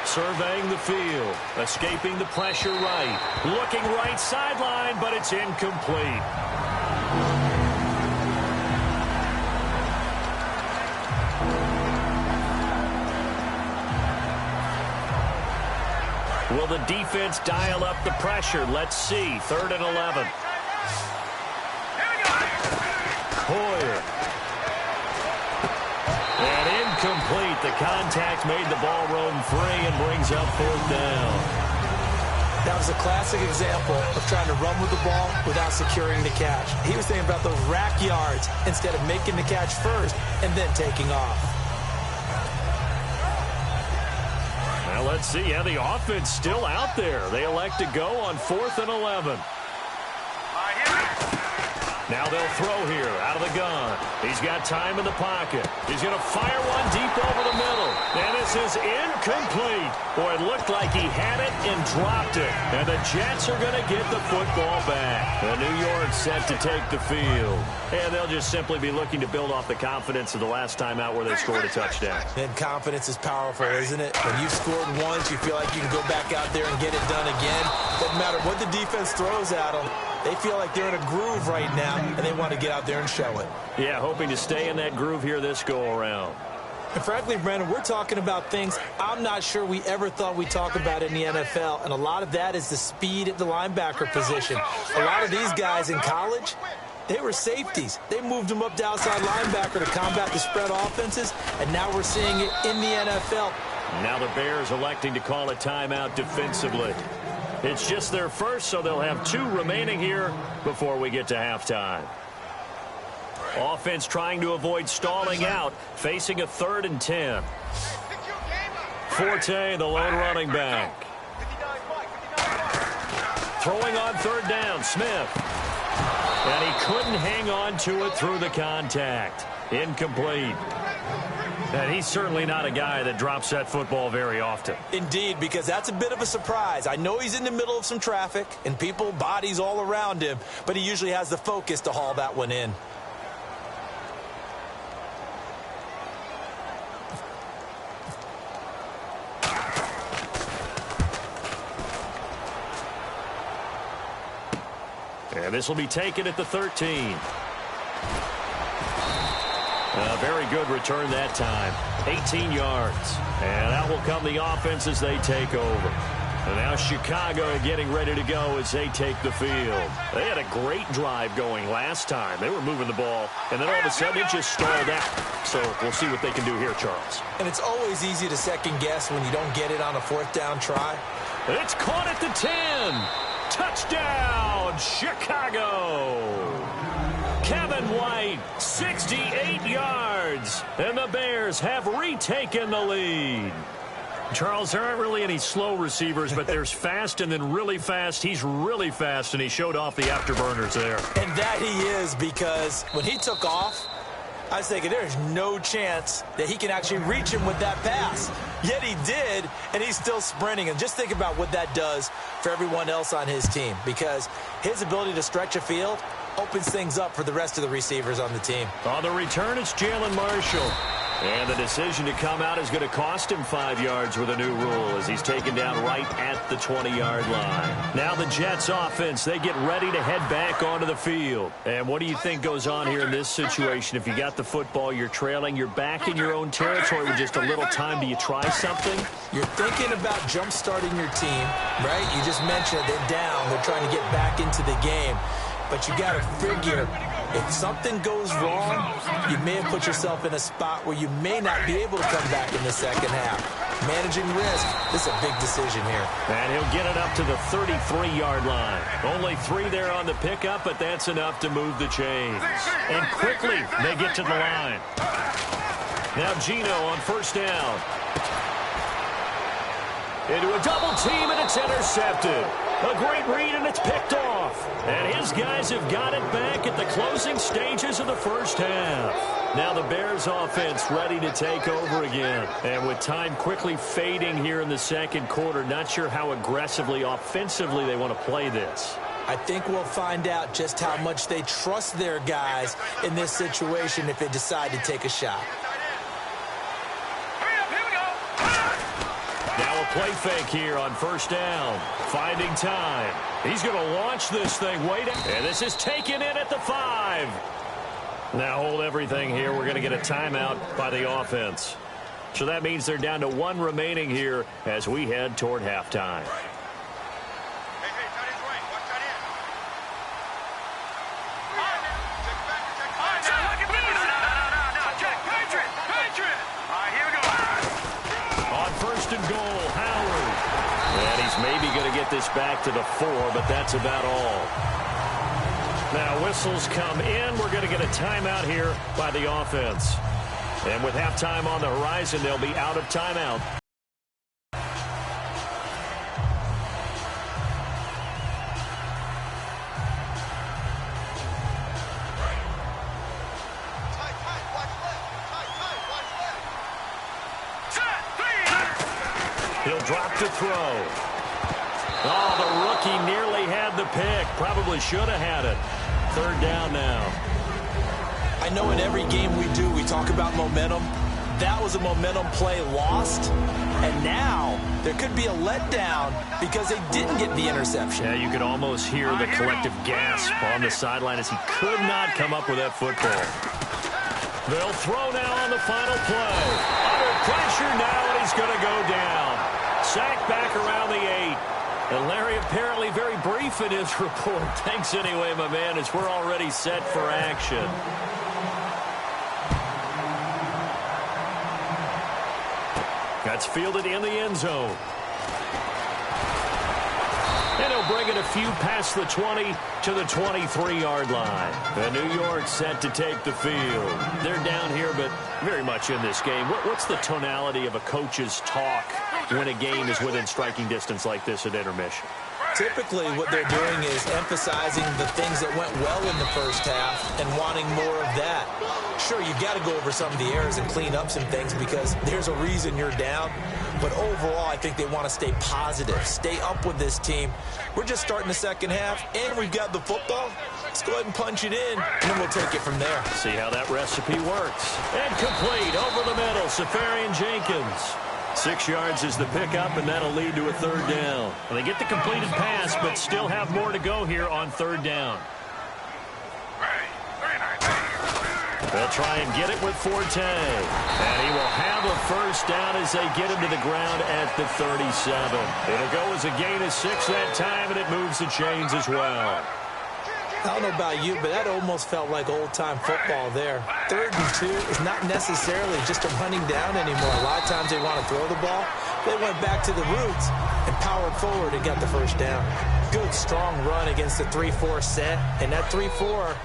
surveying the field, escaping the pressure right, looking right sideline, but it's incomplete. Will the defense dial up the pressure? Let's see. 3rd and 11. Hoyer. And incomplete. The contact made the ball roam free and brings up 4th down. That was a classic example of trying to run with the ball without securing the catch. He was thinking about those rack yards instead of making the catch first and then taking off. Well, let's see. Yeah, the offense still out there. They elect to go on 4th and 11. Now they'll throw here out of the gun. He's got time in the pocket. He's going to fire one deep over the middle. And this is incomplete. Boy, it looked like he had it and dropped it. And the Jets are going to get the football back. And New York set to take the field. And they'll just simply be looking to build off the confidence of the last time out where they scored a touchdown. And confidence is powerful, isn't it? When you've scored once, you feel like you can go back out there and get it done again. Doesn't matter what the defense throws at them. They feel like they're in a groove right now, and they want to get out there and show it. Yeah, hoping to stay in that groove here this go-around. And frankly, Brandon, we're talking about things I'm not sure we ever thought we'd talk about in the NFL, and a lot of that is the speed at the linebacker position. A lot of these guys in college, they were safeties. They moved them up to outside linebacker to combat the spread offenses, and now we're seeing it in the NFL. Now the Bears electing to call a timeout defensively. It's just their first, so they'll have 2 remaining here before we get to halftime. Offense trying to avoid stalling out, facing a 3rd and 10. Forte, the lone running back. Throwing on 3rd down, Smith. And he couldn't hang on to it through the contact. Incomplete. And he's certainly not a guy that drops that football very often. Indeed, because that's a bit of a surprise. I know he's in the middle of some traffic and people, bodies all around him, but he usually has the focus to haul that one in. And this will be taken at the 13. A very good return that time. 18 yards. And out will come the offense as they take over. And now Chicago getting ready to go as they take the field. They had a great drive going last time. They were moving the ball, and then all of a sudden it just stalled out. So we'll see what they can do here, Charles. And it's always easy to second guess when you don't get it on a 4th down try. It's caught at the 10. Touchdown, Chicago. Kevin White, 68 yards. And the Bears have retaken the lead. Charles, there aren't really any slow receivers, but there's fast and then really fast. He's really fast, and he showed off the afterburners there. And that he is, because when he took off, I was thinking there's no chance that he can actually reach him with that pass. Yet he did, and he's still sprinting. And just think about what that does for everyone else on his team, because his ability to stretch a field opens things up for the rest of the receivers on the team. On the return, it's Jalen Marshall. And the decision to come out is going to cost him 5 yards with a new rule as he's taken down right at the 20-yard line. Now the Jets offense, they get ready to head back onto the field. And what do you think goes on here in this situation? If you got the football, you're trailing, you're back in your own territory with just a little time. Do you try something? You're thinking about jump-starting your team, right? You just mentioned they're down. They're trying to get back into the game. But you got to figure, if something goes wrong, you may have put yourself in a spot where you may not be able to come back in the second half. Managing risk, this is a big decision here. And he'll get it up to the 33-yard line. Only 3 there on the pickup, but that's enough to move the chains. And quickly, they get to the line. Now Gino on 1st down. Into a double team, and it's intercepted. A great read, and it's picked off. And his guys have got it back at the closing stages of the first half. Now the Bears offense ready to take over again. And with time quickly fading here in the second quarter, not sure how aggressively, offensively they want to play this. I think we'll find out just how much they trust their guys in this situation if they decide to take a shot. Now a play fake here on 1st down. Finding time. He's going to launch this thing. And this is taken in at the 5. Now hold everything here. We're going to get a timeout by the offense. So that means they're down to 1 remaining here as we head toward halftime. Maybe going to get this back to the 4, but that's about all. Now whistles come in. We're going to get a timeout here by the offense. And with halftime on the horizon, they'll be out of timeout. He'll drop to throw. Oh, the rookie nearly had the pick. Probably should have had it. 3rd down now. I know in every game we do, we talk about momentum. That was a momentum play lost, and now there could be a letdown because they didn't get the interception. Yeah, you could almost hear the collective gasp on the sideline as he could not come up with that football. They'll throw now on the final play. Under pressure now, and he's going to go down. Sacked back around the 8. And Larry apparently very brief in his report. Thanks anyway, my man, as we're already set for action. That's fielded in the end zone. And he'll bring it a few past the 20 to the 23-yard line. And New York set to take the field. They're down here, but very much in this game. What's the tonality of a coach's talk when a game is within striking distance like this at intermission? Typically, what they're doing is emphasizing the things that went well in the first half and wanting more of that. Sure, you've got to go over some of the errors and clean up some things because there's a reason you're down. But overall, I think they want to stay positive, stay up with this team. We're just starting the second half, and we've got the football. Let's go ahead and punch it in, and then we'll take it from there. See how that recipe works. And complete over the middle, Safarian Jenkins. 6 yards is the pickup, and that'll lead to a third down. Well, they get the completed pass, but still have more to go here on third down. They'll try and get it with Forte. And he will have a first down as they get him to the ground at the 37. It'll go as a gain of 6 that time, and it moves the chains as well. I don't know about you, but that almost felt like old-time football there. 3rd and 2 is not necessarily just a running down anymore. A lot of times they want to throw the ball. They went back to the roots and powered forward and got the first down. Good, strong run against the 3-4 set. And that 3-4,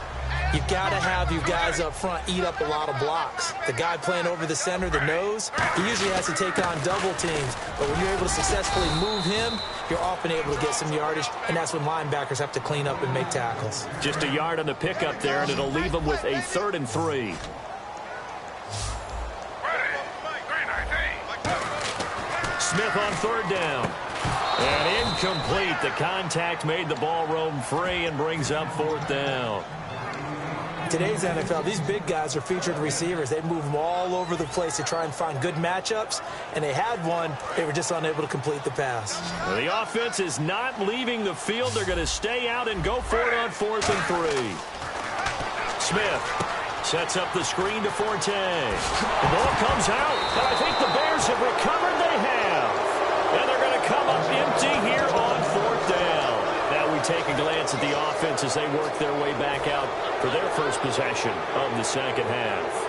you've got to have you guys up front eat up a lot of blocks. The guy playing over the center, the nose, he usually has to take on double teams. But when you're able to successfully move him, you're often able to get some yardage, and that's when linebackers have to clean up and make tackles. Just a yard on the pickup there, and it'll leave them with a 3rd and 3. Smith on 3rd down. And incomplete. The contact made the ball roam free and brings up 4th down. Today's NFL, these big guys are featured receivers. They move them all over the place to try and find good matchups, and they had one. They were just unable to complete the pass. Well, the offense is not leaving the field. They're going to stay out and go for it on 4th and 3. Smith sets up the screen to Forte. The ball comes out, and I think the Bears have recovered. They have. And they're going to come up empty here on 4th down. Now we take a glance at the offense as they work their way back out for their first possession of the second half.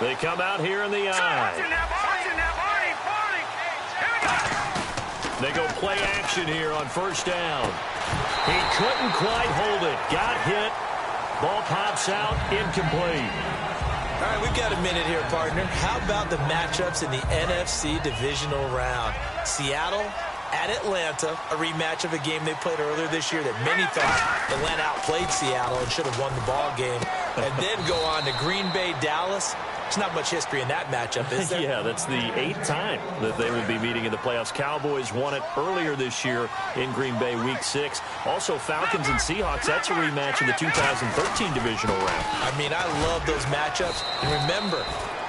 They come out here in the eye. They go play action here on 1st down. He couldn't quite hold it. Got hit. Ball pops out. Incomplete. All right, we've got a minute here, partner. How about the matchups in the NFC divisional round? Seattle at Atlanta, a rematch of a game they played earlier this year that many thought Atlanta outplayed Seattle and should have won the ball game. And then go on to Green Bay, Dallas. There's not much history in that matchup, is there? Yeah, that's the 8th time that they will be meeting in the playoffs. Cowboys won it earlier this year in Green Bay Week 6. Also, Falcons and Seahawks, that's a rematch in the 2013 divisional round. I mean, I love those matchups. And remember,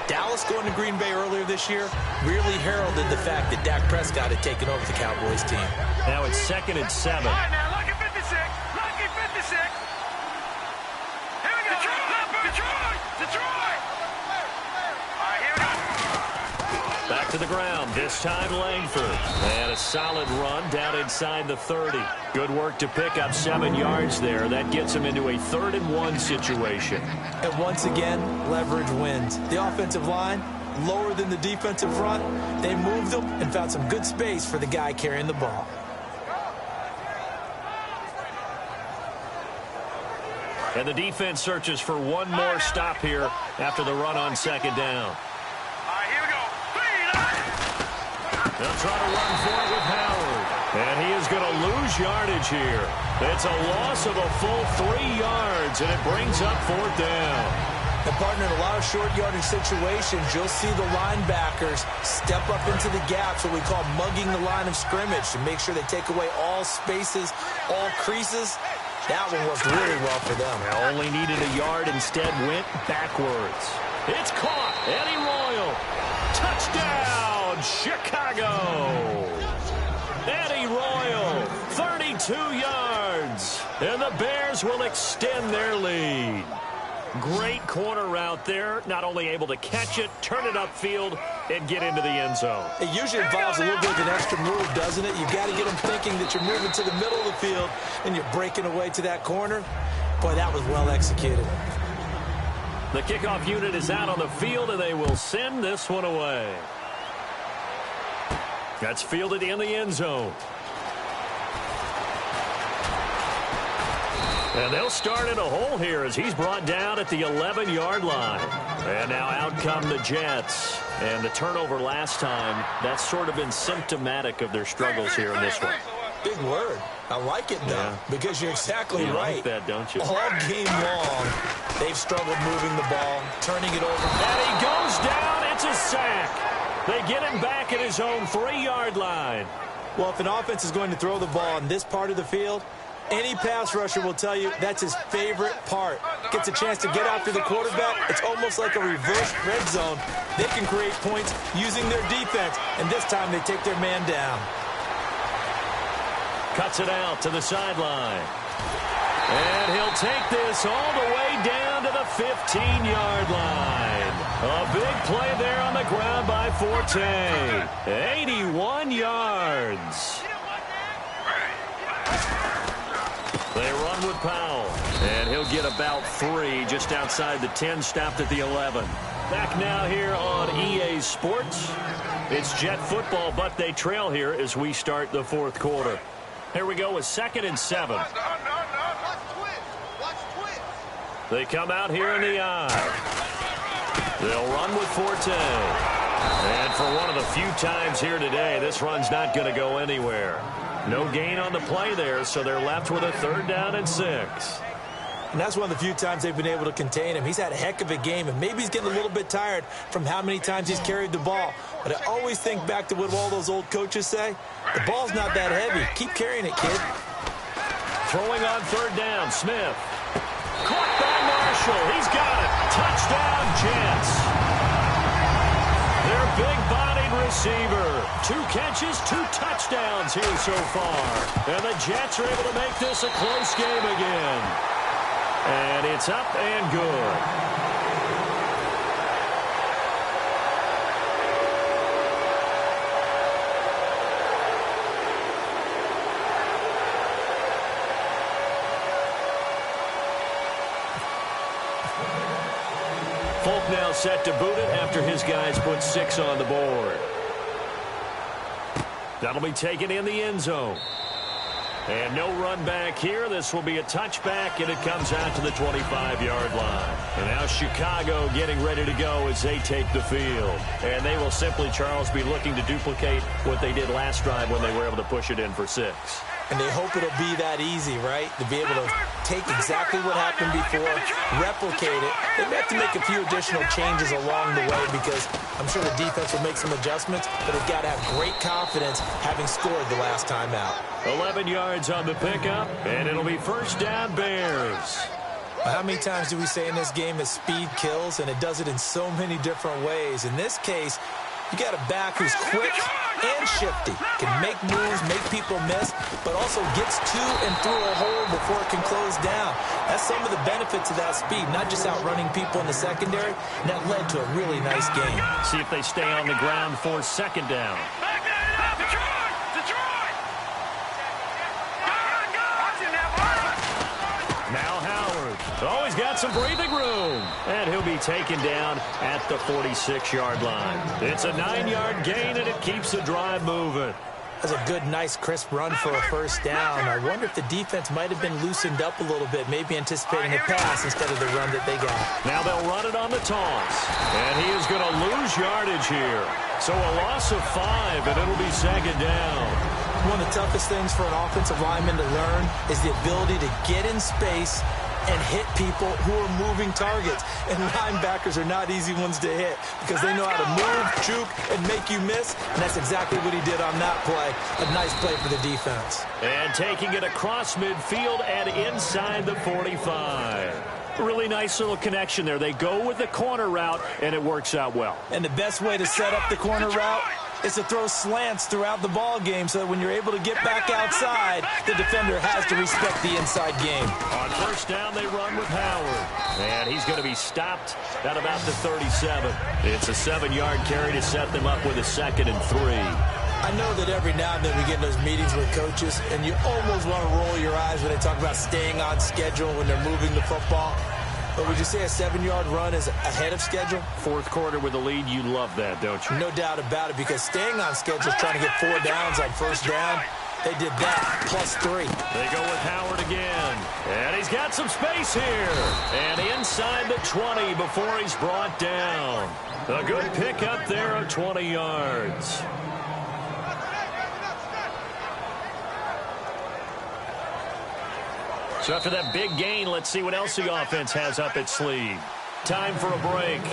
Dallas going to Green Bay earlier this year really heralded the fact that Dak Prescott had taken over the Cowboys team. Now it's 2nd and 7. All right, now, lucky 56. Lucky 56. Here we go. Detroit. Back to the ground, this time Langford. And a solid run down inside the 30. Good work to pick up 7 yards there. That gets him into a 3rd and 1 situation. And once again, leverage wins. The offensive line, lower than the defensive front. They moved them and found some good space for the guy carrying the ball. And the defense searches for one more stop here after the run on 2nd down. They'll try to run for it with Howard. And he is going to lose yardage here. It's a loss of a full 3 yards, and it brings up 4th down. And, partner, in a lot of short yardage situations, you'll see the linebackers step up into the gaps, what we call mugging the line of scrimmage, to make sure they take away all spaces, all creases. That one worked really well for them. Only needed a yard, instead went backwards. It's caught. Eddie Royal. Touchdown, Chicago. Eddie Royal, 32 yards. And the Bears will extend their lead. Great corner route there. Not only able to catch it, turn it upfield, and get into the end zone. It usually involves a little bit of an extra move, doesn't it? You've got to get them thinking that you're moving to the middle of the field and you're breaking away to that corner. Boy, that was well executed. The kickoff unit is out on the field, and they will send this one away. That's fielded in the end zone. And they'll start in a hole here as he's brought down at the 11-yard line. And now out come the Jets. And the turnover last time, that's sort of been symptomatic of their struggles here in this one. Big word. I like it, though, because you're exactly you right. Like that, don't you? All game long, they've struggled moving the ball, turning it over. And he goes down. It's a sack. They get him back at his own 3-yard line. Well, if an offense is going to throw the ball in this part of the field, any pass rusher will tell you that's his favorite part. Gets a chance to get after the quarterback. It's almost like a reverse red zone. They can create points using their defense, and this time they take their man down. Cuts it out to the sideline. And he'll take this all the way down to the 15-yard line. A big play there on the ground by Forte. 81 yards. They run with Powell. And he'll get about 3 just outside the 10, stopped at the 11. Back now here on EA Sports. It's Jet football, but they trail here as we start the 4th quarter. Here we go with 2nd and 7. They come out here in the I. They'll run with Forte. And for one of the few times here today, this run's not going to go anywhere. No gain on the play there, so they're left with a 3rd down and 6. And that's one of the few times they've been able to contain him. He's had a heck of a game, and maybe he's getting a little bit tired from how many times he's carried the ball. But I always think back to what all those old coaches say. The ball's not that heavy. Keep carrying it, kid. Throwing on 3rd down, Smith. Caught by Marshall. He's got it. Touchdown, Jets. Their big-bodied receiver. 2 catches, 2 touchdowns here so far. And the Jets are able to make this a close game again. And it's up and good. Folk now set to boot it after his guys put 6 on the board. That'll be taken in the end zone. And no run back here. This will be a touchback, and it comes out to the 25-yard line. And now Chicago getting ready to go as they take the field. And they will simply, Charles, be looking to duplicate what they did last drive when they were able to push it in for 6. And they hope it'll be that easy, right? To be able to take exactly what happened before, replicate it. They may have to make a few additional changes along the way because I'm sure the defense will make some adjustments, but they've got to have great confidence having scored the last time out. 11 yards on the pickup, and it'll be 1st down Bears. How many times do we say in this game that speed kills, and it does it in so many different ways? In this case, you got a back who's quick and shifty, can make moves, make people miss, but also gets to and through a hole before it can close down. That's some of the benefits of that speed, not just outrunning people in the secondary, and that led to a really nice game. See if they stay on the ground for 2nd down. Now Howard. Oh, he's got some breathing room. And he'll be taken down at the 46-yard line. It's a 9-yard gain, and it keeps the drive moving. That's a good, nice, crisp run for a 1st down. I wonder if the defense might have been loosened up a little bit, maybe anticipating a pass instead of the run that they got. Now they'll run it on the toss. And he is going to lose yardage here. So a loss of 5, and it'll be second down. One of the toughest things for an offensive lineman to learn is the ability to get in space and hit people who are moving targets. And linebackers are not easy ones to hit because they know how to move, juke, and make you miss. And that's exactly what he did on that play. A nice play for the defense. And taking it across midfield and inside the 45. Really nice little connection there. They go with the corner route, and it works out well. And the best way to set up the corner route is to throw slants throughout the ball game so that when you're able to get back outside, the defender has to respect the inside game. On first down, they run with Howard. And he's going to be stopped at about the 37. It's a 7-yard carry to set them up with a 2nd and 3. I know that every now and then we get in those meetings with coaches, and you almost want to roll your eyes when they talk about staying on schedule when they're moving the football. But would you say a 7-yard run is ahead of schedule? Fourth quarter with a lead, you love that, don't you? No doubt about it, because staying on schedule is trying to get 4 downs on first down. They did that, plus 3. They go with Howard again. And he's got some space here. And inside the 20 before he's brought down. A good pickup there of 20 yards. So after that big gain, let's see what else the offense has up its sleeve. Time for a break.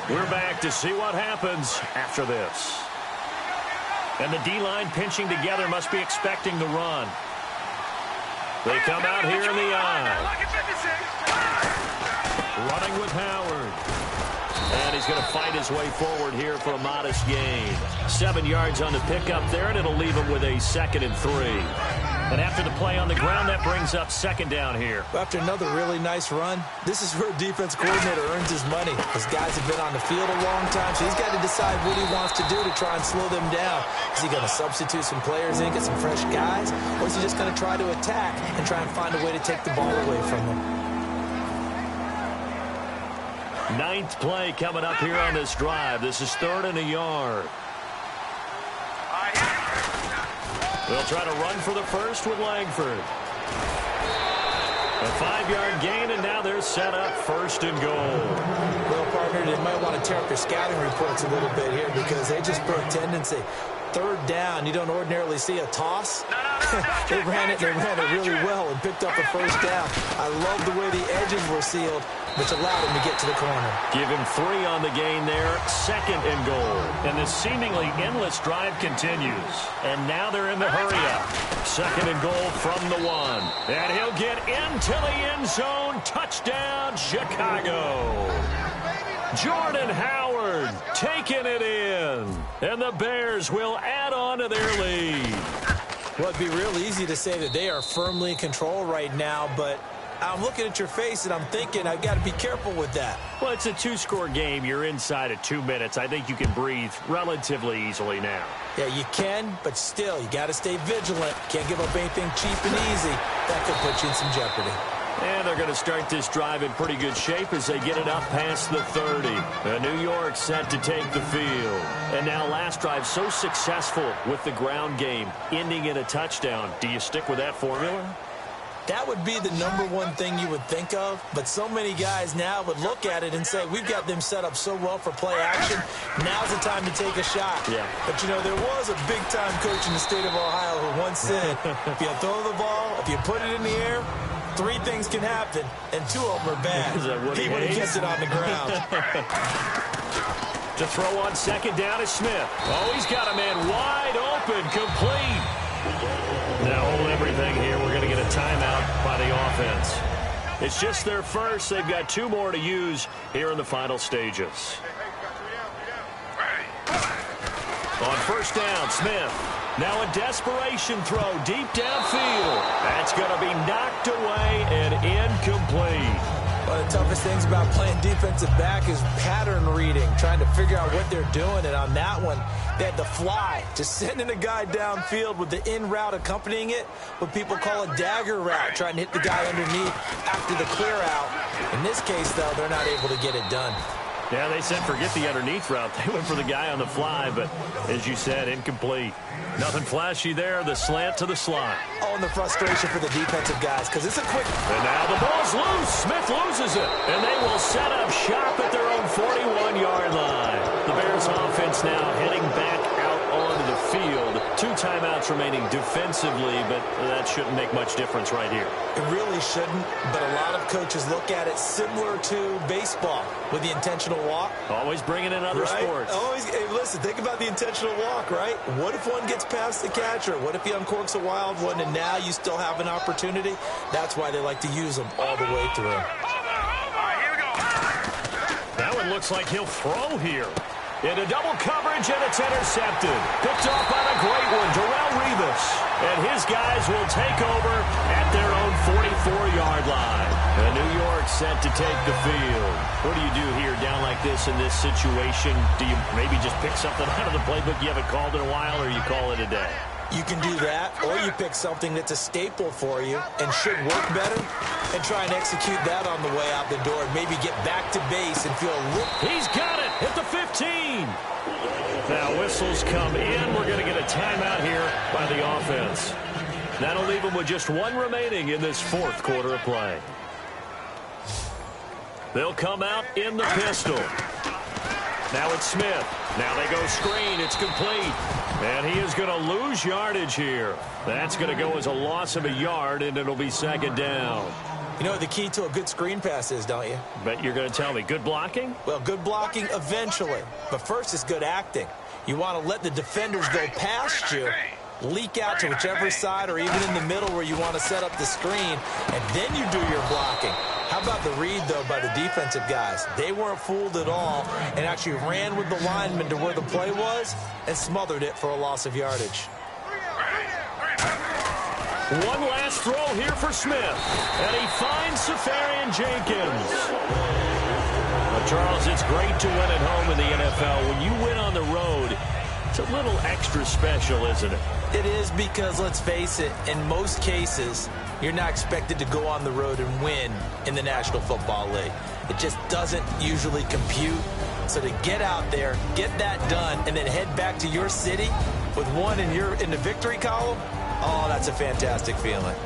We're back to see what happens after this. And the D-line pinching together must be expecting the run. They come out here in the eye. Running with Howard. And he's going to fight his way forward here for a modest gain. 7 yards on the pickup there, and it'll leave him with a 2nd and 3. And after the play on the ground, that brings up 2nd down here. After another really nice run, this is where a defense coordinator earns his money. Those guys have been on the field a long time, so he's got to decide what he wants to do to try and slow them down. Is he going to substitute some players in, get some fresh guys, or is he just going to try to attack and try and find a way to take the ball away from them? 9th play coming up here on this drive. This is 3rd and a yard. They'll try to run for the first with Langford. A 5-yard gain, and now they're set up 1st and goal. Well, partner, they might want to tear up their scouting reports a little bit here because they just put a tendency. 3rd down, you don't ordinarily see a toss. They ran it really well and picked up a 1st down. I love the way the edges were sealed, which allowed him to get to the corner. Give him 3 on the gain there, 2nd and goal. And this seemingly endless drive continues. And now they're in the hurry-up. 2nd and goal from the 1. And he'll get into the end zone. Touchdown, Chicago. Jordan Howard taking it in. And the Bears will add on to their lead. Well, it'd be real easy to say that they are firmly in control right now, but I'm looking at your face and I'm thinking I've got to be careful with that. Well, it's a 2-score game. You're inside at 2 minutes. I think you can breathe relatively easily now. Yeah, you can, but still, you got to stay vigilant. Can't give up anything cheap and easy. That could put you in some jeopardy. And they're going to start this drive in pretty good shape as they get it up past the 30. New York set to take the field. And now last drive so successful with the ground game, ending in a touchdown. Do you stick with that formula? That would be the #1 thing you would think of, but so many guys now would look at it and say, we've got them set up so well for play action, now's the time to take a shot. Yeah. But, you know, there was a big-time coach in the state of Ohio who once said, if you throw the ball, if you put it in the air, 3 things can happen, and 2 of them are bad. He would have kept it on the ground. To throw on 2nd down is Smith. Oh, he's got a man wide open, complete. Now hold everything here. We're going to get a timeout by the offense. It's just their first. They've got 2 more to use here in the final stages. On first down, Smith. Now a desperation throw deep downfield. That's going to be knocked away and incomplete. One of the toughest things about playing defensive back is pattern reading, trying to figure out what they're doing. And on that one, they had the fly, just sending a guy downfield with the in route accompanying it, what people call a dagger route, trying to hit the guy underneath after the clear out. In this case, though, they're not able to get it done. Yeah, they said forget the underneath route. They went for the guy on the fly, but as you said, incomplete. Nothing flashy there. The slant to the slot. Oh, and the frustration for the defensive guys, because it's a quick... And now the ball's loose. Smith loses it. And they will set up shop at their own 41-yard line. The Bears this offense now heading back out onto the field. 2 timeouts remaining defensively, but that shouldn't make much difference right here. It really shouldn't, but a lot of coaches look at it similar to baseball with the intentional walk. Always bringing in other sports. Hey, listen, think about the intentional walk, right? What if one gets past the catcher? What if he uncorks a wild one and now you still have an opportunity? That's why they like to use them all the way through. That one looks like he'll throw here. Into double coverage, and it's intercepted. Picked off on a great one, Darrelle Revis. And his guys will take over at their own 44-yard line. And New York set to take the field. What do you do here down like this in this situation? Do you maybe just pick something out of the playbook you haven't called in a while, or you call it a day? You can do that, or you pick something that's a staple for you and should work better and try and execute that on the way out the door and maybe get back to base and feel a little... He's got it at the 15. Now whistles come in. We're going to get a timeout here by the offense. That'll leave them with just 1 remaining in this 4th quarter of play. They'll come out in the pistol. Now it's Smith. Now they go screen. It's complete. And he is going to lose yardage here. That's going to go as a loss of a yard, and it'll be 2nd down. You know what the key to a good screen pass is, don't you? Bet you're going to tell me. Good blocking? Well, good blocking eventually. But first is good acting. You want to let the defenders go past you, leak out to whichever side or even in the middle where you want to set up the screen, and then you do your blocking. How about the read, though, by the defensive guys? They weren't fooled at all and actually ran with the lineman to where the play was and smothered it for a loss of yardage. One last throw here for Smith. And he finds Safarian Jenkins. Well, Charles, it's great to win at home in the NFL. When you win on the road, it's a little extra special, isn't it? It is, because, let's face it, in most cases, you're not expected to go on the road and win in the National Football League. It just doesn't usually compute. So to get out there, get that done, and then head back to your city with one in the victory column, oh, that's a fantastic feeling.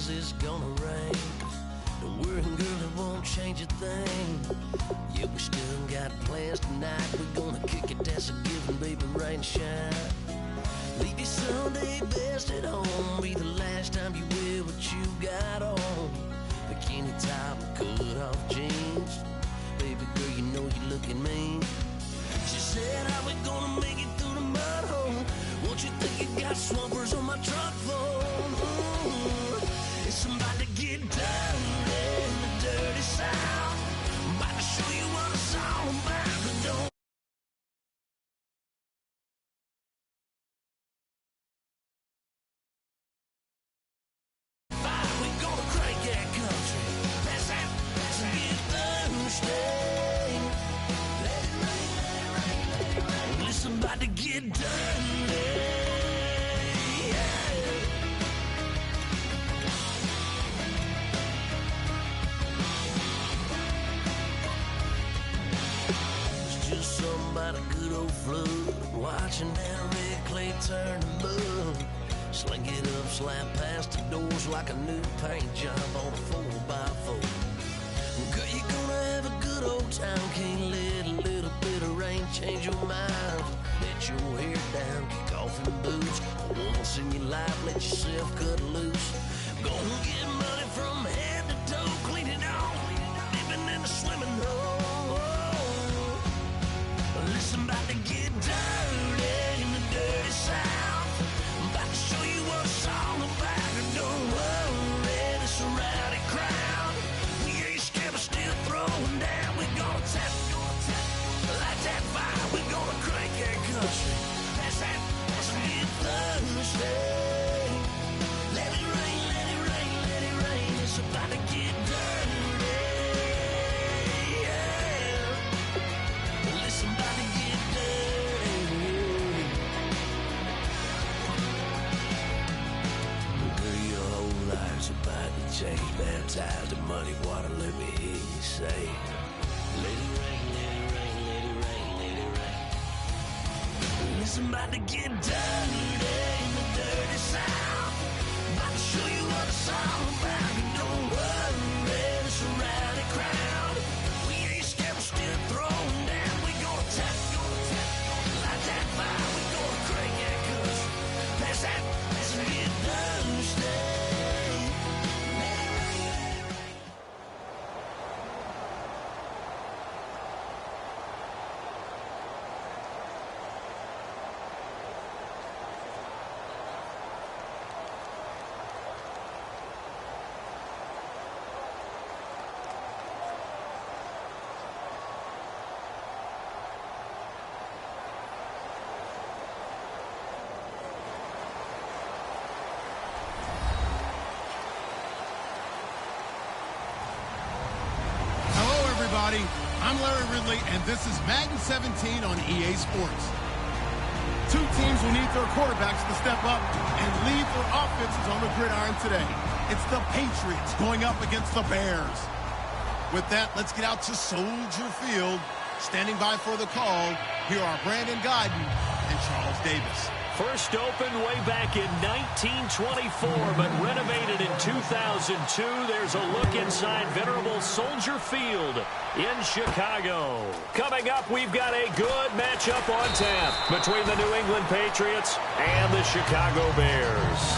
says it's gonna rain. Don't worry, girl, it won't change a thing. Yeah, we still got plans tonight. We're gonna kick it, that's a given, baby, rain shine. Leave your Sunday best at home. Be the last time you wear what you got on. Bikini top and cut off jeans. Baby girl, you know you looking mean. She said, how we gonna make it through the mud hole? Won't you think you got swampers on my truck floor? It's about to get dirty in the dirty South. I'm about to show you what it's all about, but don't. We gonna crank that country. That's get Thursday. Let it rain, let it rain, let it rain. Listen, about to get dirty. It's just something about a good old flood. Watching that red clay turn to mud. Sling it up, slap past the doors like a new paint job on a 4x4. Girl, you're gonna have a good old time. Can't let a little bit of rain change your mind. Let your hair down, kick off your boots. Once in your life, let yourself cut loose. Gonna get money from head to toe, clean it off. Living in a swimming hole. Listen, about to get dirty in the dirty South. I'm about to show you what it's all about. And don't worry, this a rowdy crowd. We ain't scared, but still throwing down. We gonna tap, light that fire. We gonna crank that country. That's it Thursday. Let it rain, let it rain, let it rain. It's about to get dirty. Yeah. Listen, about to get dirty. Girl, your whole life's about to change. Baptized in muddy water, let me hear you say, let it rain, let it rain, let it rain, let it rain. Listen, about to get dirty in the dirty South. About to show you what it's all about. And don't worry, it's a rowdy crowd. We ain't scared, we're still throwing down. We gonna tap, light that fire. We gonna crank that country. That's it Thursday. Let it rain, let it rain. I'm Larry Ridley, and this is Madden 17 on EA Sports. Two teams will need their quarterbacks to step up and lead their offenses on the gridiron today. It's the Patriots going up against the Bears. With that, let's get out to Soldier Field. Standing by for the call, here are Brandon Godden and Charles Davis. First opened way back in 1924, but renovated in 2002. There's a look inside venerable Soldier Field in Chicago. Coming up, we've got a good matchup on tap between the New England Patriots and the Chicago Bears.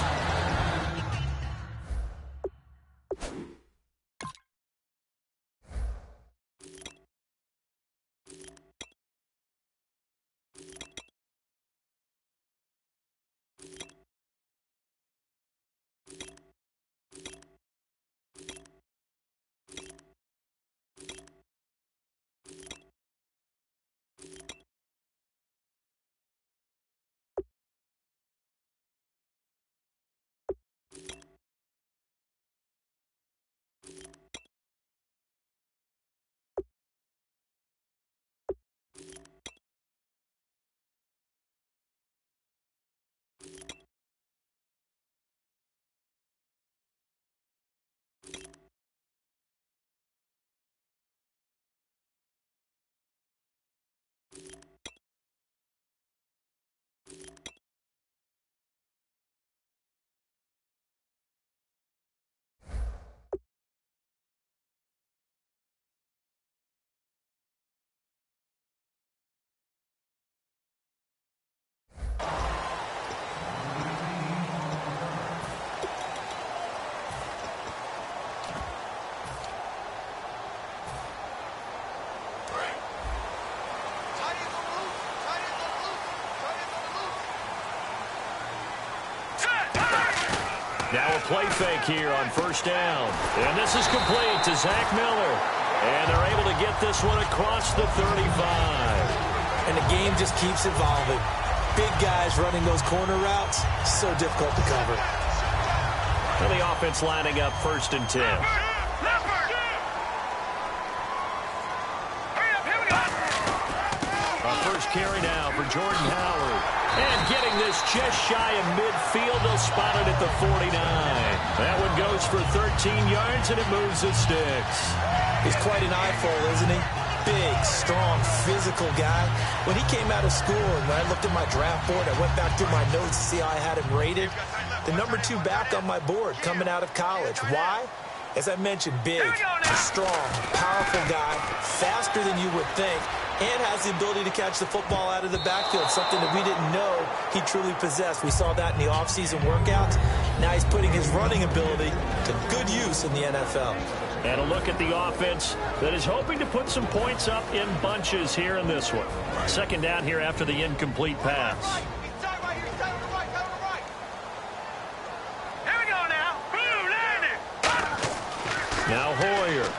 Now a play fake here on first down. And this is complete to Zach Miller. And they're able to get this one across the 35. And the game just keeps evolving. Big guys running those corner routes, so difficult to cover. And the offense lining up 1st and 10. Our first carry now for Jordan Howard. And getting this just shy of midfield, they'll spot it at the 49. That one goes for 13 yards, and it moves the sticks. He's quite an eyeful, isn't he? Big, strong, physical guy. When he came out of school and when I looked at my draft board, I went back through my notes to see how I had him rated. The number 2 back on my board coming out of college. Why? As I mentioned, big, strong, powerful guy, faster than you would think, and has the ability to catch the football out of the backfield, something that we didn't know he truly possessed. We saw that in the offseason workouts. Now he's putting his running ability to good use in the NFL. And a look at the offense that is hoping to put some points up in bunches here in this one. 2nd down here after the incomplete pass. Here we go now. Now Hoyer.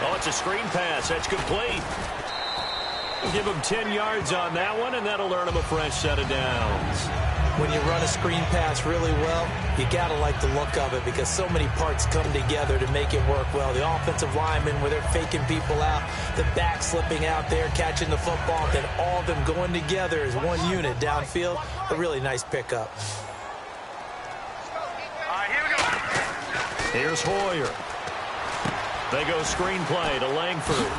Oh, it's a screen pass. That's complete. Give him 10 yards on that one, and that'll earn him a fresh set of downs. When you run a screen pass really well, you got to like the look of it because so many parts come together to make it work well. The offensive linemen, where they're faking people out, the back slipping out there, catching the football, then all of them going together as one unit downfield. A really nice pickup. All right, here we go. Here's Hoyer. They go screenplay to Langford.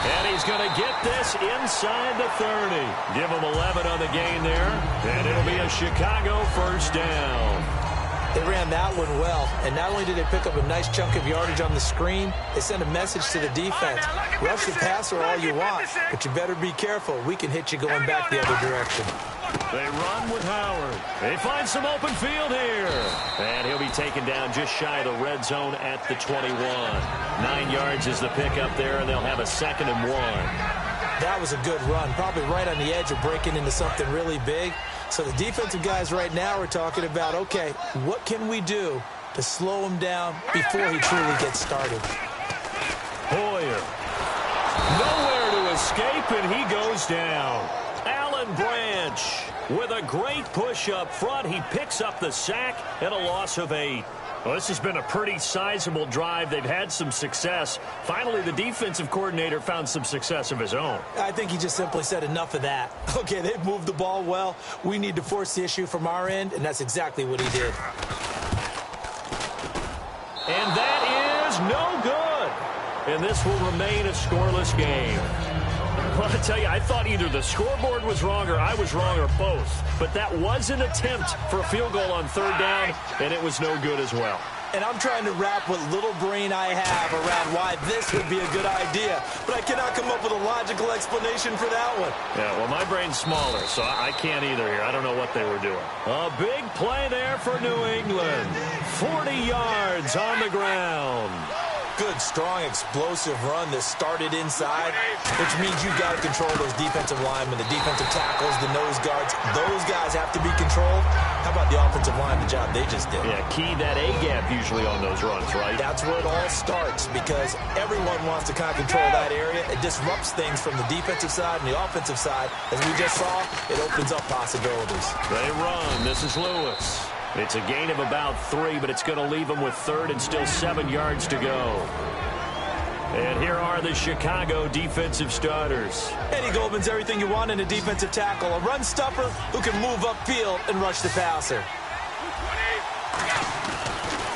And he's going to get this inside the 30. Give him 11 on the gain there. And it'll be a Chicago 1st down. They ran that one well. And not only did they pick up a nice chunk of yardage on the screen, they sent a message to the defense. Rush the passer all you want, but you better be careful. We can hit you going back the other direction. They run with Howard. They find some open field here. And he'll be taken down just shy of the red zone at the 21. 9 yards is the pickup there, and they'll have a 2nd and 1. That was a good run, probably right on the edge of breaking into something really big. So the defensive guys right now are talking about, okay, what can we do to slow him down before he truly gets started? Hoyer. Nowhere to escape, and he goes down. Alan Branch with a great push up front. He picks up the sack and a loss of 8. Well, this has been a pretty sizable drive. They've had some success. Finally, the defensive coordinator found some success of his own. I think he just simply said enough of that. Okay, they've moved the ball well. We need to force the issue from our end, and that's exactly what he did. And that is no good. And this will remain a scoreless game. Well, I tell you, I thought either the scoreboard was wrong or I was wrong or both. But that was an attempt for a field goal on 3rd down, and it was no good as well. And I'm trying to wrap what little brain I have around why this would be a good idea. But I cannot come up with a logical explanation for that one. Yeah, well, my brain's smaller, so I can't either here. I don't know what they were doing. A big play there for New England. 40 yards on the ground. Good, strong, explosive run that started inside, which means you've got to control those defensive linemen, the defensive tackles, the nose guards. Those guys have to be controlled. How about the offensive line, the job they just did? Yeah, key that A-gap usually on those runs, right? That's where it all starts because everyone wants to kind of control that area. It disrupts things from the defensive side and the offensive side. As we just saw, it opens up possibilities. They run. This is Lewis. It's a gain of about 3, but it's going to leave them with 3rd and still 7 yards to go. And here are the Chicago defensive starters. Eddie Goldman's everything you want in a defensive tackle. A run stopper who can move upfield and rush the passer.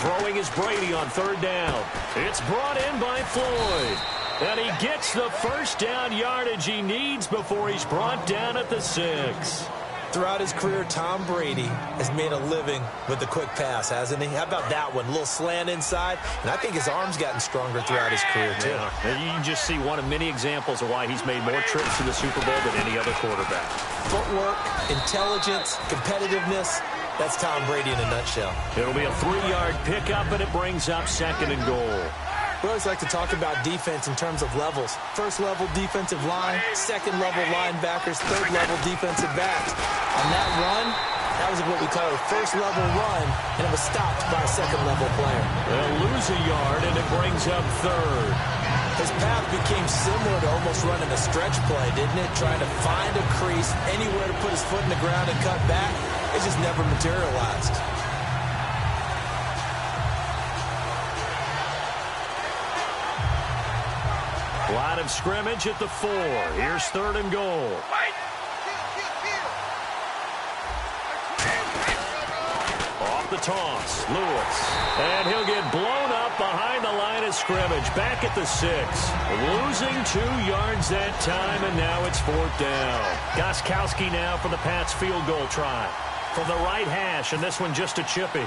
Throwing is Brady on 3rd down. It's brought in by Floyd. And he gets the 1st down yardage he needs before he's brought down at the 6. Throughout his career, Tom Brady has made a living with the quick pass, hasn't he? How about that one? A little slant inside, and I think his arm's gotten stronger throughout his career, too. Yeah. You can just see one of many examples of why he's made more trips to the Super Bowl than any other quarterback. Footwork, intelligence, competitiveness, that's Tom Brady in a nutshell. It'll be a 3-yard pickup, and it brings up 2nd and goal. We always like to talk about defense in terms of levels. 1st level defensive line, 2nd level linebackers, 3rd level defensive backs. On that run, That was what we call a first-level run, and it was stopped by a second-level player. They'll lose a yard, and it brings up third. His path became similar to almost running a stretch play, didn't it? Trying to find a crease, anywhere to put his foot in the ground and cut back. It just never materialized. Line of scrimmage at the 4. Here's third and goal. Off the toss, Lewis. And he'll get blown up behind the line of scrimmage. Back at the 6. Losing 2 yards that time, and now it's 4th down. Gostkowski now for the Pats field goal try. From the right hash, and this one just a chippy.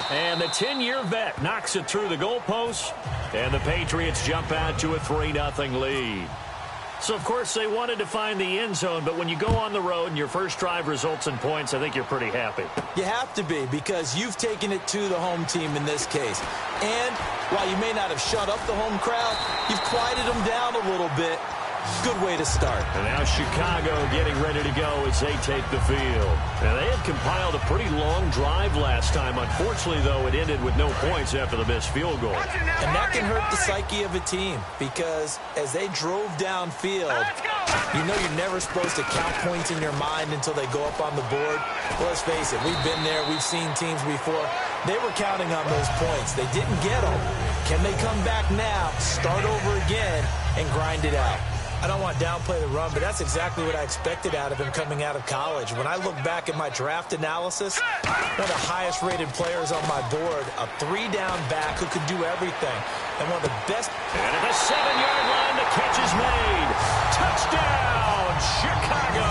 And the 10-year vet knocks it through the goalpost, and the Patriots jump out to a 3-0 lead. So, of course, they wanted to find the end zone, but when you go on the road and your first drive results in points, I think you're pretty happy. You have to be, because you've taken it to the home team in this case. And while you may not have shut up the home crowd, you've quieted them down a little bit. Good way to start. And now Chicago getting ready to go as they take the field. Now, they had compiled a pretty long drive last time. Unfortunately, though, it ended with no points after the missed field goal. And that can hurt the psyche of a team, because as they drove downfield, you know you're never supposed to count points in your mind until they go up on the board. Well, let's face it, we've been there. We've seen teams before. They were counting on those points. They didn't get them. Can they come back now, start over again, and grind it out? I don't want to downplay the run, but that's exactly what I expected out of him coming out of college. When I look back at my draft analysis, one of the highest-rated players on my board, a 3-down back who could do everything, and one of the best. And at the 7-yard line, the catch is made. Touchdown, Chicago!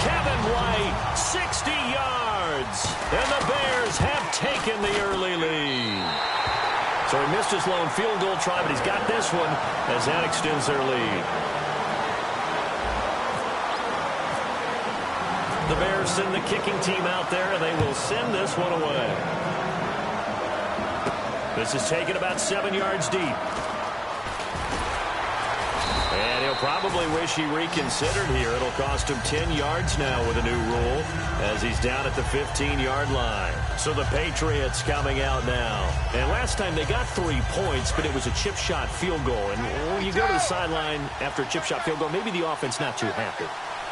Kevin White, 60 yards, and the Bears have taken the early lead. So he missed his lone field goal try, but he's got this one as that extends their lead. The Bears send the kicking team out there, and they will send this one away. This is taken about 7 yards deep. And he'll probably wish he reconsidered here. It'll cost him 10 yards now with a new rule as he's down at the 15-yard line. So the Patriots coming out now. And last time they got 3 points, but it was a chip shot field goal. And when you go to the sideline after a chip shot field goal, maybe the offense not too happy.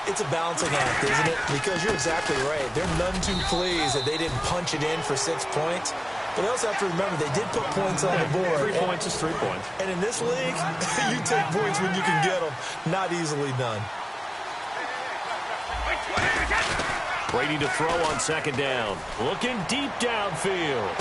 It's a balancing act, isn't it? Because you're exactly right. They're none too pleased that they didn't punch it in for 6 points. But they also have to remember they did put points on the board. 3 points is 3 points. And in this league, you take points when you can get them. Not easily done. Brady to throw on 2nd down. Looking deep downfield.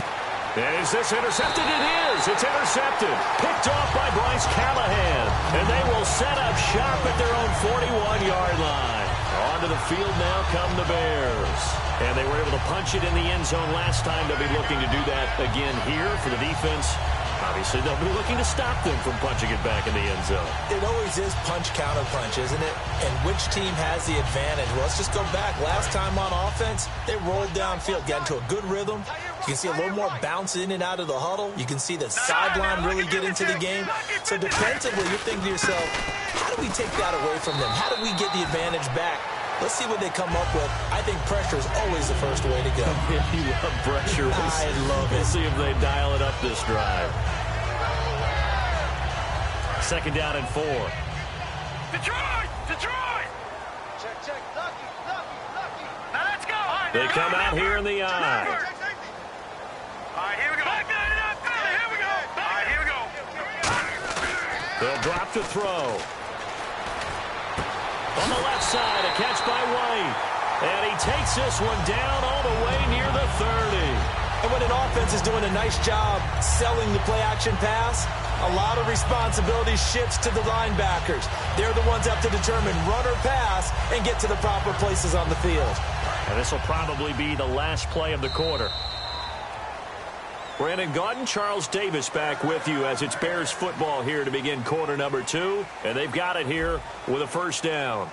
And is this intercepted? It is. It's intercepted. Picked off by Bryce Callahan. And they will set up shop at their own 41-yard line. Onto the field now come the Bears. And they were able to punch it in the end zone last time. They'll be looking to do that again here for the defense. Obviously, they'll be looking to stop them from punching it back in the end zone. It always is punch-counter-punch, isn't it? And which team has the advantage? Well, let's just go back. Last time on offense, they rolled downfield, got into a good rhythm. You can see a little more bounce in and out of the huddle. You can see the sideline really get into the game. So defensively, you're thinking to yourself, how do we take that away from them? How do we get the advantage back? Let's see what they come up with. I think pressure is always the first way to go. You love pressure. I love it. We'll see if they dial it up this drive. 2nd down and 4. Detroit! Detroit! Check. Lucky. Now let's go. They come out here in the eye. All right, here we go. Here we go. All right, here we go. They'll drop to throw. On the left side, a catch by White. And he takes this one down all the way near the 30. And when an offense is doing a nice job selling the play-action pass, a lot of responsibility shifts to the linebackers. They're the ones that have to determine run or pass and get to the proper places on the field. And this will probably be the last play of the quarter. Brandon Gaudin, Charles Davis back with you as it's Bears football here to begin quarter number 2. And they've got it here with a 1st down.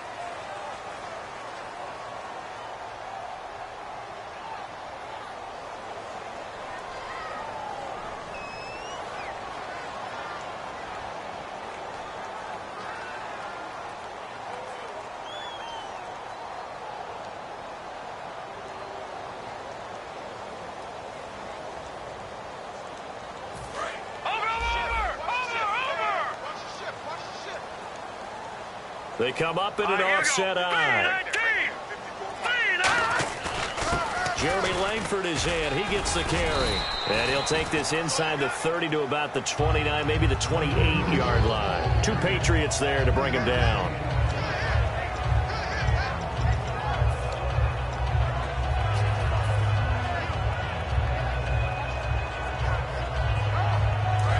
They come up in an offset eye. Jeremy Langford is in. He gets the carry. And he'll take this inside the 30 to about the 29, maybe the 28-yard line. 2 Patriots there to bring him down.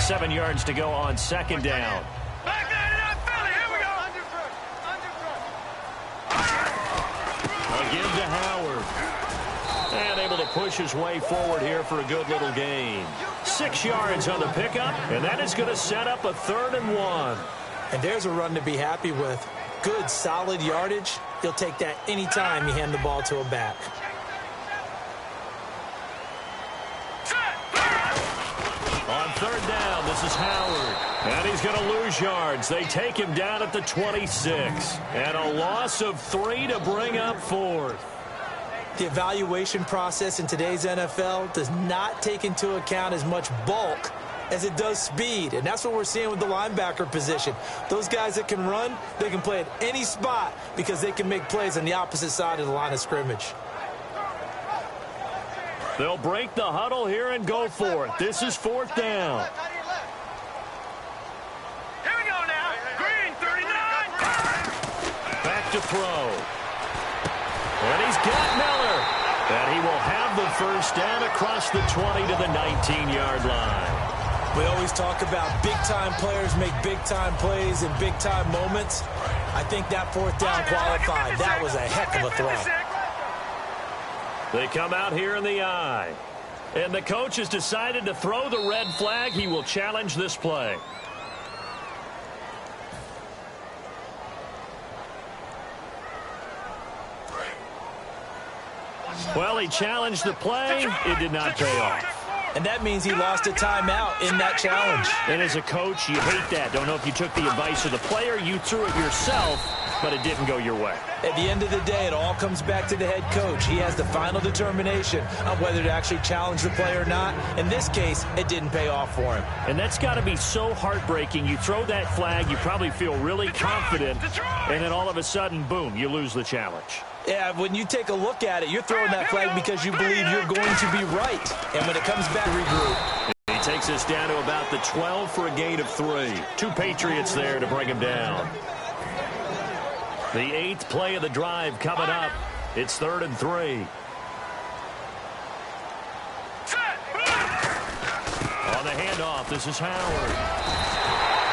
Seven yards to go on second down. A give to Howard. And able to push his way forward here for a good little gain. 6 yards on the pickup, and that is going to set up a 3rd and 1. And there's a run to be happy with. Good, solid yardage. He'll take that anytime you hand the ball to a back. On 3rd down, this is Howard. And he's going to lose yards. They take him down at the 26. And a loss of 3 to bring up 4th. The evaluation process in today's NFL does not take into account as much bulk as it does speed. And that's what we're seeing with the linebacker position. Those guys that can run, they can play at any spot because they can make plays on the opposite side of the line of scrimmage. They'll break the huddle here and go for it. This is 4th down. Here we go now. Green, 39. Back to throw. And he's got Miller. And he will have the first down across the 20 to the 19-yard line. We always talk about big-time players make big-time plays in big-time moments. I think that 4th down qualified. That was a heck of a throw. They come out here in the eye. And the coach has decided to throw the red flag. He will challenge this play. Well, he challenged the play. It did not pay off. And that means he lost a timeout in that challenge. And as a coach, you hate that. Don't know if you took the advice of the player. You threw it yourself, but it didn't go your way. At the end of the day, it all comes back to the head coach. He has the final determination on whether to actually challenge the play or not. In this case, it didn't pay off for him. And that's got to be so heartbreaking. You throw that flag, you probably feel really confident, and then all of a sudden, boom, you lose the challenge. Yeah, when you take a look at it, you're throwing that flag because you believe you're going to be right. And when it comes back, regroup. He takes us down to about the 12 for a gain of 3. 2 Patriots there to bring him down. The 8th play of the drive coming up. It's 3rd and 3. On the handoff, this is Howard.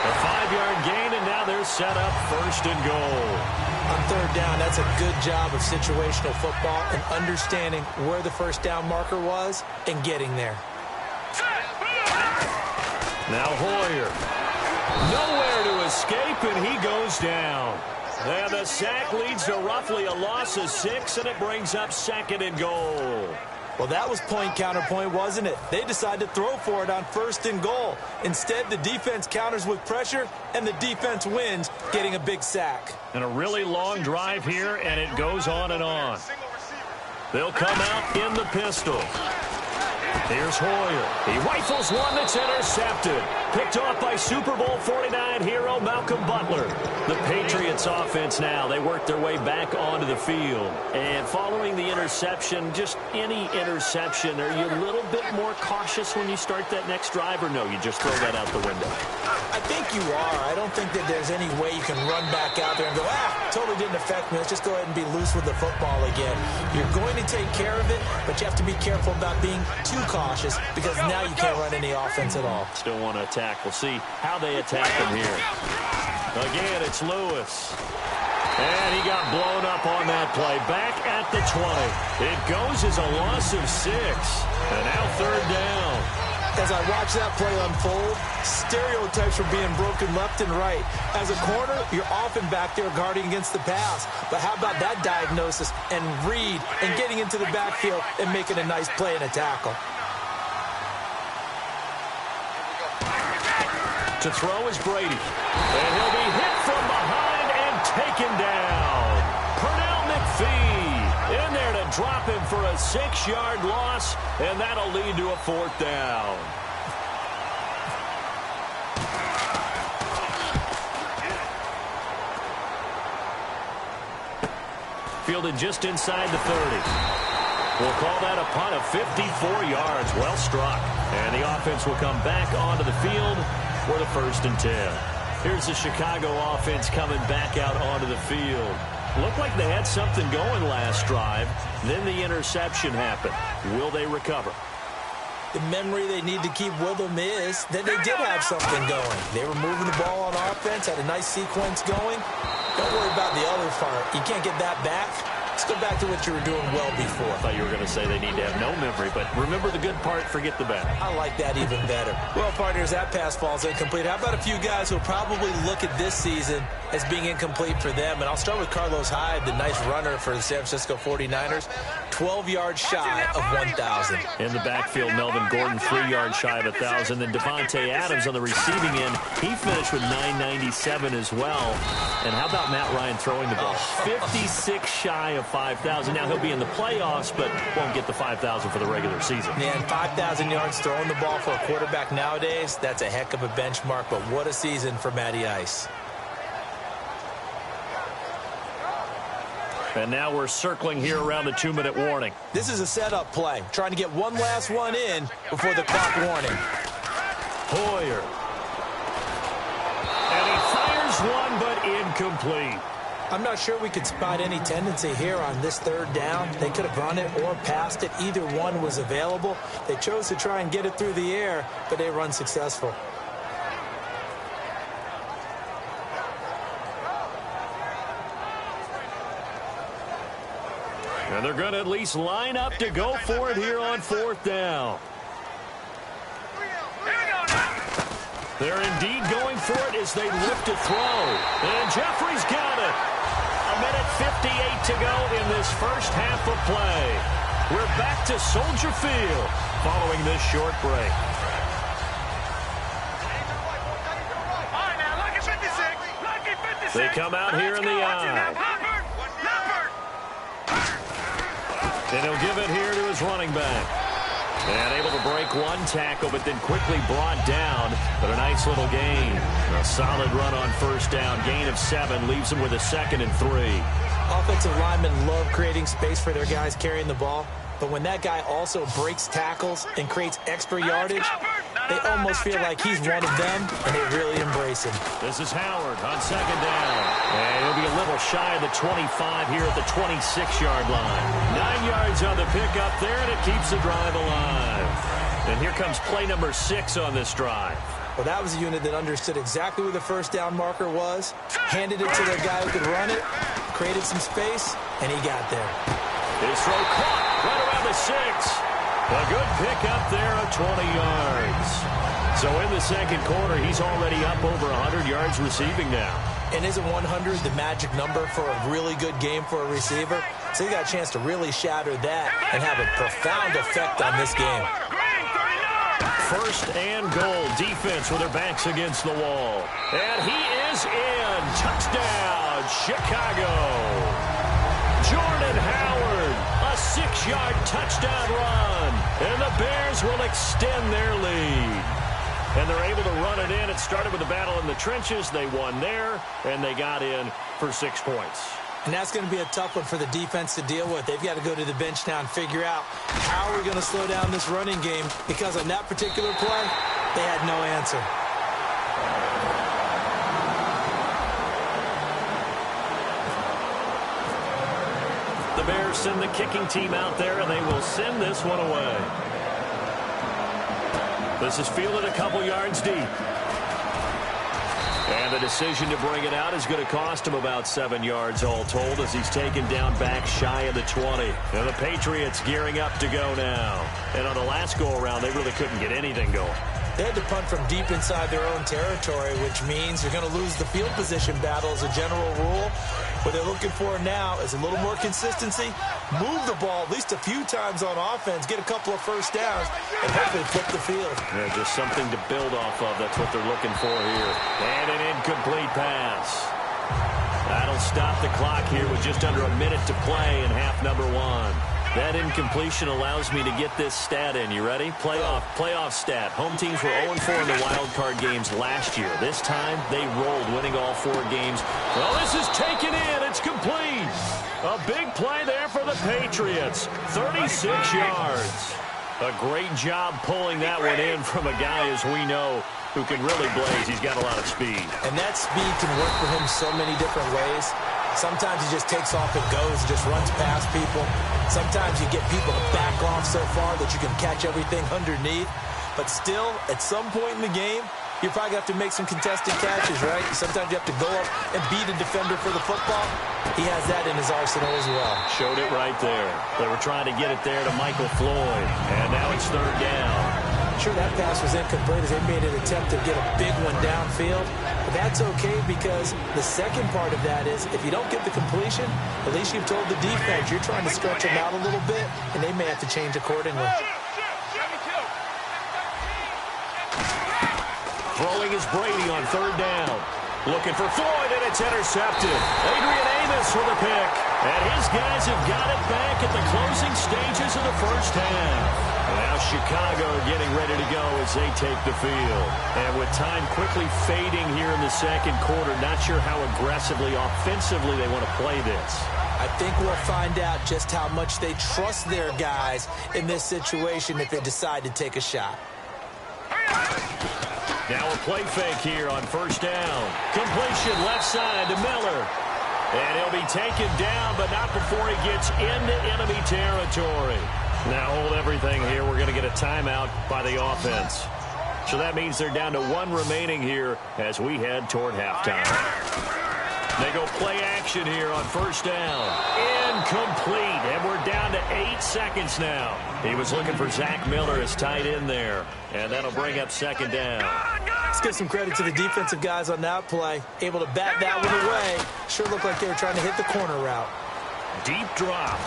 A 5-yard gain, and now they're set up 1st and goal. On 3rd down, that's a good job of situational football and understanding where the first down marker was and getting there. Now Hoyer. Nowhere to escape, and he goes down. And the sack leads to roughly a loss of 6, and it brings up 2nd and goal. Well, that was point counterpoint, wasn't it? They decided to throw for it on 1st and goal. Instead, the defense counters with pressure, and the defense wins, getting a big sack. And a really long drive here, and it goes on and on. They'll come out in the pistol. Here's Hoyer. He rifles one that's intercepted. Picked off by Super Bowl 49 hero Malcolm Butler. The Patriots offense now. They work their way back onto the field. And following the interception, just any interception, are you a little bit more cautious when you start that next drive, or no, you just throw that out the window? I think you are. I don't think that there's any way you can run back out there and go, totally didn't affect me. Let's just go ahead and be loose with the football again. You're going to take care of it, but you have to be careful about being too cautious because now you can't run any offense at all. Still want to attack. We'll see how they attack them here. Again, it's Lewis. And he got blown up on that play. Back at the 20. It goes as a loss of 6. And now 3rd down. As I watch that play unfold, stereotypes are being broken left and right. As a corner, you're often back there guarding against the pass. But how about that diagnosis and read and getting into the backfield and making a nice play and a tackle? To throw is Brady. And he'll be hit from behind and taken down. Pernell McPhee in there to drop him for a 6-yard loss, and that'll lead to a 4th down. fielded just inside the 30. We'll call that a punt of 54 yards. Well struck. And the offense will come back onto the field for the 1st and 10. Here's the Chicago offense coming back out onto the field. Looked like they had something going last drive. Then the interception happened. Will they recover? The memory they need to keep with them is that they did have something going. They were moving the ball on offense, had a nice sequence going. Don't worry about the other part. You can't get that back. Let's go back to what you were doing well before. I thought you were going to say they need to have no memory, but remember the good part, forget the bad. I like that even better. Well, partners, that pass falls incomplete. How about a few guys who will probably look at this season as being incomplete for them? And I'll start with Carlos Hyde, the nice runner for the San Francisco 49ers. 12 yards shy of 1,000. In the backfield, Melvin Gordon, 3 yards shy of 1,000. Then Devontae Adams on the receiving end. He finished with 997 as well. And how about Matt Ryan throwing the ball? 56 shy of 5,000. Now he'll be in the playoffs, but won't get the 5,000 for the regular season. Man, 5,000 yards throwing the ball for a quarterback nowadays, that's a heck of a benchmark. But what a season for Matty Ice. And now we're circling here around the 2-minute warning. This is a setup play, trying to get one last one in before the clock warning. Hoyer. And he fires one, but incomplete. I'm not sure we could spot any tendency here on this 3rd down. They could have run it or passed it. Either one was available. They chose to try and get it through the air, but they were unsuccessful. And they're going to at least line up to go for it here on 4th down. They're indeed going for it as they lift to throw. And Jeffrey's got it. 1:58 to go in this first half of play. We're back to Soldier Field following this short break. They come out here in the eye. And he'll give it here to his running back. And able to break one tackle, but then quickly brought down. But a nice little gain. A solid run on 1st down. Gain of 7 leaves him with a 2nd and 3. Offensive linemen love creating space for their guys carrying the ball. But when that guy also breaks tackles and creates extra yardage, they almost feel like he's one of them, and they really embrace him. This is Howard on 2nd down. And he'll be a little shy of the 25 here at the 26-yard line. 9 yards on the pickup there, and it keeps the drive alive. And here comes play number 6 on this drive. Well, that was a unit that understood exactly where the 1st down marker was, handed it to their guy who could run it, created some space, and he got there. His throw caught right around the 6. A good pickup there of 20 yards. So in the 2nd quarter, he's already up over 100 yards receiving now. And isn't 100 the magic number for a really good game for a receiver? So he got a chance to really shatter that and have a profound effect on this game. 1st and goal. Defense with their backs against the wall. And he is in. Touchdown, Chicago. Jordan Howard, a 6-yard touchdown run. And the Bears will extend their lead. And they're able to run it in. It started with a battle in the trenches. They won there, and they got in for 6 points. And that's going to be a tough one for the defense to deal with. They've got to go to the bench now and figure out how are we going to slow down this running game, because on that particular play, they had no answer. The Bears send the kicking team out there, and they will send this one away. This is fielded a couple yards deep. And the decision to bring it out is going to cost him about 7 yards all told, as he's taken down back shy of the 20. And the Patriots gearing up to go now. And on the last go-around, they really couldn't get anything going. They had to punt from deep inside their own territory, which means you're going to lose the field position battle as a general rule. What they're looking for now is a little more consistency, move the ball at least a few times on offense, get a couple of 1st downs, and hopefully flip the field. Yeah, just something to build off of. That's what they're looking for here. And an incomplete pass. That'll stop the clock here with just under a minute to play in half number 1. That incompletion allows me to get this stat in. You ready? Playoff stat. Home teams were 0-4 in the wild card games last year. This time, they rolled, winning all 4 games. Well, this is taken in. It's complete. A big play there for the Patriots. 36 yards. A great job pulling that one in from a guy, as we know, who can really blaze. He's got a lot of speed. And that speed can work for him so many different ways. Sometimes he just takes off and goes, just runs past people. Sometimes you get people to back off so far that you can catch everything underneath. But still, at some point in the game, you probably have to make some contested catches, right? Sometimes you have to go up and beat a defender for the football. He has that in his arsenal as well. Showed it right there. They were trying to get it there to Michael Floyd. And now it's 3rd down. Sure, that pass was incomplete as they made an attempt to get a big one downfield. But that's okay because the second part of that is if you don't get the completion, at least you've told the defense you're trying to stretch them out a little bit, and they may have to change accordingly. Throwing is Brady on 3rd down. Looking for Floyd, and it's intercepted. Adrian Amos with a pick. And his guys have got it back at the closing stages of the first half. Now Chicago getting ready to go as they take the field. And with time quickly fading here in the second quarter, not sure how aggressively, offensively they want to play this. I think we'll find out just how much they trust their guys in this situation if they decide to take a shot. Now a play fake here on 1st down. Completion left side to Miller. And he'll be taken down, but not before he gets into enemy territory. Now hold everything here. We're going to get a timeout by the offense. So that means they're down to 1 remaining here as we head toward halftime. They go play action here on 1st down. Incomplete. And we're down to 8 seconds now. He was looking for Zach Miller as tight end there. And that'll bring up 2nd down. Let's give some credit to the defensive guys on that play. Able to bat that one away. Sure looked like they were trying to hit the corner route. Deep drop.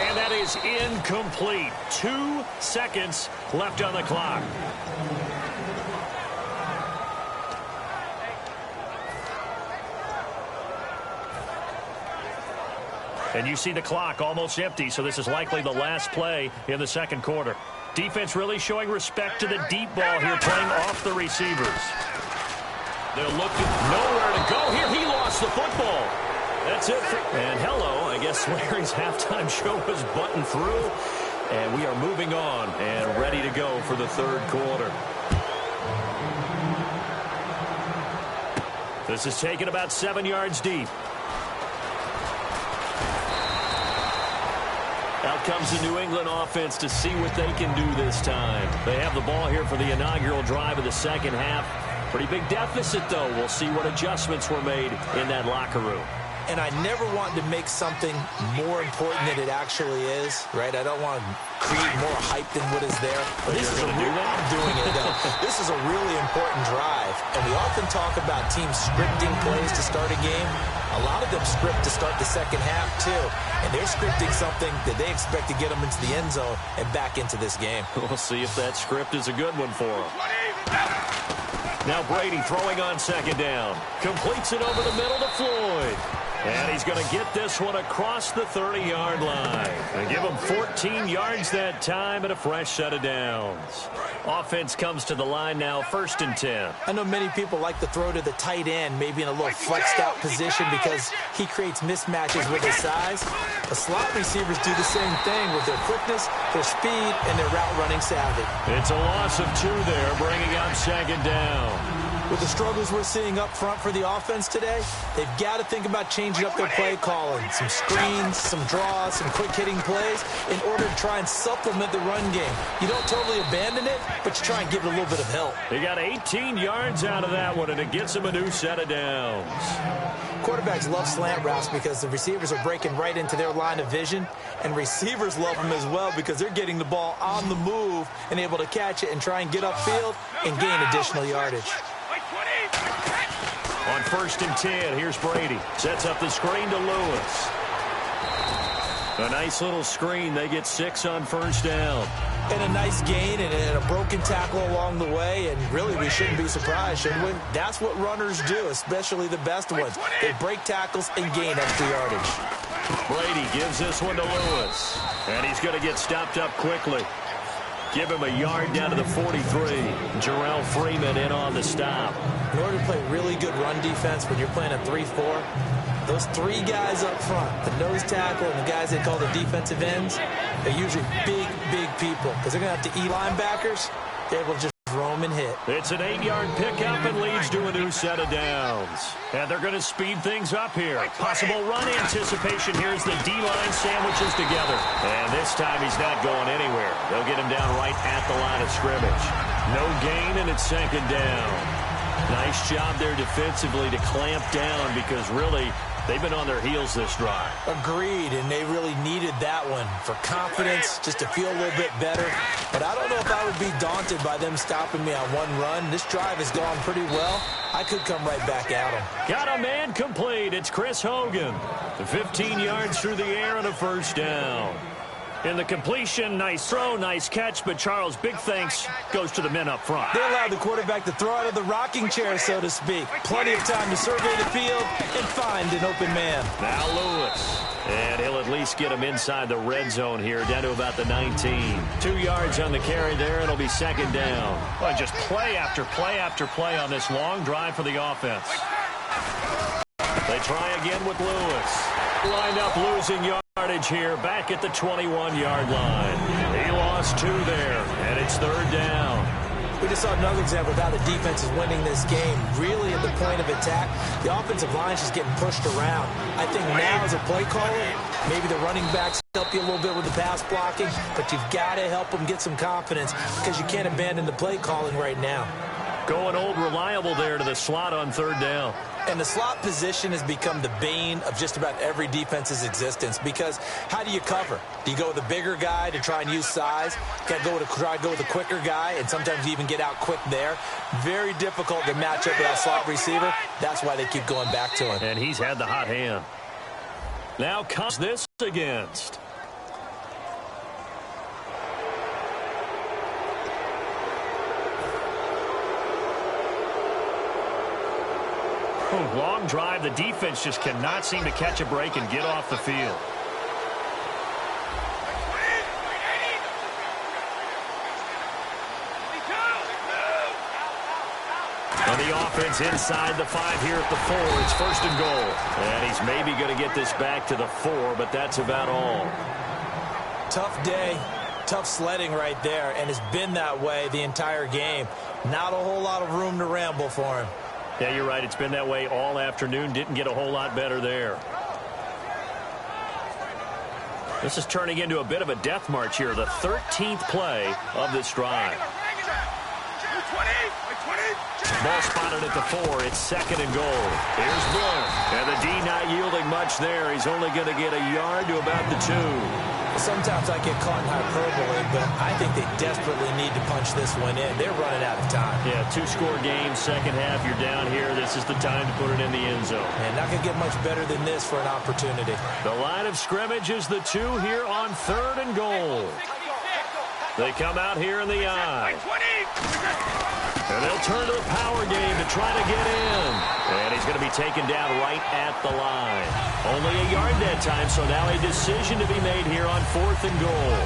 And that is incomplete. 2 seconds left on the clock. And you see the clock almost empty, so this is likely the last play in the second quarter. Defense really showing respect to the deep ball here, playing off the receivers. They're looking nowhere to go here. He lost the football. That's it. And hello, I guess Larry's halftime show was buttoned through. And we are moving on and ready to go for the 3rd quarter. This is taken about 7 yards deep. Out comes the New England offense to see what they can do this time. They have the ball here for the inaugural drive of the second half. Pretty big deficit, though. We'll see what adjustments were made in that locker room. And I never want to make something more important than it actually is, right? I don't want to create more hype than what is there. But this is I'm doing it, though. This is a really important drive. And we often talk about teams scripting plays to start a game. A lot of them script to start the second half, too. And they're scripting something that they expect to get them into the end zone and back into this game. We'll see if that script is a good one for them. Now Brady throwing on 2nd down. Completes it over the middle to Floyd. And he's going to get this one across the 30-yard line. And give him 14 yards that time and a fresh set of downs. Offense comes to the line now, 1st and 10. I know many people like to throw to the tight end, maybe in a little flexed out position because he creates mismatches with his size. The slot receivers do the same thing with their quickness, their speed, and their route running savvy. It's a loss of 2 there, bringing up 2nd down. With the struggles we're seeing up front for the offense today, they've got to think about changing up their play calling. Some screens, some draws, some quick-hitting plays in order to try and supplement the run game. You don't totally abandon it, but you try and give it a little bit of help. They got 18 yards out of that one, and it gets them a new set of downs. Quarterbacks love slant routes because the receivers are breaking right into their line of vision, and receivers love them as well because they're getting the ball on the move and able to catch it and try and get upfield and gain additional yardage. On 1st and 10, here's Brady. Sets up the screen to Lewis. A nice little screen. They get 6 on 1st down. And a nice gain and a broken tackle along the way. And really, we shouldn't be surprised, should we? That's what runners do, especially the best ones. They break tackles and gain extra yardage. Brady gives this one to Lewis. And he's going to get stopped up quickly. Give him a yard down to the 43. Jarrell Freeman in on the stop. In order to play really good run defense when you're playing a 3-4, those three guys up front, the nose tackle and the guys they call the defensive ends, they're usually big, big people because they're going to have to eat linebackers. They're able to just roam and hit. It's an 8-yard pickup and leads to a new set of downs. And they're going to speed things up here. Possible run anticipation here as the D-line sandwiches together. And this time he's not going anywhere. They'll get him down right at the line of scrimmage. No gain, and it's second down. Nice job there defensively to clamp down because really they've been on their heels this drive. Agreed, and they really needed that one for confidence, just to feel a little bit better. But I don't know if I would be daunted by them stopping me on one run. This drive has gone pretty well. I could come right back at them. Got a man complete. It's Chris Hogan. 15 yards through the air and a first down. In the completion, nice throw, nice catch, but Charles, big thanks goes to the men up front. They allowed the quarterback to throw out of the rocking chair, so to speak. Plenty of time to survey the field and find an open man. Now Lewis, and he'll at least get him inside the red zone here, down to about the 19. 2 yards on the carry there, and it'll be second down. Well, just play after play after play on this long drive for the offense. They try again with Lewis. Lined up losing yardage here, back at the 21-yard line. He lost 2 there, and it's third down. We just saw another example of how the defense is winning this game. Really at the point of attack, the offensive line is just getting pushed around. I think now as a play caller, maybe the running backs help you a little bit with the pass blocking, but you've got to help them get some confidence because you can't abandon the play calling right now. Going old reliable there to the slot on third down. And the slot position has become the bane of just about every defense's existence because how do you cover? Do you go with a bigger guy to try and use size? Got to try to go with a quicker guy, and sometimes you even get out quick there. Very difficult to match up with that slot receiver. That's why they keep going back to him. And he's had the hot hand. Now comes this against. Long drive. The defense just cannot seem to catch a break and get off the field. And the offense inside the 5 here at the 4. It's first and goal. And he's maybe going to get this back to the 4, but that's about all. Tough day, tough sledding right there, and it's been that way the entire game. Not a whole lot of room to ramble for him. Yeah, you're right. It's been that way all afternoon. Didn't get a whole lot better there. This is turning into a bit of a death march here. The 13th play of this drive. Ball spotted at the 4. It's second and goal. Here's Blunt. And the D not yielding much there. He's only going to get a yard to about the 2. Sometimes I get caught in hyperbole, but I think they desperately need to punch this one in. They're running out of time. Yeah, 2-score game, second half. You're down here. This is the time to put it in the end zone. And not going to get much better than this for an opportunity. The line of scrimmage is the 2 here on third and goal. They come out here in the I. And they'll turn to the power game to try to get in. And he's going to be taken down right at the line. Only a yard that time, so now a decision to be made here on fourth and goal.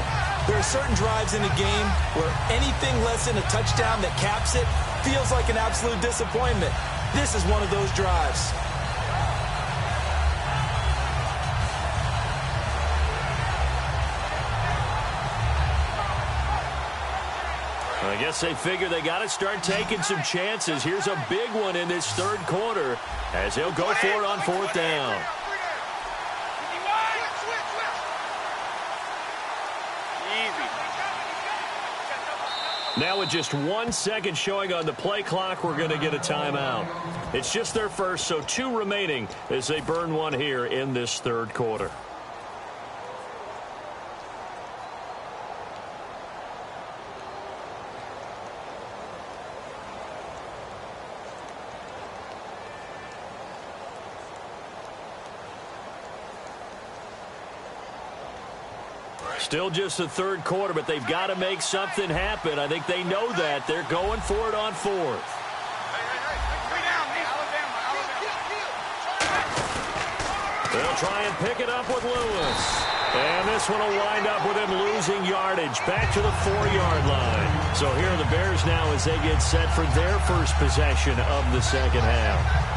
There are certain drives in a game where anything less than a touchdown that caps it feels like an absolute disappointment. This is one of those drives. I guess they figure they got to start taking some chances. Here's a big one in this third quarter as he'll go for it on fourth down. Now with just 1 second showing on the play clock, we're going to get a timeout. It's just their first, so 2 remaining as they burn one here in this third quarter. Still just the third quarter, but they've got to make something happen. I think they know that. They're going for it on fourth. They'll try and pick it up with Lewis. And this one will wind up with him losing yardage back to the 4-yard line. So here are the Bears now as they get set for their first possession of the second half.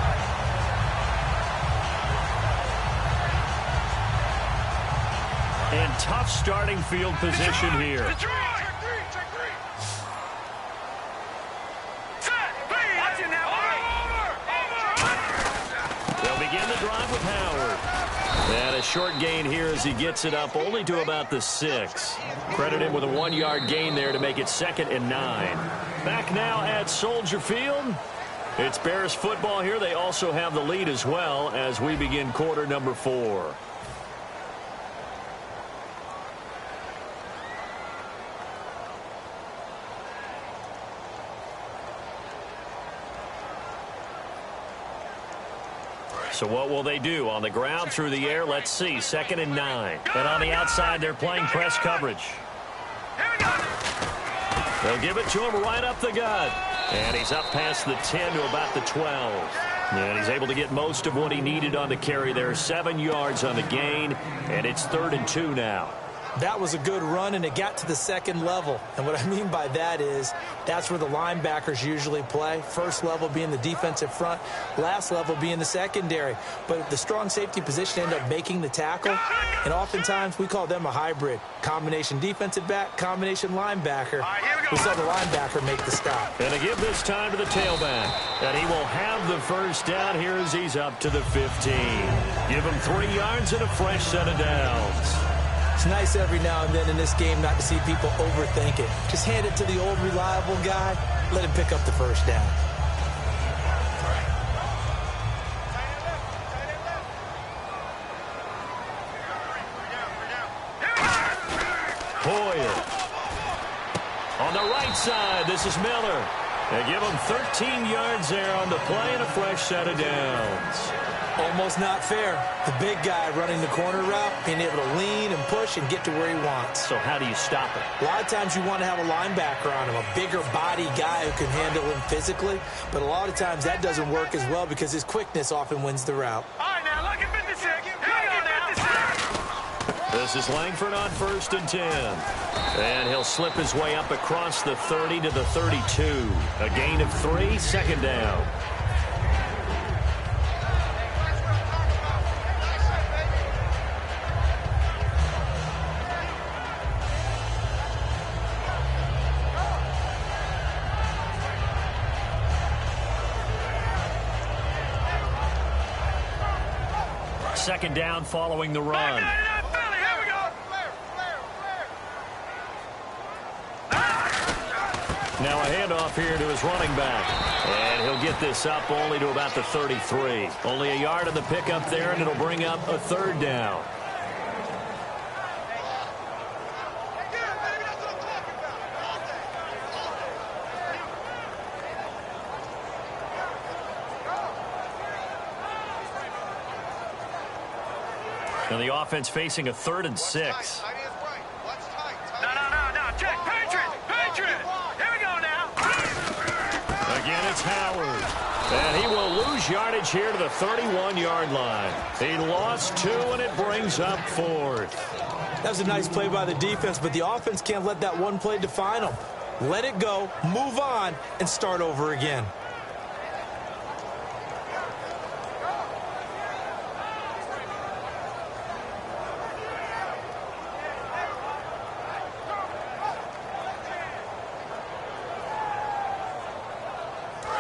And tough starting field position here. They'll begin the drive with Howard. And a short gain here as he gets it up only to about the 6. Credit him with a 1-yard gain there to make it 2nd and 9. Back now at Soldier Field. It's Bears football here. They also have the lead as well as we begin quarter number 4. So what will they do? On the ground, through the air, let's see. 2nd and 9. And on the outside, they're playing press coverage. They'll give it to him right up the gut. And he's up past the 10 to about the 12. And he's able to get most of what he needed on the carry there. 7 yards on the gain. And it's 3rd and 2 now. That was a good run, and it got to the second level. And what I mean by that is that's where the linebackers usually play. First level being the defensive front, last level being the secondary. But the strong safety position ended up making the tackle, and oftentimes we call them a hybrid. Combination defensive back, combination linebacker. We saw the linebacker make the stop. And they give this time to the tailback. And he will have the first down here as he's up to the 15. Give him 3 yards and a fresh set of downs. It's nice every now and then in this game not to see people overthink it. Just hand it to the old reliable guy. Let him pick up the first down. Hoyer. On the right side, this is Miller. They give him 13 yards there on the play and a fresh set of downs. Almost not fair. The big guy running the corner route, being able to lean and push and get to where he wants. So how do you stop it? A lot of times you want to have a linebacker on him, a bigger body guy who can handle him physically. But a lot of times that doesn't work as well because his quickness often wins the route. All right, now, look at 56. Here we go now. This is Langford on 1st and 10. And he'll slip his way up across the 30 to the 32. A gain of 3, 2nd down. Second down following the run. Now a handoff here to his running back. And he'll get this up only to about the 33. Only a yard on the pickup there, and it'll bring up a 3rd down. And the offense facing a 3rd and 6. No. Check. Patriot. Here we go now. Again, it's Howard. And he will lose yardage here to the 31-yard line. He lost 2, and it brings up 4th. That was a nice play by the defense, but the offense can't let that one play define them. Let it go, move on, and start over again.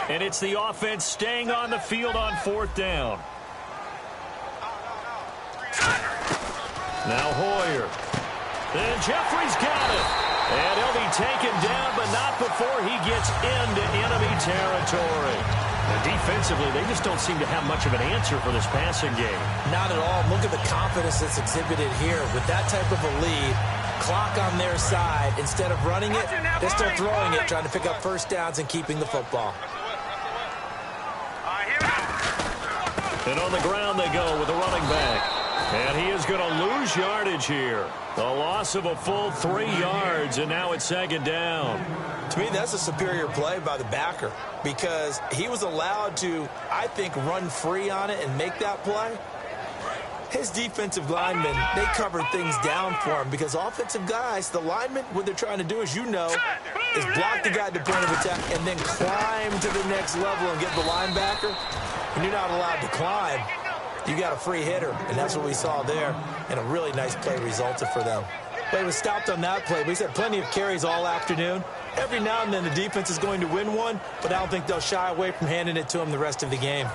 And it's the offense staying on the field on 4th down. Now Hoyer. And Jeffrey's got it. And he'll be taken down, but not before he gets into enemy territory. And defensively, they just don't seem to have much of an answer for this passing game. Not at all. Look at the confidence that's exhibited here. With that type of a lead, clock on their side, instead of running it, they're still throwing it, trying to pick up first downs and keeping the football. And on the ground they go with the running back. And he is going to lose yardage here. A loss of a full 3 yards, and now it's 2nd down. To me, that's a superior play by the backer because he was allowed to, I think, run free on it and make that play. His defensive linemen, they covered things down for him because offensive guys, the linemen, what they're trying to do, as you know, is block the guy at the point of attack and then climb to the next level and get the linebacker. When you're not allowed to climb, you got a free hitter, and that's what we saw there, and a really nice play resulted for them. They was stopped on that play. We've had plenty of carries all afternoon. Every now and then the defense is going to win one, but I don't think they'll shy away from handing it to them the rest of the game.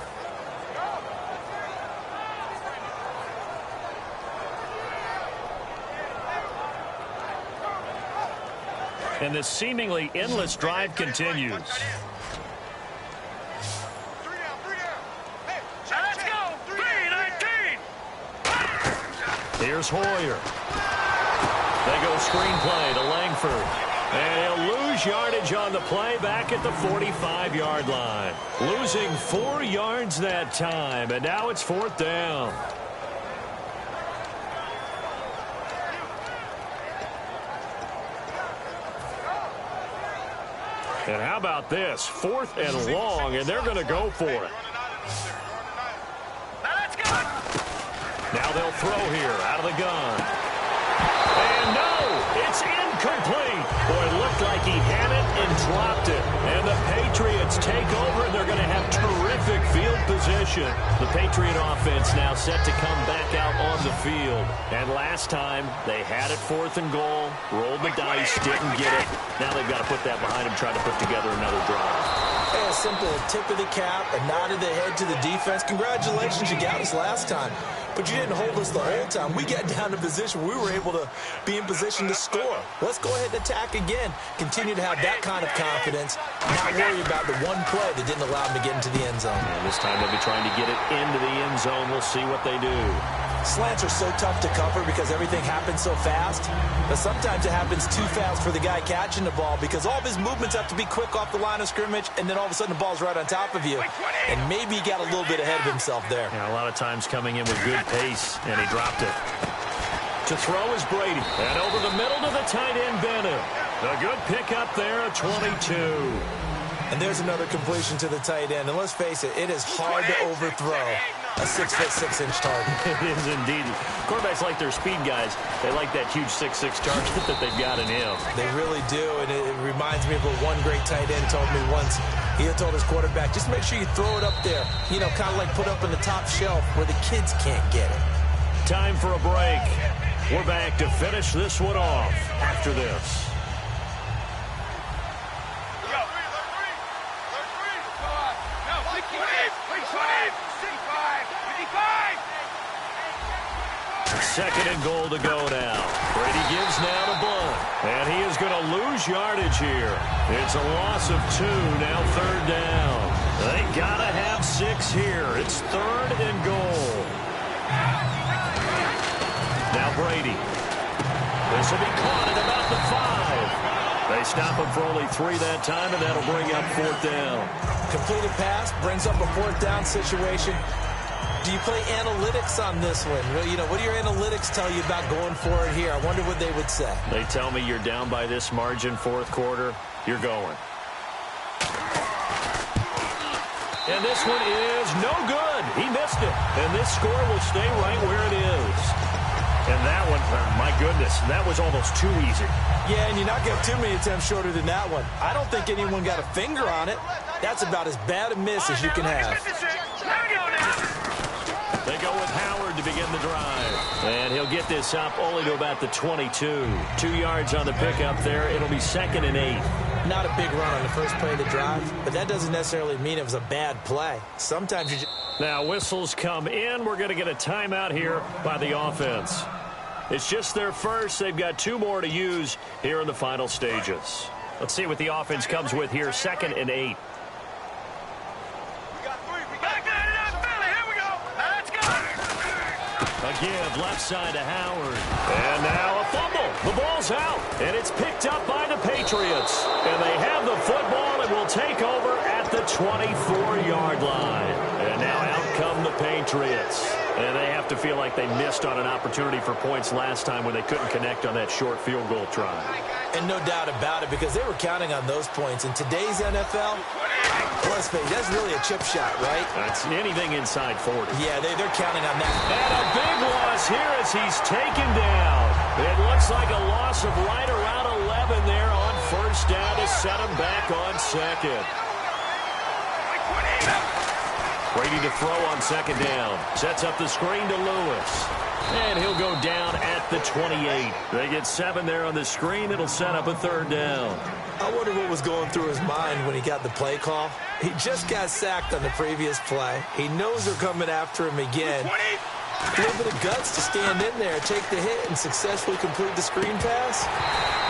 And this seemingly endless drive continues. Let's go. 3-19. Here's Hoyer. They go screenplay to Langford. And he'll lose yardage on the play back at the 45-yard line. Losing 4 yards that time, and now it's 4th down. And how about this? 4th and long, and they're going to go for it. Let's go. Now they'll throw here out of the gun. And no, it's incomplete. Boy, it looked like he had it and dropped it. And the Patriots take over, and they're going to have terrific field position. The Patriot offense now set to come back out on the field. And last time, they had it 4th and goal, rolled the dice, didn't get it. Now they've got to put that behind them, try to put together another drive. Hey, a simple tip of the cap, a nod of the head to the defense. Congratulations, you got us last time. But you didn't hold us the whole time. We got down to position where we were able to be in position to score. Let's go ahead and attack again. Continue to have that kind of confidence. Not worry about the one play that didn't allow them to get into the end zone. And this time they'll be trying to get it into the end zone. We'll see what they do. Slants are so tough to cover because everything happens so fast. But sometimes it happens too fast for the guy catching the ball because all of his movements have to be quick off the line of scrimmage, and then all of a sudden the ball's right on top of you. And maybe he got a little bit ahead of himself there. Yeah, a lot of times coming in with good pace, and he dropped it. To throw is Brady. And over the middle to the tight end, Bennett. A good pickup there at 22. And there's another completion to the tight end. And let's face it, it is hard to overthrow a 6'6" target. It is indeed. Quarterbacks like their speed guys. They like that huge 6'6" target that they've got in him. They really do, and it reminds me of what one great tight end told me once. He had told his quarterback, just make sure you throw it up there. You know, kind of like put up on the top shelf where the kids can't get it. Time for a break. We're back to finish this one off after this. Second and goal to go now. Brady gives now to Blunt. And he is going to lose yardage here. It's a loss of 2, now 3rd down. They got to have 6 here. It's 3rd and goal. Now Brady. This will be caught at about the 5. They stop him for only 3 that time, and that'll bring up 4th down. Completed pass brings up a 4th down situation. Do you play analytics on this one? Well, you know, what do your analytics tell you about going for it here? I wonder what they would say. They tell me you're down by this margin, 4th quarter, you're going. And this one is no good. He missed it. And this score will stay right where it is. And that one, my goodness, that was almost too easy. Yeah, and you're not going to have too many attempts shorter than that one. I don't think anyone got a finger on it. That's about as bad a miss as you can have. They go with Howard to begin the drive. And he'll get this up only to about the 22. 2 yards on the pickup there. It'll be 2nd and 8. Not a big run on the first play of the drive, but that doesn't necessarily mean it was a bad play. Sometimes you just... Now whistles come in. We're going to get a timeout here by the offense. It's just their first. They've got 2 more to use here in the final stages. Let's see what the offense comes with here. 2nd and 8. Again, left side to Howard. And now a fumble. The ball's out. And it's picked up by the Patriots. And they have the football and will take over at the 24-yard line. And now out come the Patriots. And they have to feel like they missed on an opportunity for points last time when they couldn't connect on that short field goal try. And no doubt about it, because they were counting on those points. In today's NFL, let's face it, that's really a chip shot, right? That's anything inside 40. Yeah, they're counting on that. And a big loss here as he's taken down. It looks like a loss of right around 11 there on first down to set him back on second. Brady to throw on second down. Sets up the screen to Lewis. And he'll go down at the 28. They get 7 there on the screen. It'll set up a third down. I wonder what was going through his mind when he got the play call. He just got sacked on the previous play. He knows they're coming after him again. A little bit of guts to stand in there, take the hit, and successfully complete the screen pass.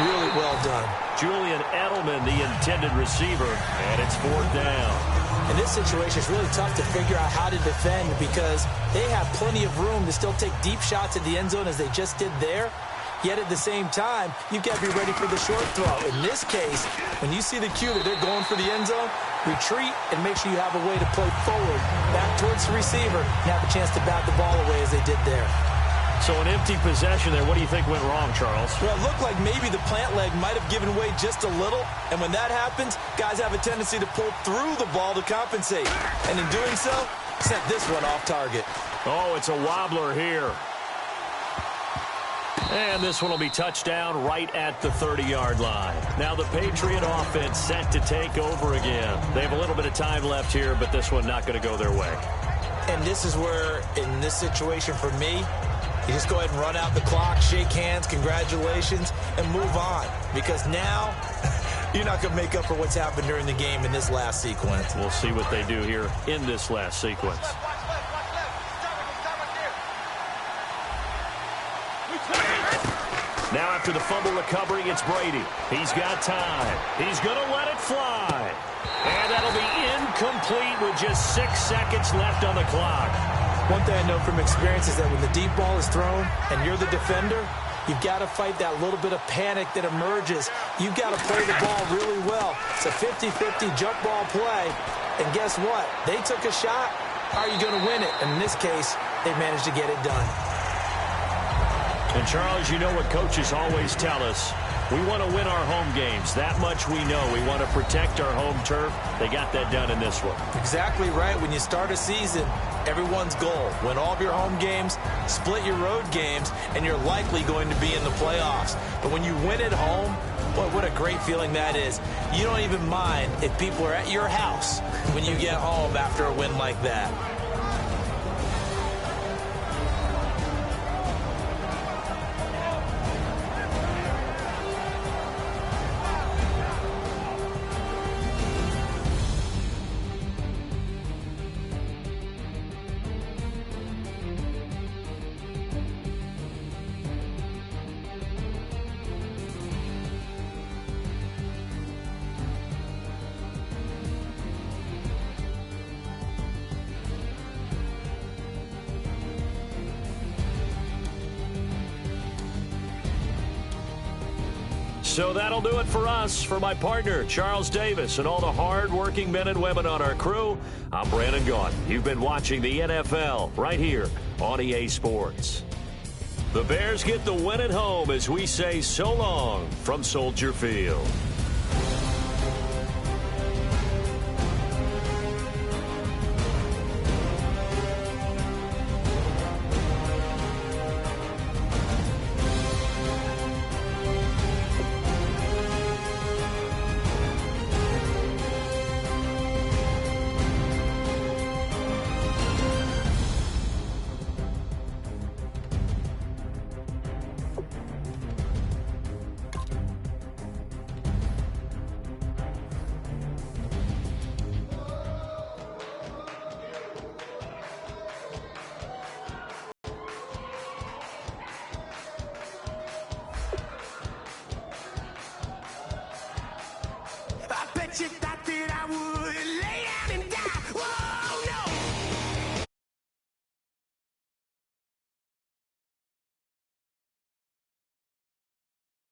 Really well done. Julian Edelman, the intended receiver, and it's fourth down. In this situation, it's really tough to figure out how to defend because they have plenty of room to still take deep shots at the end zone as they just did there. Yet at the same time, you've got to be ready for the short throw. In this case, when you see the cue that they're going for the end zone, retreat and make sure you have a way to play forward, back towards the receiver, and have a chance to bat the ball away as they did there. So an empty possession there. What do you think went wrong, Charles? Well, it looked like maybe the plant leg might have given way just a little. And when that happens, guys have a tendency to pull through the ball to compensate. And in doing so, sent this one off target. Oh, it's a wobbler here. And this one will be touchdown right at the 30-yard line. Now the Patriot offense set to take over again. They have a little bit of time left here, but this one not going to go their way. And this is where, in this situation for me, you just go ahead and run out the clock, shake hands, congratulations, and move on. Because now, you're not going to make up for what's happened during the game in this last sequence. We'll see what they do here in this last sequence. Now after the fumble recovery, it's Brady. He's got time. He's going to let it fly. And that'll be incomplete with just 6 seconds left on the clock. One thing I know from experience is that when the deep ball is thrown and you're the defender, you've got to fight that little bit of panic that emerges. You've got to play the ball really well. It's a 50-50 jump ball play. And guess what? They took a shot. How are you going to win it? And in this case, they managed to get it done. And, Charles, you know what coaches always tell us. We want to win our home games. That much we know. We want to protect our home turf. They got that done in this one. Exactly right. When you start a season, everyone's goal, win all of your home games, split your road games, and you're likely going to be in the playoffs. But when you win at home, boy, what a great feeling that is. You don't even mind if people are at your house when you get home after a win like that. So that'll do it for us. For my partner, Charles Davis, and all the hard-working men and women on our crew, I'm Brandon Gaudin. You've been watching the NFL right here on EA Sports. The Bears get the win at home as we say so long from Soldier Field.